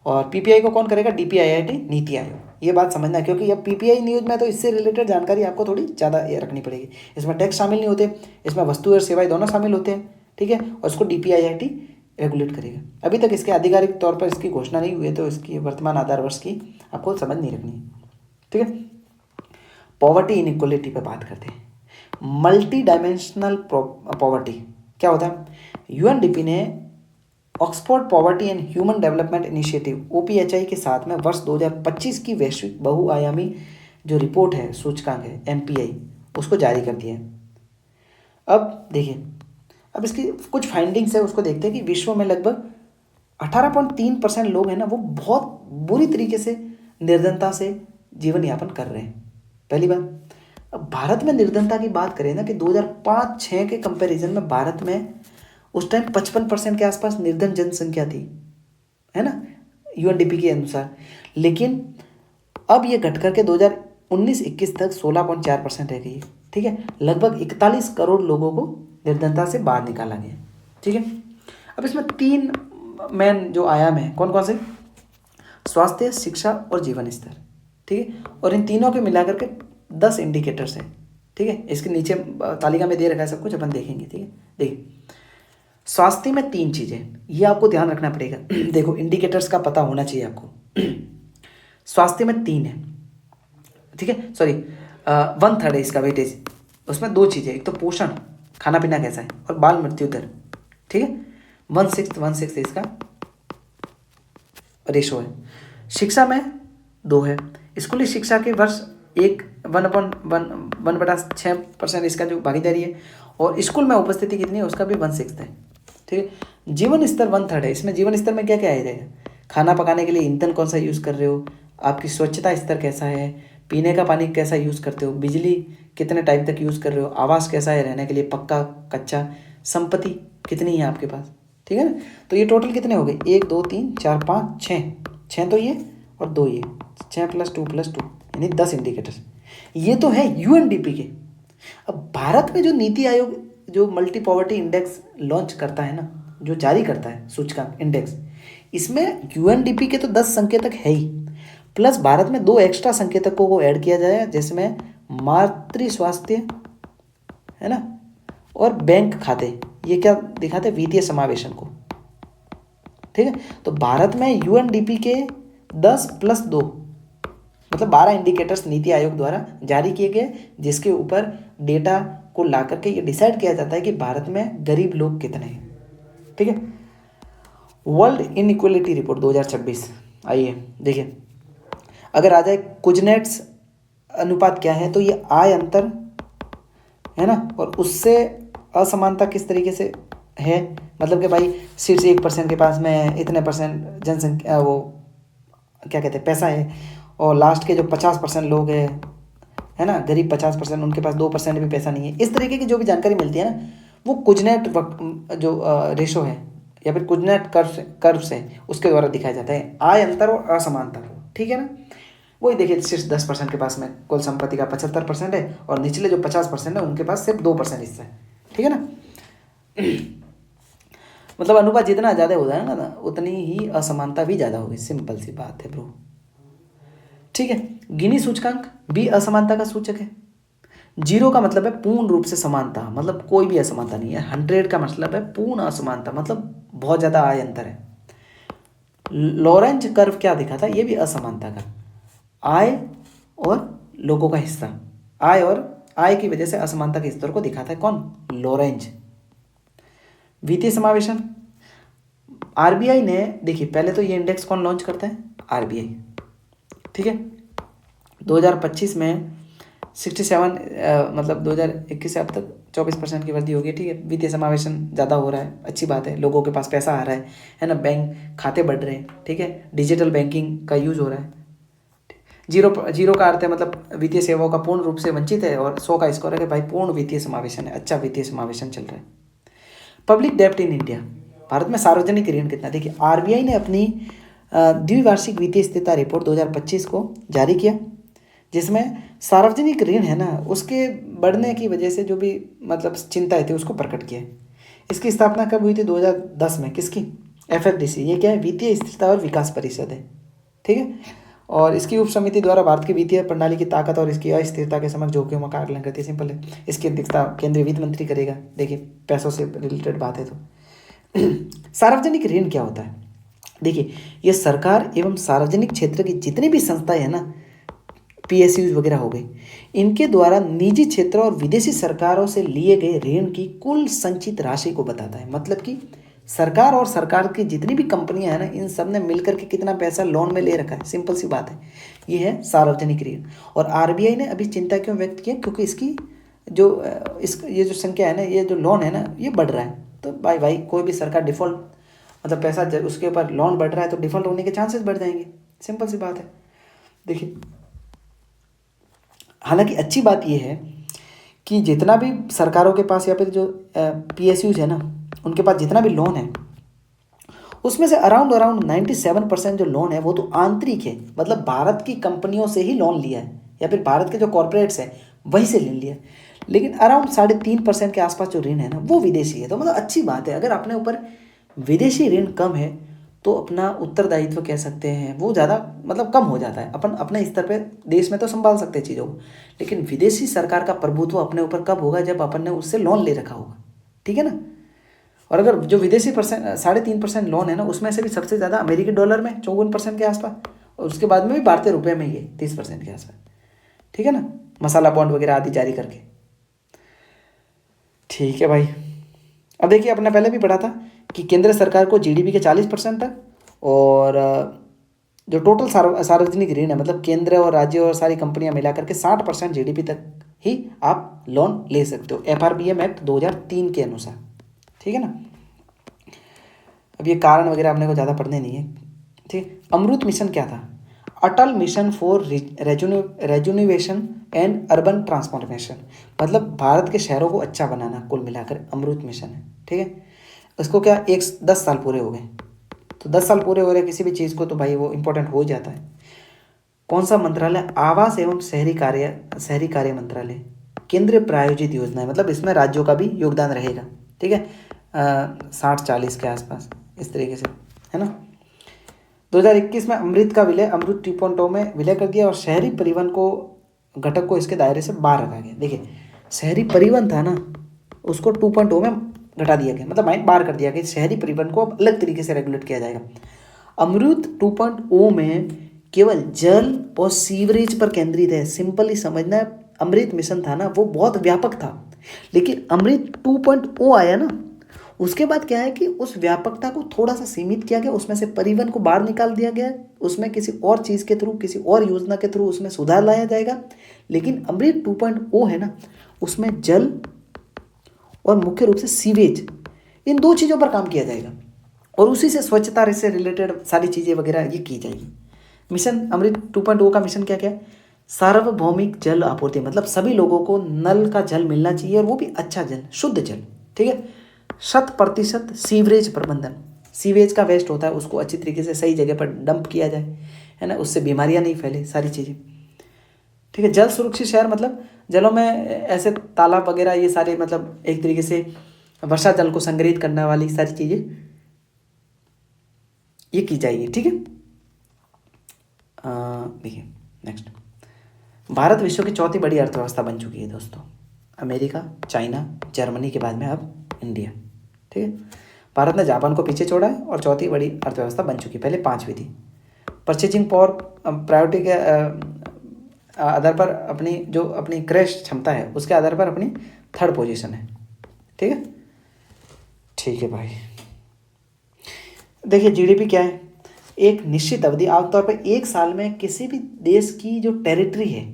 और PPI को कौन करेगा? DPIIT, नीति आयोग। ये बात समझना, क्योंकि अब PPI न्यूज़ में तो इससे रिलेटेड जानकारी आपको थोड़ी ज़्यादा ये रखनी पड़ेगी। इसमें टैक्स शामिल नहीं होते, इसमें वस्तु और सेवाएं दोनों शामिल होते हैं, ठीक है, और इसको DPIIT रेगुलेट करेगा। अभी तक इसके आधिकारिक तौर पर इसकी घोषणा नहीं हुई है, तो इसकी वर्तमान आधार वर्ष की आपको समझ नहीं रखनी है, ठीक है। पॉवर्टी इनइक्वलिटी पर बात करते हैं। मल्टी डायमेंशनल पॉवर्टी क्या होता है? UNDP ने Oxford poverty and human development initiative OPHI के साथ में वर्ष 2025 की वैश्विक बहुआयामी जो रिपोर्ट है, सूचकांक है, MPI, उसको जारी कर दिया है। अब देखिए, अब इसकी कुछ फाइंडिंग्स है, उसको देखते हैं कि विश्व में लगभग 18.3% लोग हैं ना, वो बहुत बुरी तरीके से निर्धनता से जीवन यापन कर रहे हैं, पहली बात। अब भारत में निर्धनता की बात करें ना कि 2005-06 के कंपैरिजन में भारत में उस टाइम 55% के आसपास निर्धन जनसंख्या थी, है ना, यूएनडीपी के अनुसार। लेकिन अब ये घट करके 2019-21 तक 16.4% रह गई है। ठीक है, लगभग 41 करोड़ लोगों को निर्धनता से बाहर निकाला गया। ठीक है, अब इसमें 3 मेन जो आयाम है, कौन कौन से? स्वास्थ्य, शिक्षा और जीवन स्तर। ठीक है, और इन तीनों के मिलाकर के 10 इंडिकेटर्स हैं। ठीक है, इसके नीचे तालिका में दे रखा है सब कुछ, अपन देखेंगे। ठीक है, देखिए स्वास्थ्य में 3 चीज़ें, ये आपको ध्यान रखना पड़ेगा। देखो इंडिकेटर्स का पता होना चाहिए आपको। स्वास्थ्य में 3 है, ठीक है, सॉरी 1/3 है इसका वेटेज। उसमें 2 चीज़ें, एक तो पोषण, खाना पीना कैसा है, और बाल मृत्यु दर। ठीक है, 1/6 इसका रेशो है। शिक्षा में 2 है, स्कूली शिक्षा के वर्ष 1/6% इसका जो भागीदारी है, और स्कूल में उपस्थिति कितनी है उसका भी 1/6 है। ठीक है, जीवन स्तर 1/3 है। इसमें जीवन स्तर में क्या क्या आ जाएगा? खाना पकाने के लिए ईंधन कौन सा यूज़ कर रहे हो, आपकी स्वच्छता स्तर कैसा है, पीने का पानी कैसा यूज़ करते हो, बिजली कितने टाइम तक यूज़ कर रहे हो, आवास कैसा है रहने के लिए, पक्का कच्चा, संपत्ति कितनी है आपके पास। ठीक है ना, तो ये टोटल कितने हो गए? 1 2 3 4 5 6 तो ये और 2 ये, 6 + 2 + 2 यानी 10 इंडिकेटर्स। ये तो है यूएनडीपी के। अब भारत में जो नीति आयोग जो मल्टी पॉवर्टी इंडेक्स लॉन्च करता है ना, जो जारी करता है सूचकांक इंडेक्स, इसमें यूएनडीपी के तो 10 संकेतक है ही, प्लस भारत में 2 एक्स्ट्रा संकेतकों को ऐड किया जाए, जिसमें मातृ स्वास्थ्य, है ना, और बैंक खाते। ये क्या दिखाते हैं? वित्तीय समावेशन को। ठीक है, तो भारत में यूएनडीपी के 10 + 2 मतलब 12 इंडिकेटर्स नीति आयोग द्वारा जारी किए गए, जिसके ऊपर डेटा को ला करके ये डिसाइड किया जाता है कि भारत में गरीब लोग कितने हैं। ठीक है, वर्ल्ड इनइक्वालिटी रिपोर्ट 2026, आइए देखिए, अगर आ जाए कुजनेट्स अनुपात क्या है, तो ये आय अंतर है ना, और उससे असमानता किस तरीके से है, मतलब कि भाई सिर्फ 1% के पास में इतने % जनसंख्या, वो क्या कहते हैं, पैसा है, और लास्ट के जो 50% लोग हैं, है ना, गरीब 50%, उनके पास 2% भी पैसा नहीं है। इस तरीके की जो भी जानकारी मिलती है ना, वो कुजनेट जो रेशो है या फिर कुजनेट कर्व से उसके द्वारा दिखाया जाता है, आय अंतर और असमानता को। ठीक है ना, वही देखिए, सिर्फ 10% के पास में कुल संपत्ति का 75% है, और निचले जो 50% है उनके पास सिर्फ 2% हिस्सा है। ठीक है ना, मतलब अनुपात जितना ज़्यादा हो जाएगा ना, उतनी ही असमानता भी ज़्यादा होगी। सिंपल सी बात है ब्रो। ठीक है, गिनी सूचकांक भी असमानता का सूचक है। 0 का मतलब है पूर्ण रूप से समानता, मतलब कोई भी असमानता नहीं है। 100 का मतलब है पूर्ण असमानता, मतलब बहुत ज़्यादा आय अंतर है। लॉरेंज कर्व क्या दिखाता है? ये भी असमानता का, आय और लोगों का हिस्सा, आय और आय की वजह से असमानता के स्तर को दिखाता है। कौन? लॉरेंज। वित्तीय समावेशन, आरबीआई ने, देखिए पहले तो ये इंडेक्स कौन लॉन्च करता है? आरबीआई। ठीक है, 2025 में 67 मतलब 2021 से अब तक 24% की वृद्धि होगी। ठीक है, वित्तीय समावेशन ज़्यादा हो रहा है, अच्छी बात है, लोगों के पास पैसा आ रहा है ना, बैंक खाते बढ़ रहे हैं। ठीक है, डिजिटल बैंकिंग का यूज़ हो रहा है। 0 का अर्थ है मतलब वित्तीय सेवाओं का पूर्ण रूप से वंचित है, और 100 का स्कोर है कि भाई पूर्ण वित्तीय समावेशन है, अच्छा वित्तीय समावेशन चल रहा है। पब्लिक डेब्ट इन इंडिया, भारत में सार्वजनिक ऋण कितना? देखिए आरबीआई ने अपनी द्विवार्षिक वित्तीय स्थिरता रिपोर्ट 2025 को जारी किया, जिसमें सार्वजनिक ऋण है ना, उसके बढ़ने की वजह से जो भी मतलब चिंताएं थी उसको प्रकट किया। इसकी स्थापना कब हुई थी? 2010 में। किसकी? एफएफडीसी। ये क्या है? वित्तीय स्थिरता और विकास परिषद है। ठीक है, और इसकी उप समिति द्वारा भारत की वित्तीय प्रणाली की ताकत और इसकी अस्थिरता के समग्र जोखिमों का आकलन करती है। सिंपल है, इसकी अध्यक्षता केंद्रीय वित्त मंत्री करेगा। देखिए पैसों से रिलेटेड बात है। तो सार्वजनिक ऋण क्या होता है? देखिए ये सरकार एवं सार्वजनिक क्षेत्र की जितनी भी संस्थाएं हैं ना, पीएसयूज वगैरह हो गई, इनके द्वारा निजी क्षेत्र और विदेशी सरकारों से लिए गए ऋण की कुल संचित राशि को बताता है। मतलब कि सरकार और सरकार की जितनी भी कंपनियां हैं ना, इन सब ने मिलकर के कितना पैसा लोन में ले रखा है। सिंपल सी बात है, ये है सार्वजनिक ऋण। और आरबीआई ने अभी चिंता क्यों व्यक्त की? क्योंकि इसकी जो ये जो संख्या है ना, ये जो लोन है ना, ये बढ़ रहा है। तो भाई कोई भी सरकार डिफॉल्ट मतलब पैसा उसके ऊपर लोन बढ़ रहा है तो डिफॉल्ट होने के चांसेस बढ़ जाएंगे। सिंपल सी बात है। देखिए हालांकि अच्छी बात यह है कि जितना भी सरकारों के पास या फिर जो PSUs है ना, उनके पास जितना भी लोन है उसमें से अराउंड अराउंड 97% जो लोन है वो तो आंतरिक है, मतलब भारत की कंपनियों से ही लोन लिया है या फिर भारत के जो कॉरपोरेट्स हैं वहीं से ले लिया है। लेकिन अराउंड 3.5% के आसपास जो ऋण है ना वो विदेशी है। तो मतलब अच्छी बात है, अगर अपने ऊपर विदेशी ऋण कम है तो अपना उत्तरदायित्व कह सकते हैं वो ज़्यादा मतलब कम हो जाता है। अपन अपने स्तर पे देश में तो संभाल सकते हैं चीज़ों को, लेकिन विदेशी सरकार का प्रभुत्व अपने ऊपर कब होगा, जब अपन ने उससे लोन ले रखा होगा, ठीक है ना। और अगर जो विदेशी 3.5% लोन है ना उसमें से भी सबसे ज़्यादा अमेरिकी डॉलर में 54% के आसपास, और उसके बाद में भी भारतीय रुपये में ये 30% के आसपास, ठीक है ना, मसाला बॉन्ड वगैरह आदि जारी करके। ठीक है भाई, अब देखिए अपने पहले भी पढ़ा था कि केंद्र सरकार को GDP के 40% तक, और जो टोटल सार्वजनिक ऋण है मतलब केंद्र और राज्य और सारी कंपनियां मिलाकर के 60% GDP तक ही आप लोन ले सकते हो, FRBM एक्ट 2003 के अनुसार, ठीक है ना। अब ये कारण वगैरह अपने को ज़्यादा पढ़ने नहीं है, ठीक। अमृत मिशन क्या था? Atal mission for rejuvenation and urban transformation, मतलब भारत के शहरों को अच्छा बनाना, कुल मिलाकर अमृत मिशन है, ठीक है। उसको क्या 10 साल पूरे हो गए, तो 10 साल पूरे हो रहे किसी भी चीज़ को तो भाई वो इम्पोर्टेंट हो जाता है। कौन सा मंत्रालय? आवास एवं शहरी कार्य मंत्रालय, केंद्र प्रायोजित योजना है, मतलब इसमें राज्यों का भी योगदान रहेगा, ठीक है। 60-40 के आसपास इस तरीके से, है ना। 2021 में अमृत 2.0 में विलय कर दिया और शहरी परिवहन को घटक को इसके दायरे से बाहर रखा गया। देखिए शहरी परिवहन था ना, उसको 2.0 में घटा दिया गया, मतलब बाहर कर दिया गया, शहरी परिवहन को अब अलग तरीके से रेगुलेट किया जाएगा। अमृत 2.0 में केवल जल और सीवरेज पर केंद्रित है, सिंपली समझना। अमृत मिशन था ना वो बहुत व्यापक था, लेकिन अमृत 2.0 आया ना उसके बाद क्या है कि उस व्यापकता को थोड़ा सा सीमित किया गया, उसमें से परिवहन को बाहर निकाल दिया गया, उसमें किसी और चीज़ के थ्रू, किसी और योजना के थ्रू उसमें सुधार लाया जाएगा। लेकिन अमृत 2.0 है ना उसमें जल और मुख्य रूप से सीवेज, इन 2 चीज़ों पर काम किया जाएगा और उसी से स्वच्छता से रिलेटेड सारी चीज़ें वगैरह ये की जाएगी। मिशन अमृत 2.0 का मिशन क्या क्या है? सार्वभौमिक जल आपूर्ति, मतलब सभी लोगों को नल का जल मिलना चाहिए और वो भी अच्छा जल, शुद्ध जल, ठीक है। 100% सीवरेज प्रबंधन, सीवेज का वेस्ट होता है उसको अच्छी तरीके से सही जगह पर डंप किया जाए, है ना, उससे बीमारियां नहीं फैले, सारी चीज़ें, ठीक है। जल सुरक्षित शहर, मतलब जलों में ऐसे तालाब वगैरह ये सारे, मतलब एक तरीके से वर्षा जल को संग्रहित करने वाली सारी चीज़ें ये की जाएगी, ठीक है। देखिए नेक्स्ट, भारत विश्व की चौथी बड़ी अर्थव्यवस्था बन चुकी है दोस्तों, अमेरिका, चाइना, जर्मनी के बाद में अब इंडिया, ठीक है। भारत ने जापान को पीछे छोड़ा है और चौथी बड़ी अर्थव्यवस्था बन चुकी है, पहले 5वीं थी। परचेजिंग पावर प्रायोरिटी के आधार पर अपनी क्रय क्षमता है उसके आधार पर अपनी 3rd पोजीशन है, ठीक है। ठीक है भाई, देखिए GDP क्या है? एक निश्चित अवधि, आमतौर पर 1 साल में किसी भी देश की जो टेरिटरी है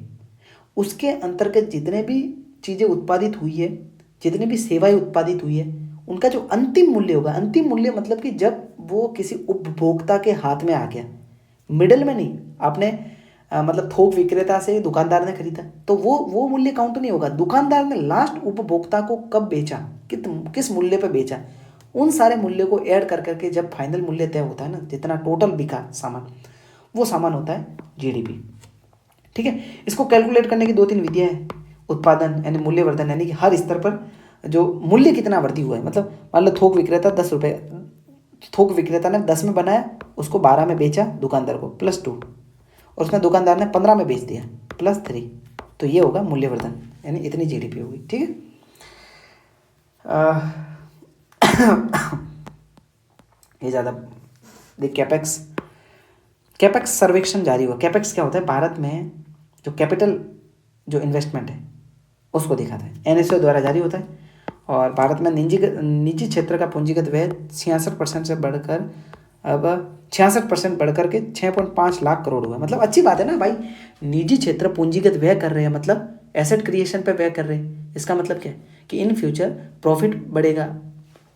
उसके अंतर्गत जितने भी चीज़ें उत्पादित हुई है, जितनी भी सेवाएं उत्पादित हुई है, उनका जो अंतिम मूल्य होगा, अंतिम मूल्य मतलब कि जब वो किसी उपभोक्ता के हाथ में आ गया, मिडल में नहीं, आपने मतलब थोक विक्रेता से दुकानदार ने खरीदा तो वो मूल्य काउंट नहीं होगा। दुकानदार ने लास्ट उपभोक्ता को कब बेचा, किस मूल्य पे बेचा, उन सारे मूल्यों को ऐड कर करके जब फाइनल मूल्य तय होता है ना, जितना टोटल बिका सामान, वो सामान होता है GDP, ठीक है। इसको कैलकुलेट करने की 2-3 विधियाँ हैं। उत्पादन यानी मूल्यवर्धन, यानी कि हर स्तर पर जो मूल्य कितना वृद्धि हुआ है, मतलब मान लो थोक विक्रेता 10 रुपये, थोक विक्रेता ने 10 में बनाया, उसको 12 में बेचा दुकानदार को +2, और उसने दुकानदार ने 15 में बेच दिया +3, तो ये होगा मूल्यवर्धन, यानी इतनी GDP होगी, ठीक है। ये ज़्यादा देख, कैपेक्स सर्वेक्षण जारी हुआ। कैपेक्स क्या होता है? भारत में जो कैपिटल जो इन्वेस्टमेंट है उसको दिखाता है, NSO द्वारा जारी होता है। और भारत में निजी क्षेत्र का पूंजीगत व्यय 66% से बढ़कर अब 66% बढ़कर के 6.5 लाख करोड़ हुआ। मतलब अच्छी बात है ना भाई, निजी क्षेत्र पूंजीगत व्यय कर रहे हैं, मतलब एसेट क्रिएशन पे व्यय कर रहे हैं। इसका मतलब क्या है कि इन फ्यूचर प्रॉफिट बढ़ेगा,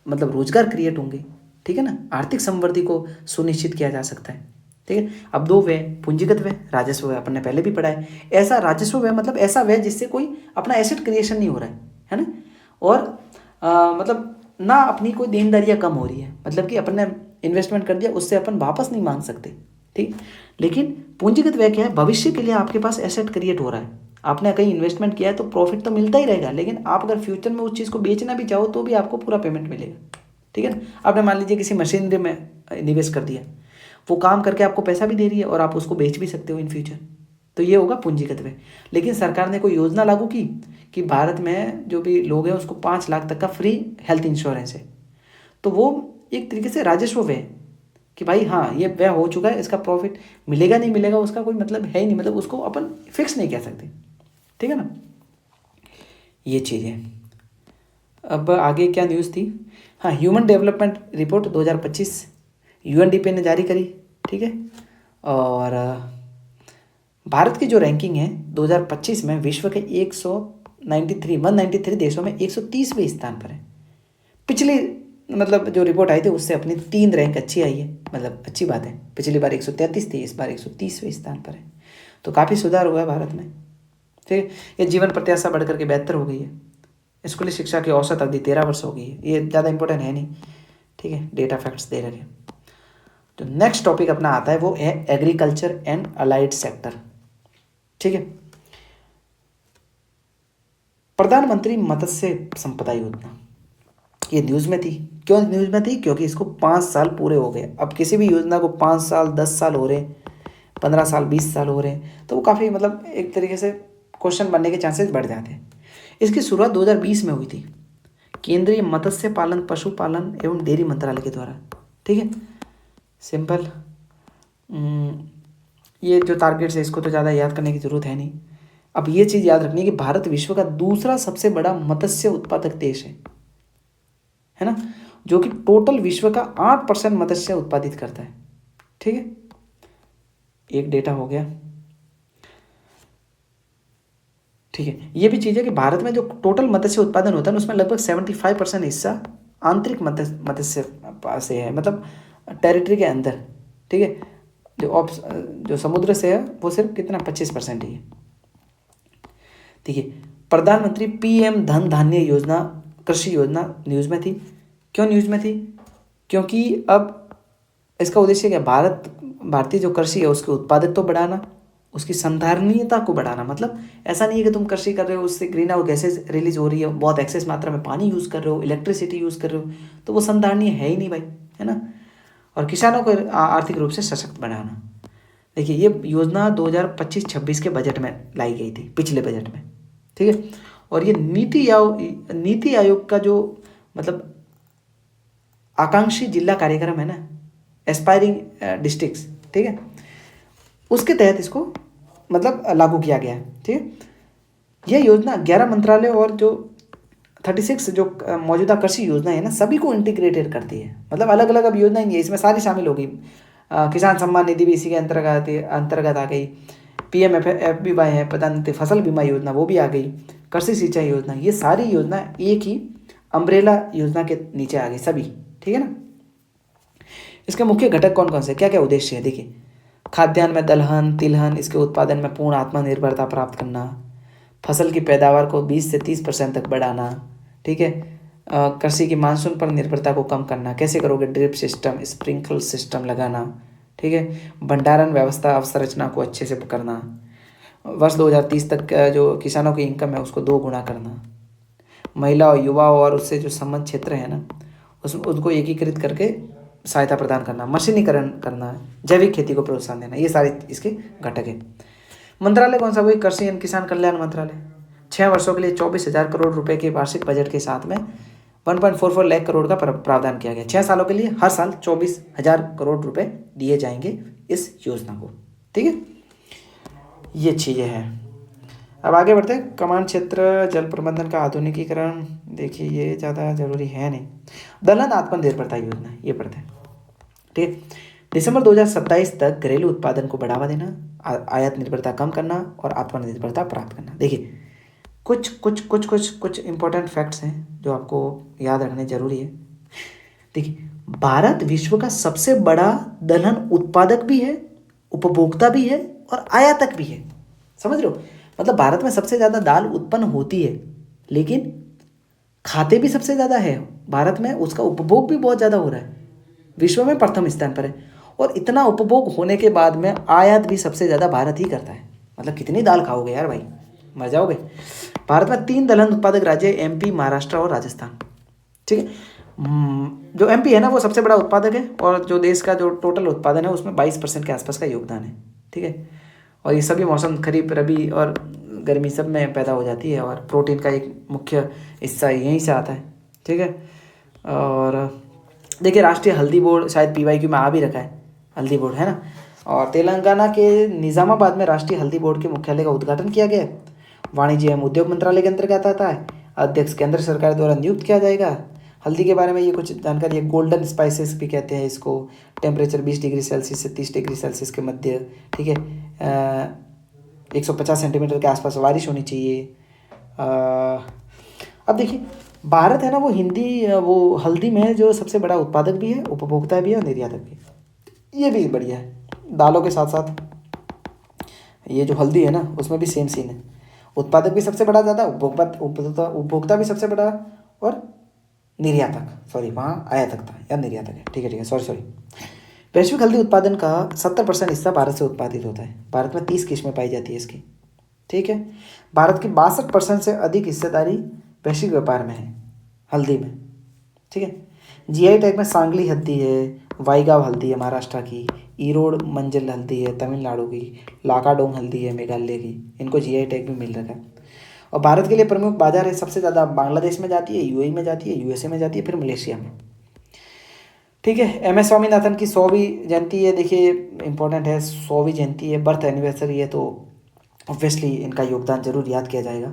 मतलब रोजगार क्रिएट होंगे, ठीक है ना, आर्थिक समृद्धि को सुनिश्चित किया जा सकता है, ठीक है। अब दो व्यय, पूंजीगत व्यय, राजस्व व्यय, अपन ने पहले भी पढ़ा है। ऐसा राजस्व व्यय मतलब ऐसा व्यय जिससे कोई अपना एसेट क्रिएशन नहीं हो रहा है ना, और मतलब ना अपनी कोई देनदारियाँ कम हो रही है, मतलब कि अपन ने इन्वेस्टमेंट कर दिया उससे अपन वापस नहीं मांग सकते, ठीक। लेकिन पूंजीगत व्यय क्या है, भविष्य के लिए आपके पास एसेट क्रिएट हो रहा है, आपने कहीं इन्वेस्टमेंट किया है तो प्रॉफिट तो मिलता ही रहेगा, लेकिन आप अगर फ्यूचर में उस चीज़ को बेचना भी चाहो तो भी आपको पूरा पेमेंट मिलेगा, ठीक है ना। आपने मान लीजिए किसी मशीनरी में निवेश कर दिया, वो काम करके आपको पैसा भी दे रही है और आप उसको बेच भी सकते हो इन फ्यूचर, तो ये होगा पूंजीगत व्यय। लेकिन सरकार ने कोई योजना लागू की कि भारत में जो भी लोग हैं उसको 5 लाख तक का फ्री हेल्थ इंश्योरेंस है, तो वो एक तरीके से राजस्व व्यय कि भाई हाँ ये व्यय हो चुका है, इसका प्रॉफिट मिलेगा नहीं मिलेगा उसका कोई मतलब है ही नहीं, मतलब उसको अपन फिक्स नहीं कह सकते, ठीक है ना। ये चीज़ है। अब आगे क्या न्यूज़ थी, हाँ, ह्यूमन डेवलपमेंट रिपोर्ट 2025 यूएनडीपी ने जारी करी, ठीक है। और भारत की जो रैंकिंग है 2025 में विश्व के 193 देशों में 130वें स्थान पर है। पिछली मतलब जो रिपोर्ट आई थी उससे अपनी 3 रैंक अच्छी आई है, मतलब अच्छी बात है। पिछली बार 133 थी, इस बार 130वें स्थान पर है, तो काफ़ी सुधार हुआ है भारत में, ठीक है। ये जीवन प्रत्याशा बढ़ करके 72 हो गई है। स्कूली शिक्षा की औसत अवधि 13 वर्ष हो गई है। ये ज़्यादा इंपॉर्टेंट है नहीं, ठीक है, डेटा फैक्ट्स दे रखे। तो नेक्स्ट टॉपिक अपना आता है वो है एग्रीकल्चर एंड अलाइड सेक्टर, ठीक है। प्रधानमंत्री मत्स्य संपदा योजना ये न्यूज़ में थी। क्यों न्यूज़ में थी? क्योंकि इसको 5 साल पूरे हो गए। अब किसी भी योजना को 5 साल 10 साल हो रहे, 15 साल 20 साल हो रहे हैं, तो वो काफ़ी मतलब एक तरीके से क्वेश्चन बनने के चांसेस बढ़ जाते हैं। इसकी शुरुआत 2020 में हुई थी केंद्रीय मत्स्य पालन पशुपालन एवं डेयरी मंत्रालय के द्वारा, ठीक है। सिंपल। ये जो टारगेट्स है इसको तो ज़्यादा याद करने की ज़रूरत है नहीं। अब ये चीज़ याद रखनी है कि भारत विश्व का दूसरा सबसे बड़ा मत्स्य उत्पादक देश है ना, जो कि टोटल विश्व का 8% मत्स्य उत्पादित करता है, ठीक है। एक डेटा हो गया, ठीक है। ये भी चीज़ है कि भारत में जो टोटल मत्स्य उत्पादन होता है ना उसमें लगभग 75% हिस्सा आंतरिक मत्स्य से है, मतलब टेरिटरी के अंदर, ठीक है। जो समुद्र से है वो सिर्फ कितना 25% ही है, ठीक है। प्रधानमंत्री पीएम धन धान्य योजना कृषि योजना न्यूज़ में थी। क्यों न्यूज़ में थी? क्योंकि अब इसका उद्देश्य क्या, भारतीय जो कृषि है उसके उत्पादक तो बढ़ाना, उसकी संधारणीयता को बढ़ाना। मतलब ऐसा नहीं है कि तुम कृषि कर रहे हो उससे ग्रीन हाउस गैसेज रिलीज हो रही है, बहुत एक्सेस मात्रा में पानी यूज़ कर रहे हो, इलेक्ट्रिसिटी यूज़ कर रहे हो, तो वो संधारणीय है ही नहीं भाई, है ना। और किसानों को आर्थिक रूप से सशक्त बनाना। देखिए ये योजना 2025-26 के बजट में लाई गई थी, पिछले बजट में, ठीक है। और ये नीति आयोग का जो मतलब आकांक्षी जिला कार्यक्रम है ना, एस्पायरिंग डिस्ट्रिक्ट्स, ठीक है, उसके तहत इसको मतलब लागू किया गया है, ठीक है। यह योजना 11 मंत्रालय और जो 36 जो मौजूदा कृषि योजना है ना सभी को इंटीग्रेटेड करती है। मतलब अलग अलग अब योजना नहीं है, इसमें सारी शामिल हो गई। किसान सम्मान निधि भी इसी के अंतर्गत आ गई। PMFBY है, प्रधानमंत्री फसल बीमा योजना, वो भी आ गई। कृषि सिंचाई योजना, ये सारी योजना एक ही अम्ब्रेला योजना के नीचे आ गई सभी, ठीक है ना। इसके मुख्य घटक कौन कौन से, क्या क्या उद्देश्य है? देखिए, खाद्यान्न में दलहन तिलहन इसके उत्पादन में पूर्ण आत्मनिर्भरता प्राप्त करना, फसल की पैदावार को 20 से 30% तक बढ़ाना, ठीक है। कृषि की मानसून पर निर्भरता को कम करना, कैसे करोगे? ड्रिप सिस्टम, स्प्रिंकल सिस्टम लगाना, ठीक है। भंडारण व्यवस्था अवसंरचना को अच्छे से करना। वर्ष 2030 तक जो किसानों की इनकम है उसको 2 गुना करना। महिला और युवा और उससे जो संबंध क्षेत्र है ना उसको एकीकृत करके सहायता प्रदान करना, मशीनीकरण करना, जैविक खेती को प्रोत्साहन देना, ये सारे इसके घटक है। मंत्रालय कौन सा? वही कृषि एवं किसान कल्याण मंत्रालय। 6 वर्षों के लिए 24,000 करोड़ रुपए के वार्षिक बजट के साथ में 1.44 लाख करोड़ का प्रावधान किया गया। 6 सालों के लिए हर साल 24,000 करोड़ रुपए दिए जाएंगे इस योजना को, ठीक है। ये चीज़ें हैं। अब आगे बढ़ते हैं। कमान क्षेत्र जल प्रबंधन का आधुनिकीकरण, देखिए ये ज़्यादा जरूरी है नहीं। दलहन आत्मनिर्भरता योजना, ये पढ़ते हैं, ठीक है। दिसंबर 2027 तक घरेलू उत्पादन को बढ़ावा देना, आयात निर्भरता कम करना और आत्मनिर्भरता प्राप्त करना। देखिए कुछ इंपॉर्टेंट फैक्ट्स हैं जो आपको याद रखने जरूरी है। देखिए, भारत विश्व का सबसे बड़ा दलहन उत्पादक भी है उपभोक्ता भी है और आयातक भी है। समझ रहे हो? मतलब भारत में सबसे ज़्यादा दाल उत्पन्न होती है, लेकिन खाते भी सबसे ज़्यादा है भारत में, उसका उपभोग भी बहुत ज़्यादा हो रहा है, विश्व में प्रथम स्थान पर है। और इतना उपभोग होने के बाद में आयात भी सबसे ज़्यादा भारत ही करता है। मतलब कितनी दाल खाओगे यार भाई, मर जाओगे। भारत में 3 दलहन उत्पादक राज्य, एमपी, महाराष्ट्र और राजस्थान। ठीक है। जो एमपी है ना वो सबसे बड़ा उत्पादक है, और जो देश का जो टोटल उत्पादन है उसमें 22% के आसपास का योगदान है। ठीक है। और ये सभी मौसम खरीफ, रबी और गर्मी सब में पैदा हो जाती है, और प्रोटीन का एक मुख्य हिस्सा यहीं से आता है। ठीक है। और देखिए, राष्ट्रीय हल्दी बोर्ड शायद पीवाईक्यू में आ भी रखा है, हल्दी बोर्ड है ना। और तेलंगाना के निज़ामाबाद में राष्ट्रीय हल्दी बोर्ड के मुख्यालय का उद्घाटन किया गया है। वाणिज्य एवं उद्योग मंत्रालय के अंतर्गत आता है। अध्यक्ष केंद्र सरकार द्वारा नियुक्त किया जाएगा। हल्दी के बारे में ये कुछ जानकारी है। गोल्डन स्पाइसेस भी कहते हैं इसको। टेम्परेचर 20 डिग्री सेल्सियस से 30 डिग्री सेल्सियस के मध्य। ठीक है। 150 सेंटीमीटर के आसपास बारिश होनी चाहिए। अब देखिए, भारत है ना वो हल्दी में जो सबसे बड़ा उत्पादक भी है, उपभोक्ता भी है और निर्यातक भी है। ये भी बढ़िया है। दालों के साथ साथ ये जो हल्दी है ना उसमें भी सेम सीन है। उत्पादक भी सबसे बड़ा ज़्यादा, उपभोक्ता भी सबसे बड़ा, और निर्यातक, सॉरी वहाँ आयातक था या निर्यातक है। ठीक है, सॉरी। वैश्विक हल्दी उत्पादन का 70% हिस्सा भारत से उत्पादित होता है। भारत में 30 किस्में पाई जाती है इसकी। ठीक है। भारत की 62% से अधिक हिस्सेदारी वैश्विक व्यापार में है हल्दी में। ठीक है। जीआई टैग में सांगली हल्दी है, वाईगांव हल्दी है महाराष्ट्र की, ईरोड मंजल हल्दी है तमिलनाडु की, लाकाडोंग हल्दी है मेघालय की। इनको जीआई टैग भी मिल रखा है। और भारत के लिए प्रमुख बाजार है, सबसे ज़्यादा बांग्लादेश में जाती है, यूएई में जाती है, यूएसए में जाती है, फिर मलेशिया में। ठीक है। एम एस स्वामीनाथन की 100वीं जयंती है। देखिए इंपॉर्टेंट है, 100वीं जयंती है, बर्थ एनिवर्सरी है, तो ऑब्वियसली इनका योगदान जरूर याद किया जाएगा।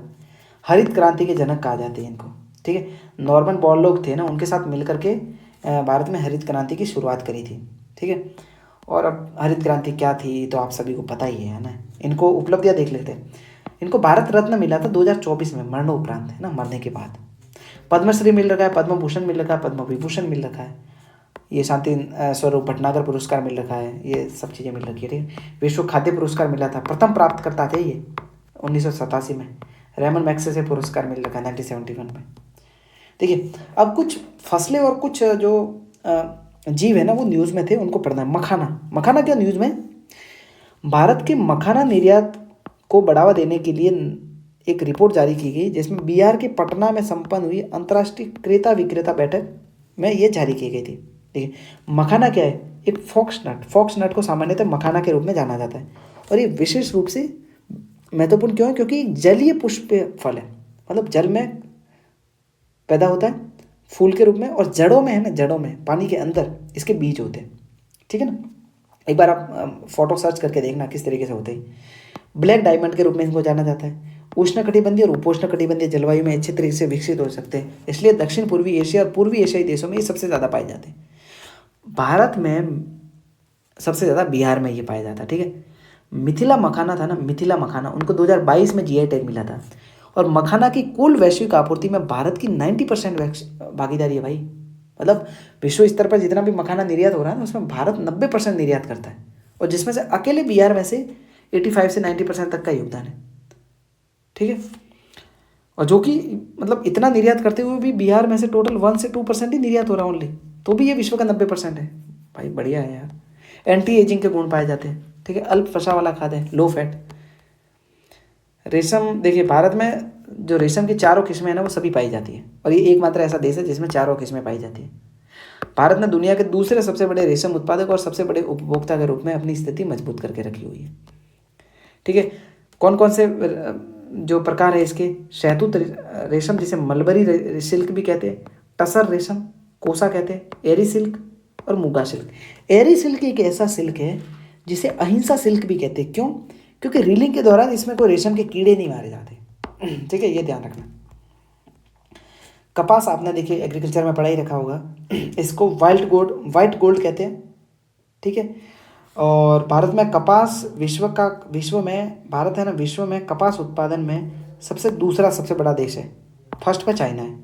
हरित क्रांति के जनक कहा जाते हैं इनको। ठीक है। नॉर्मन बोरलॉग थे ना, उनके साथ मिलकर के भारत में हरित क्रांति की शुरुआत करी थी। ठीक है। और अब हरित क्रांति क्या थी तो आप सभी को पता ही है ना। इनको उपलब्धियाँ देख लेते हैं। इनको भारत रत्न मिला था 2024 में, मरणोपरांत, है ना, मरने के बाद। पद्मश्री मिल रखा है, पद्म भूषण मिल रखा है, पद्म विभूषण मिल रखा है, ये शांति स्वरूप भटनागर पुरस्कार मिल रखा है, ये सब चीज़ें मिल रखी है। ठीक है। विश्व खाद्य पुरस्कार मिला था, प्रथम प्राप्तकर्ता थे ये 1987 में। रेमन मैग्सेसे पुरस्कार मिल रखा है 1971 में। देखिए, अब कुछ फसलें और कुछ जो जीव है ना वो न्यूज़ में थे, उनको पढ़ना है। मखाना क्या न्यूज़ में, भारत के मखाना निर्यात को बढ़ावा देने के लिए एक रिपोर्ट जारी की गई, जिसमें बिहार के पटना में संपन्न हुई अंतर्राष्ट्रीय क्रेता विक्रेता बैठक में ये जारी की गई थी। देखिए, मखाना क्या है, एक फॉक्स नट को सामान्यतः मखाना के रूप में जाना जाता है। और ये विशेष रूप से महत्वपूर्ण क्यों है, क्योंकि एक जलीय पुष्प फल है। मतलब जल में पैदा होता है फूल के रूप में, और जड़ों में है ना, जड़ों में पानी के अंदर इसके बीज होते हैं। ठीक है ना। एक बार आप फोटो सर्च करके देखना किस तरीके से होते हैं। ब्लैक डायमंड के रूप में इनको जाना जाता है। उष्णकटिबंधीय और उपोष्णकटिबंधीय जलवायु में अच्छे तरीके से विकसित हो सकते हैं, इसलिए दक्षिण पूर्वी एशिया और पूर्वी एशियाई देशों में ये सबसे ज़्यादा पाए जाते हैं। भारत में सबसे ज़्यादा बिहार में ये पाया जाता है। ठीक है। मिथिला मखाना था ना, मिथिला मखाना, उनको 2022 में जीआई टैग मिला था। और मखाना की कुल वैश्विक आपूर्ति में भारत की 90% भागीदारी है भाई। मतलब विश्व स्तर पर जितना भी मखाना निर्यात हो रहा है ना उसमें भारत 90% निर्यात करता है, और जिसमें से अकेले बिहार में से 85 से 90% तक का योगदान है। ठीक है। और जो कि मतलब इतना निर्यात करते हुए भी बिहार में से टोटल 1 से 2% ही निर्यात हो रहा है ओनली, तो भी ये विश्व का 90% है भाई। बढ़िया है यार। एंटी एजिंग के गुण पाए जाते हैं। ठीक है। अल्प वसा वाला खाद्य है, लो फैट। रेशम, देखिए भारत में जो रेशम की चारों किस्में हैं ना वो सभी पाई जाती है, और ये एकमात्र ऐसा देश है जिसमें चारों किस्में पाई जाती है। भारत ने दुनिया के दूसरे सबसे बड़े रेशम उत्पादक और सबसे बड़े उपभोक्ता के रूप में अपनी स्थिति मजबूत करके रखी हुई है। ठीक है। कौन कौन से जो प्रकार है इसके, शहतूत रेशम जिसे मलबरी सिल्क भी कहते हैं, टसर रेशम, कोसा कहते हैं, एरी सिल्क और मुगा सिल्क। एरी सिल्क एक ऐसा सिल्क है जिसे अहिंसा सिल्क भी कहते हैं। क्यों? क्योंकि रीलिंग के दौरान इसमें कोई रेशम के कीड़े नहीं मारे जाते। ठीक है, ये ध्यान रखना। कपास आपने देखिए एग्रीकल्चर में पढ़ा ही रखा होगा, इसको वाइट गोल्ड कहते हैं। ठीक है। और भारत में कपास विश्व में भारत है ना, विश्व में कपास उत्पादन में दूसरा सबसे बड़ा देश है। फर्स्ट पे चाइना है।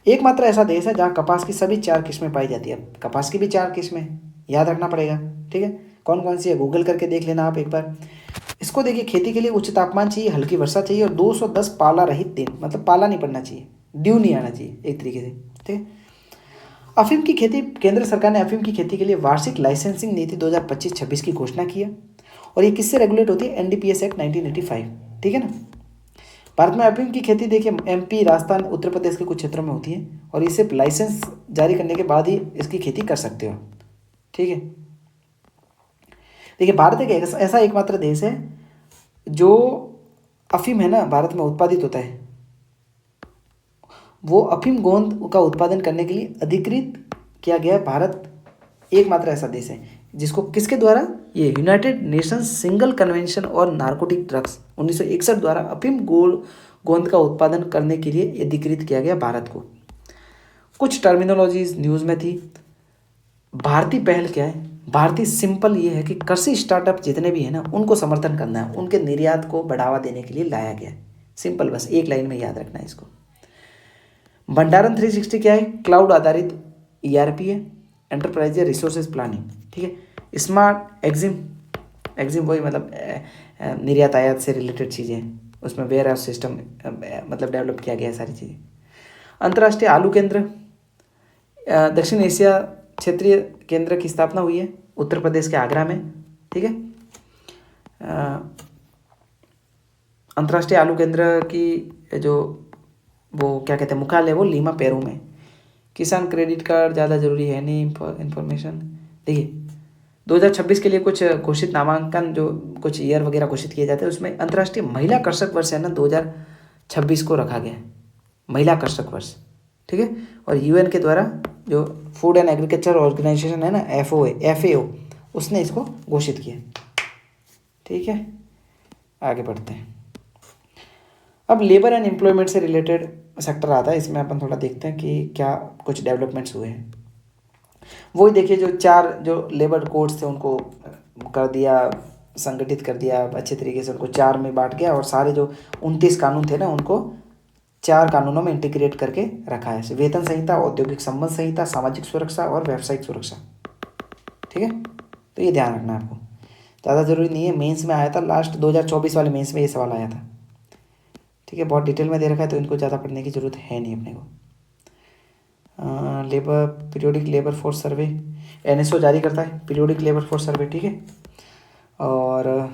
एकमात्र ऐसा देश है जहाँ कपास की सभी 4 किस्में पाई जाती है। कपास की भी 4 किस्में याद रखना पड़ेगा। ठीक है। कौन कौन सी है गूगल करके देख लेना आप एक बार। इसको देखिए, खेती के लिए उच्च तापमान चाहिए, हल्की वर्षा चाहिए और 210 पाला रहित दिन, मतलब पाला नहीं पड़ना चाहिए, ड्यू नहीं आना चाहिए एक तरीके से, ठीक है। अफीम की खेती, केंद्र सरकार ने अफीम की खेती के लिए वार्षिक लाइसेंसिंग नीति 2025-26 की घोषणा की है और ये किससे रेगुलेट होती है? एनडीपीएस एक्ट 1985, ठीक है ना। भारत में अफीम की खेती देखिए एमपी, राजस्थान, उत्तर प्रदेश के कुछ क्षेत्रों में होती है और इसे लाइसेंस जारी करने के बाद ही इसकी खेती कर सकते हो, ठीक है। देखिए भारत एक ऐसा एकमात्र देश है जो अफीम है ना भारत में उत्पादित होता है, वो अफीम गोंद का उत्पादन करने के लिए अधिकृत किया गया है। भारत एकमात्र ऐसा देश है जिसको किसके द्वारा? ये यूनाइटेड नेशंस सिंगल कन्वेंशन और नारकोटिक ड्रग्स 1961 द्वारा अफीम गोंद का उत्पादन करने के लिए अधिकृत किया गया भारत को। कुछ टर्मिनोलॉजीज न्यूज़ में थी। भारतीय पहल क्या है? भारतीय सिंपल ये है कि कृषि स्टार्टअप जितने भी हैं ना उनको समर्थन करना है, उनके निर्यात को बढ़ावा देने के लिए लाया गया है। सिंपल, बस एक लाइन में याद रखना है इसको। भंडारण 360 क्या है? क्लाउड आधारित ईआरपी है, एंटरप्राइज रिसोर्सेज प्लानिंग, ठीक है। स्मार्ट एग्जिम वही मतलब निर्यात आयात से रिलेटेड चीज़ें, उसमें वेयर हाउस सिस्टम मतलब डेवलप किया गया है सारी चीज़ें। अंतर्राष्ट्रीय आलू केंद्र, दक्षिण एशिया क्षेत्रीय केंद्र की स्थापना हुई है उत्तर प्रदेश के आगरा में, ठीक है। अंतर्राष्ट्रीय आलू केंद्र की जो वो क्या कहते हैं मुख्यालय, वो लीमा पेरू में। किसान क्रेडिट कार्ड ज़्यादा जरूरी है नहीं, इन्फॉर्मेशन देखिए 2026 के लिए कुछ घोषित नामांकन, जो कुछ ईयर वगैरह घोषित किए जाते हैं उसमें अंतर्राष्ट्रीय महिला कृषक वर्ष है ना 2026 को रखा गया है, महिला कृषक वर्ष, ठीक है। और यूएन के द्वारा जो फूड एंड एग्रीकल्चर ऑर्गेनाइजेशन है ना FAO उसने इसको घोषित किया, ठीक है। आगे बढ़ते हैं। अब लेबर एंड एम्प्लॉयमेंट से रिलेटेड सेक्टर आता है, इसमें अपन थोड़ा देखते हैं कि क्या कुछ डेवलपमेंट्स हुए हैं। वही देखिए जो 4 जो लेबर कोड्स थे उनको कर दिया, संगठित कर दिया अच्छे तरीके से, उनको 4 में बांट गया और सारे जो 29 कानून थे ना उनको 4 कानूनों में इंटीग्रेट करके रखा है। वेतन संहिता, औद्योगिक संबंध संहिता, सामाजिक सुरक्षा और व्यावसायिक सुरक्षा, ठीक है। तो ये ध्यान रखना आपको, ज़्यादा जरूरी नहीं है, मेंस में आया था लास्ट 2024 वाले मेंस में ये सवाल आया था, ठीक है। बहुत डिटेल में दे रखा है तो इनको ज़्यादा पढ़ने की ज़रूरत है नहीं अपने को। Labour periodic labour force survey NSO जारी करता है पीरियोडिक लेबर फोर्स सर्वे, ठीक है। और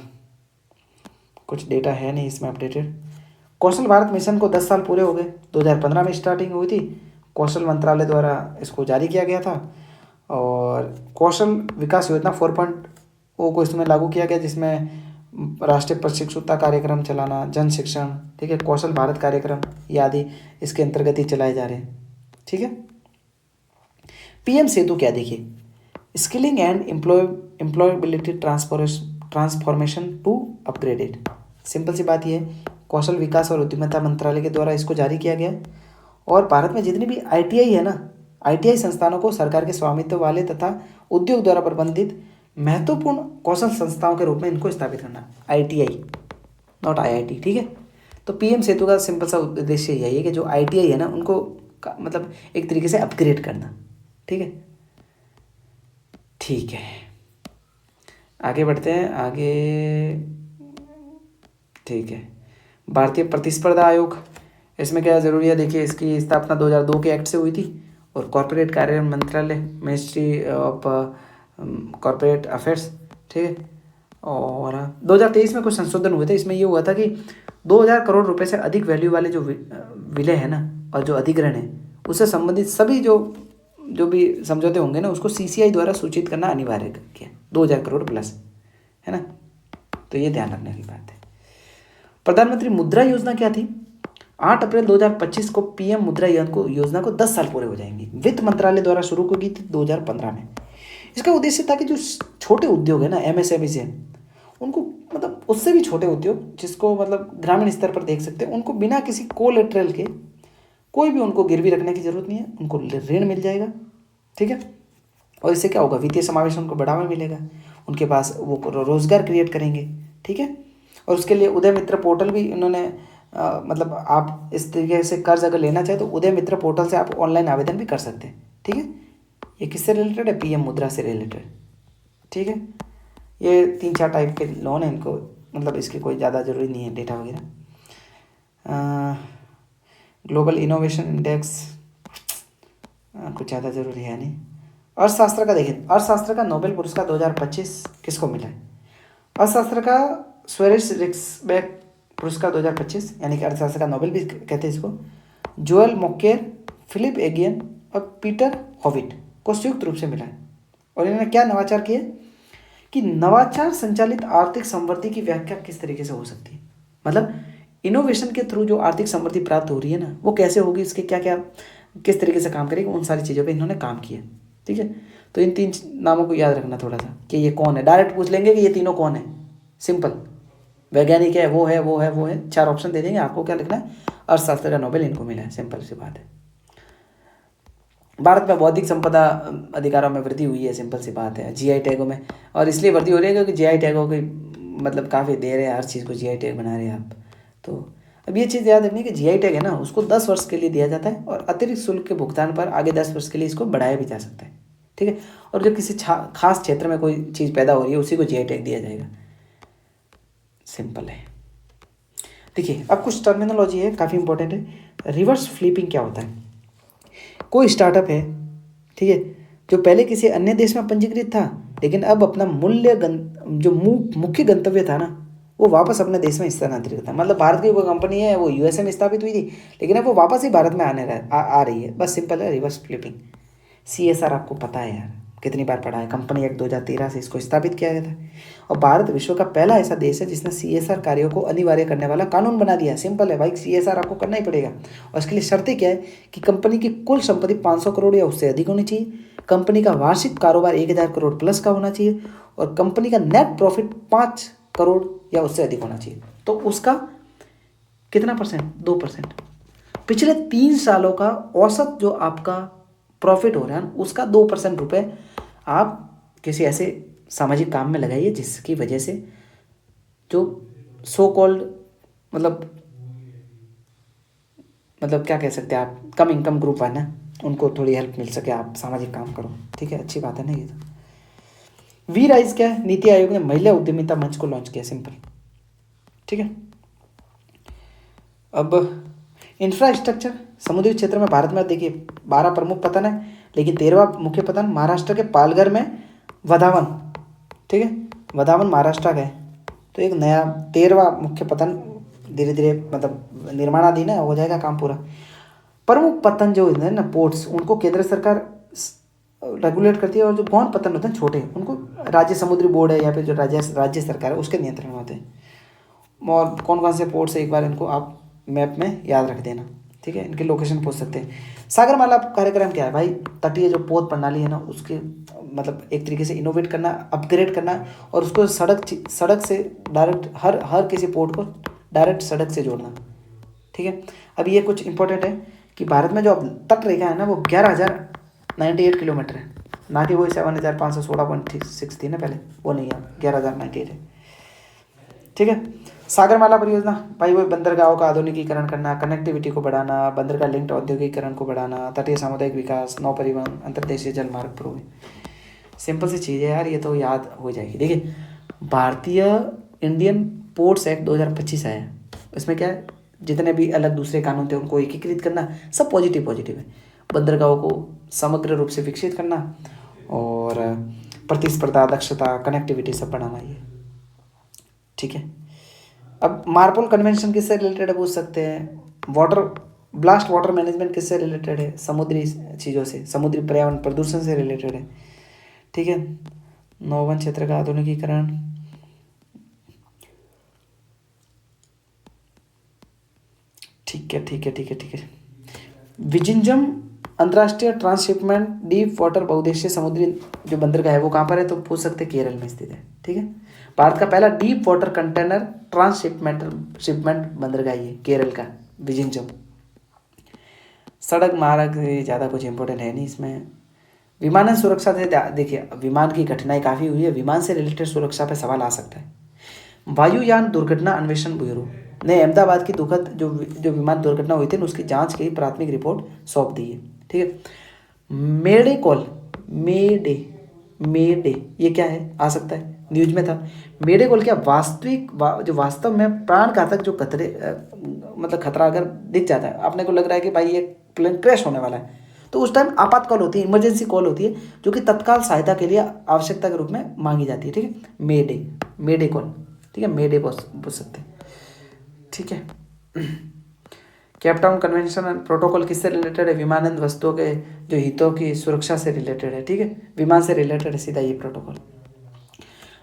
कुछ डेटा है नहीं इसमें अपडेटेड। कौशल भारत मिशन को 10 साल पूरे हो गए, 2015 में स्टार्टिंग हुई थी, कौशल मंत्रालय द्वारा इसको जारी किया गया था। और कौशल विकास योजना 4.0 को इसमें लागू किया गया, जिसमें राष्ट्रीय प्रशिक्षुता कार्यक्रम चलाना, जन शिक्षण, ठीक है, कौशल भारत कार्यक्रम ये आदि इसके अंतर्गत ही चलाए जा रहे हैं, ठीक है। PM सेतु क्या देखिए, skilling and employability transformation to upgraded. Simple सी बात ये है, कौशल विकास और उद्यमिता मंत्रालय के द्वारा इसको जारी किया गया। और भारत में जितनी भी ITI है ना, ITI संस्थानों को सरकार के स्वामित्व वाले तथा उद्योग द्वारा प्रबंधित महत्वपूर्ण कौशल संस्थाओं के रूप में इनको स्थापित करना, ITI नॉट IIT, ठीक है। तो PM सेतु का सिंपल सा उद्देश्य यही है कि जो ITI है ना उनको मतलब एक तरीके से अपग्रेड करना, ठीक है। ठीक है, आगे बढ़ते हैं आगे, ठीक है। भारतीय प्रतिस्पर्धा आयोग, इसमें क्या जरूरी है देखिए, इसकी स्थापना 2002 के एक्ट से हुई थी और कॉर्पोरेट कार्य मंत्रालय, मिनिस्ट्री ऑफ कॉर्पोरेट अफेयर्स, ठीक है। और 2023 में कुछ संशोधन हुए थे, इसमें ये हुआ था कि 2000 करोड़ रुपए से अधिक वैल्यू वाले जो विलय है ना और जो अधिग्रहण है उससे संबंधित सभी जो भी समझौते होंगे ना उसको CCI द्वारा सूचित करना अनिवार्य किया, 2000 करोड़ प्लस, है ना। तो ये ध्यान रखने की बात है। प्रधानमंत्री मुद्रा योजना क्या थी? 8 अप्रैल 2025 को PM मुद्रा योजना को 10 साल पूरे हो जाएंगे। वित्त मंत्रालय द्वारा शुरू की थी 2015 में। इसका उद्देश्य था कि जो छोटे उद्योग है ना MSME से, उनको मतलब उससे भी छोटे उद्योग जिसको मतलब ग्रामीण स्तर पर देख सकते हैं, उनको बिना किसी कोलेटरल के, कोई भी उनको गिरवी रखने की जरूरत नहीं है, उनको ऋण मिल जाएगा, ठीक है। और इससे क्या होगा, वित्तीय समावेशन उनको बढ़ावा मिलेगा, उनके पास वो रोजगार क्रिएट करेंगे, ठीक है। और उसके लिए उदय मित्र पोर्टल भी इन्होंने मतलब आप इस तरीके से कर्ज अगर लेना चाहे तो उदय मित्र पोर्टल से आप ऑनलाइन आवेदन भी कर सकते हैं, ठीक है। ये किससे रिलेटेड है? PM मुद्रा से रिलेटेड, ठीक है। ये 3-4 टाइप के लोन हैं, इनको मतलब इसकी कोई ज़्यादा ज़रूरी नहीं है डेटा वगैरह। ग्लोबल इनोवेशन इंडेक्स कुछ ज़्यादा ज़रूरी है नहीं। अर्थशास्त्र का देखिए, अर्थशास्त्र का नोबेल पुरस्कार 2025 किसको मिला है? अर्थशास्त्र का स्वेरिस रिक्सबैक पुरस्कार 2025, यानी कि अर्थशास्त्र का नोबेल भी कहते हैं इसको, जोएल मोकेर, फिलिप एगियन और पीटर हॉविट को संयुक्त रूप से मिला है। और इन्होंने क्या नवाचार किए कि नवाचार संचालित आर्थिक समृद्धि की व्याख्या किस तरीके से हो सकती है, मतलब इनोवेशन के थ्रू जो आर्थिक समृद्धि प्राप्त हो रही है ना, वो कैसे होगी, इसके क्या क्या किस तरीके से काम करेगी, उन सारी चीज़ों पे इन्होंने काम किया। ठीक है, तो इन 3 नामों को याद रखना थोड़ा सा कि ये कौन है। डायरेक्ट पूछ लेंगे कि ये तीनों कौन है, सिंपल, वैज्ञानिक है, वो है, वो है, वो है, 4 ऑप्शन दे देंगे, आपको क्या लिखना है, अर्थशास्त्र का नोबेल इनको मिला है, सिंपल सी बात है। भारत में बौद्धिक संपदा अधिकारों में वृद्धि हुई है, सिंपल सी बात है। जीआई टैगों में, और इसलिए वृद्धि हो रही है क्योंकि जीआई टैगों की मतलब काफ़ी दे रहे हैं, हर चीज़ को जीआई टैग बना रहे हैं आप। तो अब ये चीज़ याद रखनी कि जीआई टैग है ना, उसको 10 वर्ष के लिए दिया जाता है और अतिरिक्त शुल्क के भुगतान पर आगे 10 वर्ष के लिए इसको बढ़ाया भी जा सकता है। ठीक है, और जो किसी खास क्षेत्र में कोई चीज़ पैदा हो रही है उसी को जीआई टैग दिया जाएगा, सिंपल है। देखिए अब कुछ टर्मिनोलॉजी है, काफ़ी इंपॉर्टेंट है। रिवर्स फ्लिपिंग क्या होता है? कोई स्टार्टअप है, ठीक है, जो पहले किसी अन्य देश में पंजीकृत था, लेकिन अब अपना जो मुख्य गंतव्य था ना, वो वापस अपने देश में स्थानांतरित था। मतलब भारत की कोई कंपनी है, वो यूएसए में स्थापित हुई थी, लेकिन अब वो वापस ही भारत में आ रही है, बस सिंपल है रिवर्स फ्लिपिंग। सीएसआर आपको पता है यार, कितनी बार पढ़ा है, कंपनी एक्ट 2013 से इसको स्थापित किया गया था। और भारत विश्व का पहला ऐसा देश है जिसने सीएसआर कार्यों को अनिवार्य करने वाला कानून बना दिया। सिंपल है भाई, सीएसआर आपको करना ही पड़ेगा। और इसके लिए शर्तें क्या है कि कंपनी की कुल संपत्ति 500 करोड़ या उससे अधिक होनी चाहिए, कंपनी का वार्षिक कारोबार 1000 करोड़ प्लस का होना चाहिए, और कंपनी का नेट प्रॉफिट 5 करोड़ या उससे अधिक होना चाहिए। तो उसका कितना परसेंट? 2%। पिछले 3 सालों का औसत जो आपका प्रॉफिट हो रहा है उसका 2% रुपये आप किसी ऐसे सामाजिक काम में लगाइए जिसकी वजह से जो सो कॉल्ड मतलब क्या कह सकते हैं आप, कम इनकम ग्रुप है ना, उनको थोड़ी हेल्प मिल सके, आप सामाजिक काम करो। ठीक है, अच्छी बात है ना ये तो। वी राइज क्या है? नीति आयोग ने महिला उद्यमिता मंच को लॉन्च किया, सिंपल। ठीक है, अब इंफ्रास्ट्रक्चर समुद्री क्षेत्र में भारत में देखिए 12 प्रमुख पतन है, लेकिन 13वां मुख्य पतन महाराष्ट्र के पालघर में वधावन, ठीक है, वधावन महाराष्ट्र का है। तो एक नया 13वां मुख्य पतन धीरे धीरे मतलब निर्माणाधीन है, हो जाएगा काम पूरा। प्रमुख पतन जो है ना पोर्ट्स, उनको केंद्र सरकार रेगुलेट करती है, और जो गौण पतन होते हैं छोटे, उनको राज्य समुद्री बोर्ड है या फिर जो राज्य सरकार है उसके नियंत्रण में होते हैं। और कौन कौन से पोर्ट्स है एक बार इनको आप मैप में याद रख देना। ठीक है, इनके लोकेशन पूछ सकते हैं। सागरमाला कार्यक्रम क्या है भाई? तटीय जो पोत प्रणाली है ना उसके मतलब एक तरीके से इनोवेट करना, अपग्रेड करना, और उसको सड़क से डायरेक्ट हर किसी पोर्ट को डायरेक्ट सड़क से जोड़ना। ठीक है, अब ये कुछ इंपॉर्टेंट है कि भारत में जो अब तट रेखा है ना वो 11,098 किलोमीटर है, ना कि वही 7,516.6 थी ना पहले, वो नहीं है, 11,098 है। ठीक है, सागरमाला परियोजना भाई वो बंदरगाहों का आधुनिकीकरण करना, कनेक्टिविटी को बढ़ाना, बंदरगाह लिंक्ड औद्योगिकीकरण को बढ़ाना, तटीय सामुदायिक विकास, नौ परिवहन, अंतर्देशीय जलमार्ग प्रोग्राम। सिंपल सी चीज़ है यार, ये तो याद हो जाएगी। देखिए भारतीय इंडियन पोर्ट्स एक्ट 2025 आया, इसमें क्या है, जितने भी अलग दूसरे कानून थे उनको एकीकृत करना, सब पॉजिटिव है। बंदरगाहों को समग्र रूप से विकसित करना और प्रतिस्पर्धा, दक्षता, कनेक्टिविटी सब बढ़ाना ये। ठीक है, अब मार्पोल कन्वेंशन किससे रिलेटेड है पूछ सकते हैं। ब्लास्ट वाटर मैनेजमेंट किससे रिलेटेड है? समुद्री चीज़ों से, समुद्री पर्यावरण प्रदूषण से रिलेटेड है। ठीक है, नौवन क्षेत्र का आधुनिकीकरण, ठीक है। विजिंजम अंतर्राष्ट्रीय ट्रांसशिपमेंट डीप वाटर बहुउद्देशीय समुद्री जो बंदरगाह है वो कहाँ पर है? तो पूछ सकते हैं केरल में स्थित है। ठीक है, भारत का पहला डीप वाटर कंटेनर ट्रांसशिपमेंट बंदरगाह है केरल का विजिंजम। सड़क मार्ग ज़्यादा कुछ इंपॉर्टेंट है नहीं इसमें। विमानन सुरक्षा से देखिए विमान की कठिनाई काफ़ी हुई है, विमान से रिलेटेड सुरक्षा पे सवाल आ सकता है। वायुयान दुर्घटना अन्वेषण ब्यूरो ने अहमदाबाद की दुखद जो विमान दुर्घटना हुई थी ना उसकी जांच की प्राथमिक रिपोर्ट सौंप दी है। ठीक है, मेडे कॉल, मेडे ये क्या है? आ सकता है न्यूज में था। मेडे कॉल क्या जो वास्तव में प्राण घातक जो खतरे मतलब खतरा अगर दिख जाता है, आपने को लग रहा है कि भाई ये प्लेन क्रैश होने वाला है, तो उस टाइम आपात कॉल होती है, इमरजेंसी कॉल होती है, जो कि तत्काल सहायता के लिए आवश्यकता के रूप में मांगी जाती है। ठीक है, मेडे कॉल, ठीक है, मेडे बोल सकते हैं। ठीक है, केपटाउन कन्वेंशन एंड प्रोटोकॉल किससे रिलेटेड है? विमानन वस्तुओं के जो हितों की सुरक्षा से रिलेटेड है। ठीक है, विमान से रिलेटेड है सीधा ये प्रोटोकॉल।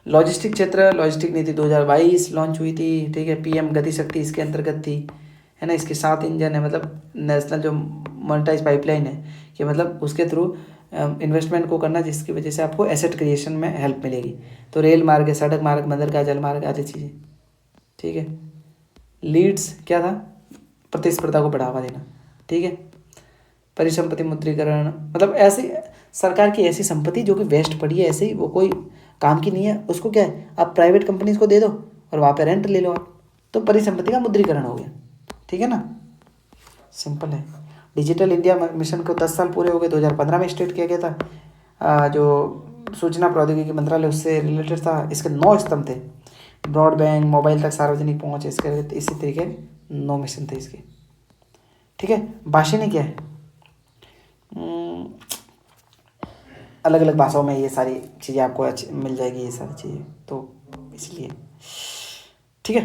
लॉजिस्टिक क्षेत्र, लॉजिस्टिक नीति 2022 लॉन्च हुई थी। ठीक है, पीएम गति शक्ति इसके अंतर्गत थी, है ना। इसके 7 इंजन है, मतलब नेशनल जो मोनेटाइज पाइपलाइन है, कि मतलब उसके थ्रू इन्वेस्टमेंट को करना, जिसकी वजह से आपको एसेट क्रिएशन में हेल्प मिलेगी। तो रेल मार्ग है, सड़क मार्ग, बंदरगाह, जल मार्ग आदि चीज़ें। ठीक है, लीड्स क्या था? प्रतिस्पर्धा को बढ़ावा देना। ठीक है, परिसंपत्ति मुद्रीकरण, मतलब ऐसी सरकार की ऐसी संपत्ति जो कि वेस्ट पड़ी है, ऐसे ही वो कोई काम की नहीं है, उसको क्या है आप प्राइवेट कंपनीज को दे दो और वहाँ पे रेंट ले लो आप, तो परिसंपत्ति का मुद्रीकरण हो गया। ठीक है ना, सिंपल है। डिजिटल इंडिया मिशन को 10 साल पूरे हो गए, 2015 में स्टार्ट किया गया था। जो सूचना प्रौद्योगिकी मंत्रालय उससे रिलेटेड था। इसके 9 स्तंभ थे, ब्रॉडबैंड, मोबाइल तक सार्वजनिक पहुँच, इसके इसी तरीके 9 मिशन थे इसके। ठीक है, भाषिणी क्या है? अलग अलग भाषाओं में ये सारी चीज़ें आपको मिल जाएगी, ये सारी चीज़ें, तो इसलिए। ठीक है,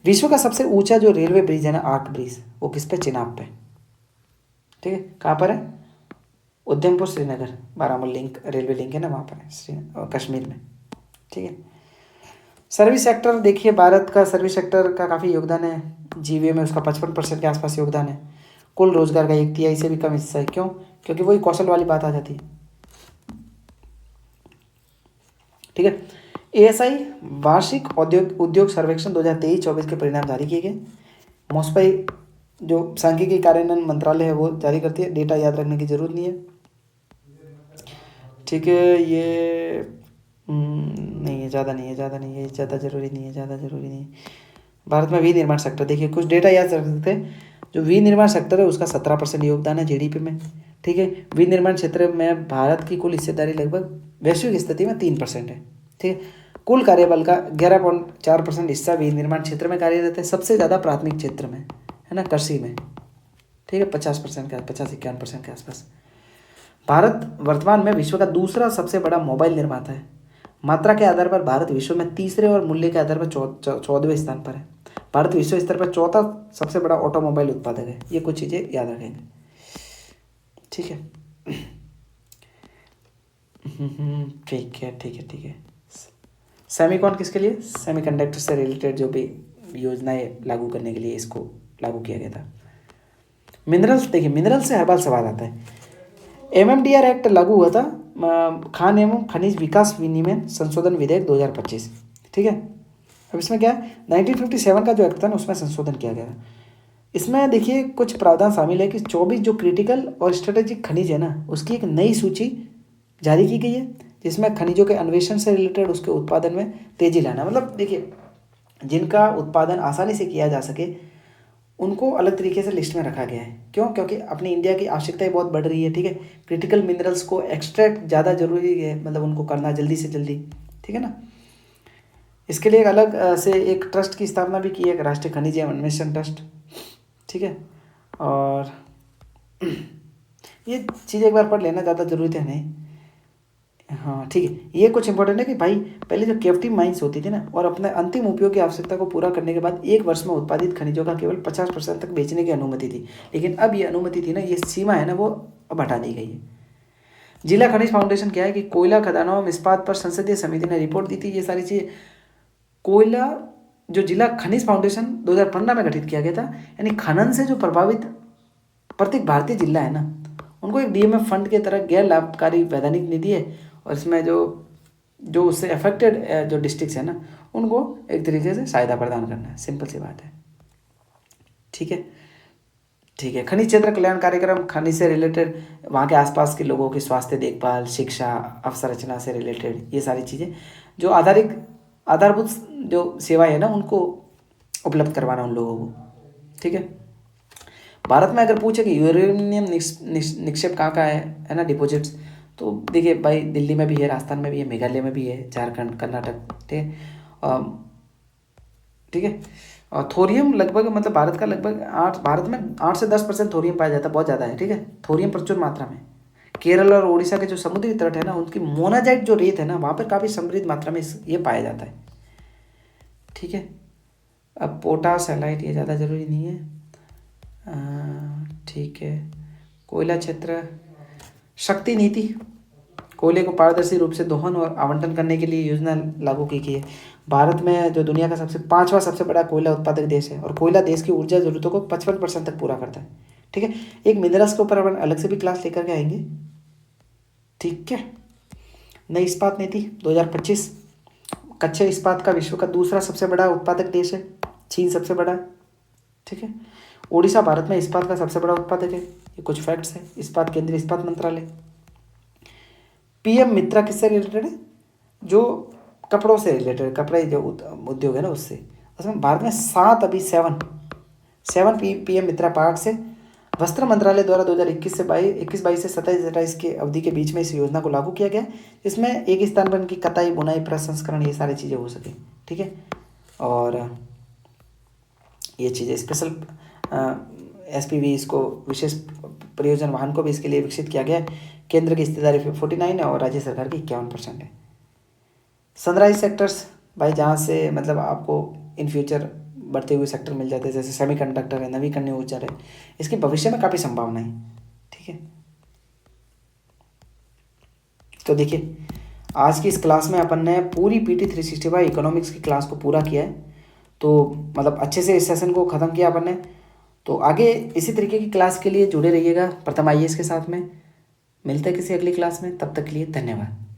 विश्व का सबसे ऊंचा जो रेलवे ब्रिज है ना, आर्क ब्रिज, वो किस पे? चिनाब पे। ठीक है, कहाँ पर है? Udhampur Srinagar Baramulla link, railway link है ना, वहाँ पर है, कश्मीर में। ठीक है, सर्विस सेक्टर देखिए, भारत का सर्विस सेक्टर का काफ़ी योगदान है। जीवीए में उसका 55% के आसपास योगदान है। कुल रोजगार का 1/3 से भी कम हिस्सा है। क्यों? क्योंकि वही कौशल वाली बात आ जाती है। ठीक है, एएसआई वार्षिक उद्योग सर्वेक्षण 2023-24 के परिणाम जारी किए गए। मोस्पाई जो सांख्यिकी कार्यान्वयन मंत्रालय है वो जारी करती है, डेटा याद रखने की जरूरत नहीं है। ठीक है, ये नहीं है, ज़्यादा नहीं है, ज़्यादा जरूरी नहीं है। भारत में विनिर्माण सेक्टर देखिए, कुछ डेटा याद रख सकते हैं। जो विनिर्माण सेक्टर है उसका 17% योगदान है जीडीपी में। ठीक है, विनिर्माण क्षेत्र में भारत की कुल हिस्सेदारी लगभग वैश्विक स्थिति में 3% है। ठीक है, कुल कार्यबल का 11.4% हिस्सा विनिर्माण क्षेत्र में कार्यरत है। सबसे ज़्यादा प्राथमिक क्षेत्र में, है ना, कृषि में। ठीक है, 50% का 50-51% के आसपास। भारत वर्तमान में विश्व का दूसरा सबसे बड़ा मोबाइल निर्माता है। मात्रा के आधार पर भारत विश्व में तीसरे और मूल्य के आधार पर 14वें स्थान पर है। भारत विश्व स्तर पर चौथा सबसे बड़ा ऑटोमोबाइल उत्पादक है। ये कुछ चीज़ें याद रखेंगे। ठीक है, ठीक है। सेमीकॉन किसके लिए? सेमीकंडक्टर से रिलेटेड जो भी योजनाएं लागू करने के लिए इसको लागू किया गया था। मिनरल्स देखिए, मिनरल से हर बार सवाल आता है। एमएमडीआर एक्ट लागू हुआ था, खान एवं खनिज विकास विनियमन संशोधन विधेयक 2025। ठीक है, अब इसमें क्या है, 1957 का जो एक्ट था ना उसमें संशोधन किया गया। इसमें देखिए कुछ प्रावधान शामिल है कि 24 जो क्रिटिकल और स्ट्रेटेजिक खनिज है ना, उसकी एक नई सूची जारी की गई है, जिसमें खनिजों के अन्वेषण से रिलेटेड उसके उत्पादन में तेजी लाना। मतलब देखिए, जिनका उत्पादन आसानी से किया जा सके उनको अलग तरीके से लिस्ट में रखा गया है। क्यों? क्योंकि अपनी इंडिया की आवश्यकताएं बहुत बढ़ रही है। ठीक है, क्रिटिकल मिनरल्स को एक्सट्रैक्ट ज़्यादा जरूरी है, मतलब उनको करना जल्दी से जल्दी। ठीक है ना, इसके लिए एक अलग से एक ट्रस्ट की स्थापना भी की है, राष्ट्रीय खनिज एवं अन्वेषण ट्रस्ट। ठीक है, और ये चीज़ एक बार पढ़ लेना, ज़्यादा जरूरत है नहीं। हाँ ठीक है, ये कुछ इंपॉर्टेंट है कि भाई पहले जो कैप्टिव माइंस होती थी ना, और अपने अंतिम उपयोग की आवश्यकता को पूरा करने के बाद 1 वर्ष में उत्पादित खनिजों का केवल 50% तक बेचने की अनुमति थी। लेकिन अब ये अनुमति थी ना, ये सीमा है ना, वो अब हटा दी गई है। जिला खनिज फाउंडेशन क्या है कि कोयला खदानों एवं इस्पात पर संसदीय समिति ने रिपोर्ट दी थी। ये सारी चीज़ें कोयला जो जिला खनिज फाउंडेशन 2015 में गठित किया गया था, यानी खनन से जो प्रभावित प्रत्येक भारतीय जिला है ना, उनको एक डीएमएफ फंड के तरह गैर लाभकारी वैधानिक निधि है, और इसमें जो जो उससे अफेक्टेड जो डिस्ट्रिक्ट्स है ना, उनको एक तरीके से सहायता प्रदान करना है। सिंपल सी बात है। ठीक है, ठीक है। खनिज क्षेत्र कल्याण कार्यक्रम, खनिज से रिलेटेड वहाँ के आसपास के लोगों की स्वास्थ्य देखभाल, शिक्षा, अवसंरचना से रिलेटेड ये सारी चीज़ें जो आधारभूत जो सेवाएं है ना, उनको उपलब्ध करवाना उन लोगों को। ठीक है, भारत में अगर पूछे कि यूरेनियम निक्षेप कहाँ का है ना, डिपॉजिट्स, तो देखिए भाई, दिल्ली में भी है, राजस्थान में भी है, मेघालय में भी है, झारखंड, कर्नाटक, ठीक है। ठीक है। और थोरियम लगभग मतलब भारत का लगभग 8 से 10% थोरियम पाया जाता है, बहुत ज़्यादा है, ठीक है। थोरियम प्रचुर मात्रा में केरल और उड़ीसा के जो समुद्री तट है ना, उनकी मोनाजाइट जो रेत है ना, वहाँ पर काफ़ी समृद्ध मात्रा में ये पाया जाता है, ठीक है। अब पोटास सैलाइट ये ज़्यादा ज़रूरी नहीं है, ठीक है। कोयला क्षेत्र, शक्ति नीति, कोयले को पारदर्शी रूप से दोहन और आवंटन करने के लिए योजना लागू की गई है। भारत में जो दुनिया का पांचवा सबसे बड़ा कोयला उत्पादक देश है, और कोयला देश की ऊर्जा जरूरतों को 55% तक पूरा करता है, ठीक है। एक मिनरल्स के ऊपर अपन अलग से भी क्लास लेकर के आएंगे, ठीक है। नई इस्पात नीति 2025, कच्चे इस्पात का विश्व का दूसरा सबसे बड़ा उत्पादक देश है, चीन सबसे बड़ा है, ठीक है। उड़ीसा भारत में इस्पात का सबसे बड़ा उत्पादक है, ये कुछ फैक्ट्स है। इस्पात केंद्रीय इस्पात मंत्रालय। पीएम मित्रा किससे रिलेटेड है? जो कपड़ों से रिलेटेड, कपड़े जो उद्योग है ना, उससे। उसमें भारत में 7 पीएम मित्रा पार्क से वस्त्र मंत्रालय द्वारा 2021 से 22 से 27 की अवधि के बीच में इस योजना को लागू किया गया, जिसमें एक स्थान पर इनकी कताई, बुनाई, प्रसंस्करण, ये सारी चीज़ें हो सके, ठीक है। और ये चीज़ें स्पेशल एसपीवी, इसको विशेष प्रयोजन वाहन को भी इसके लिए विकसित किया गया है। केंद्र की हिस्सेदारी 49 है और राज्य सरकार की 51% है। सनराइज सेक्टर्स भाई, जहाँ से मतलब आपको इन फ्यूचर बढ़ते हुए सेक्टर मिल जाते हैं, जैसे सेमीकंडक्टर है, नवीकरणीय ऊर्जा है, इसकी भविष्य में काफ़ी संभावना है, ठीक है। तो देखिए, आज की इस क्लास में अपन ने पूरी PT 365 इकोनॉमिक्स की क्लास को पूरा किया है। तो मतलब अच्छे से इस सेशन को ख़त्म किया अपन ने। तो आगे इसी तरीके की क्लास के लिए जुड़े रहिएगा प्रथम IAS के साथ में। मिलते हैं किसी अगली क्लास में, तब तक के लिए धन्यवाद।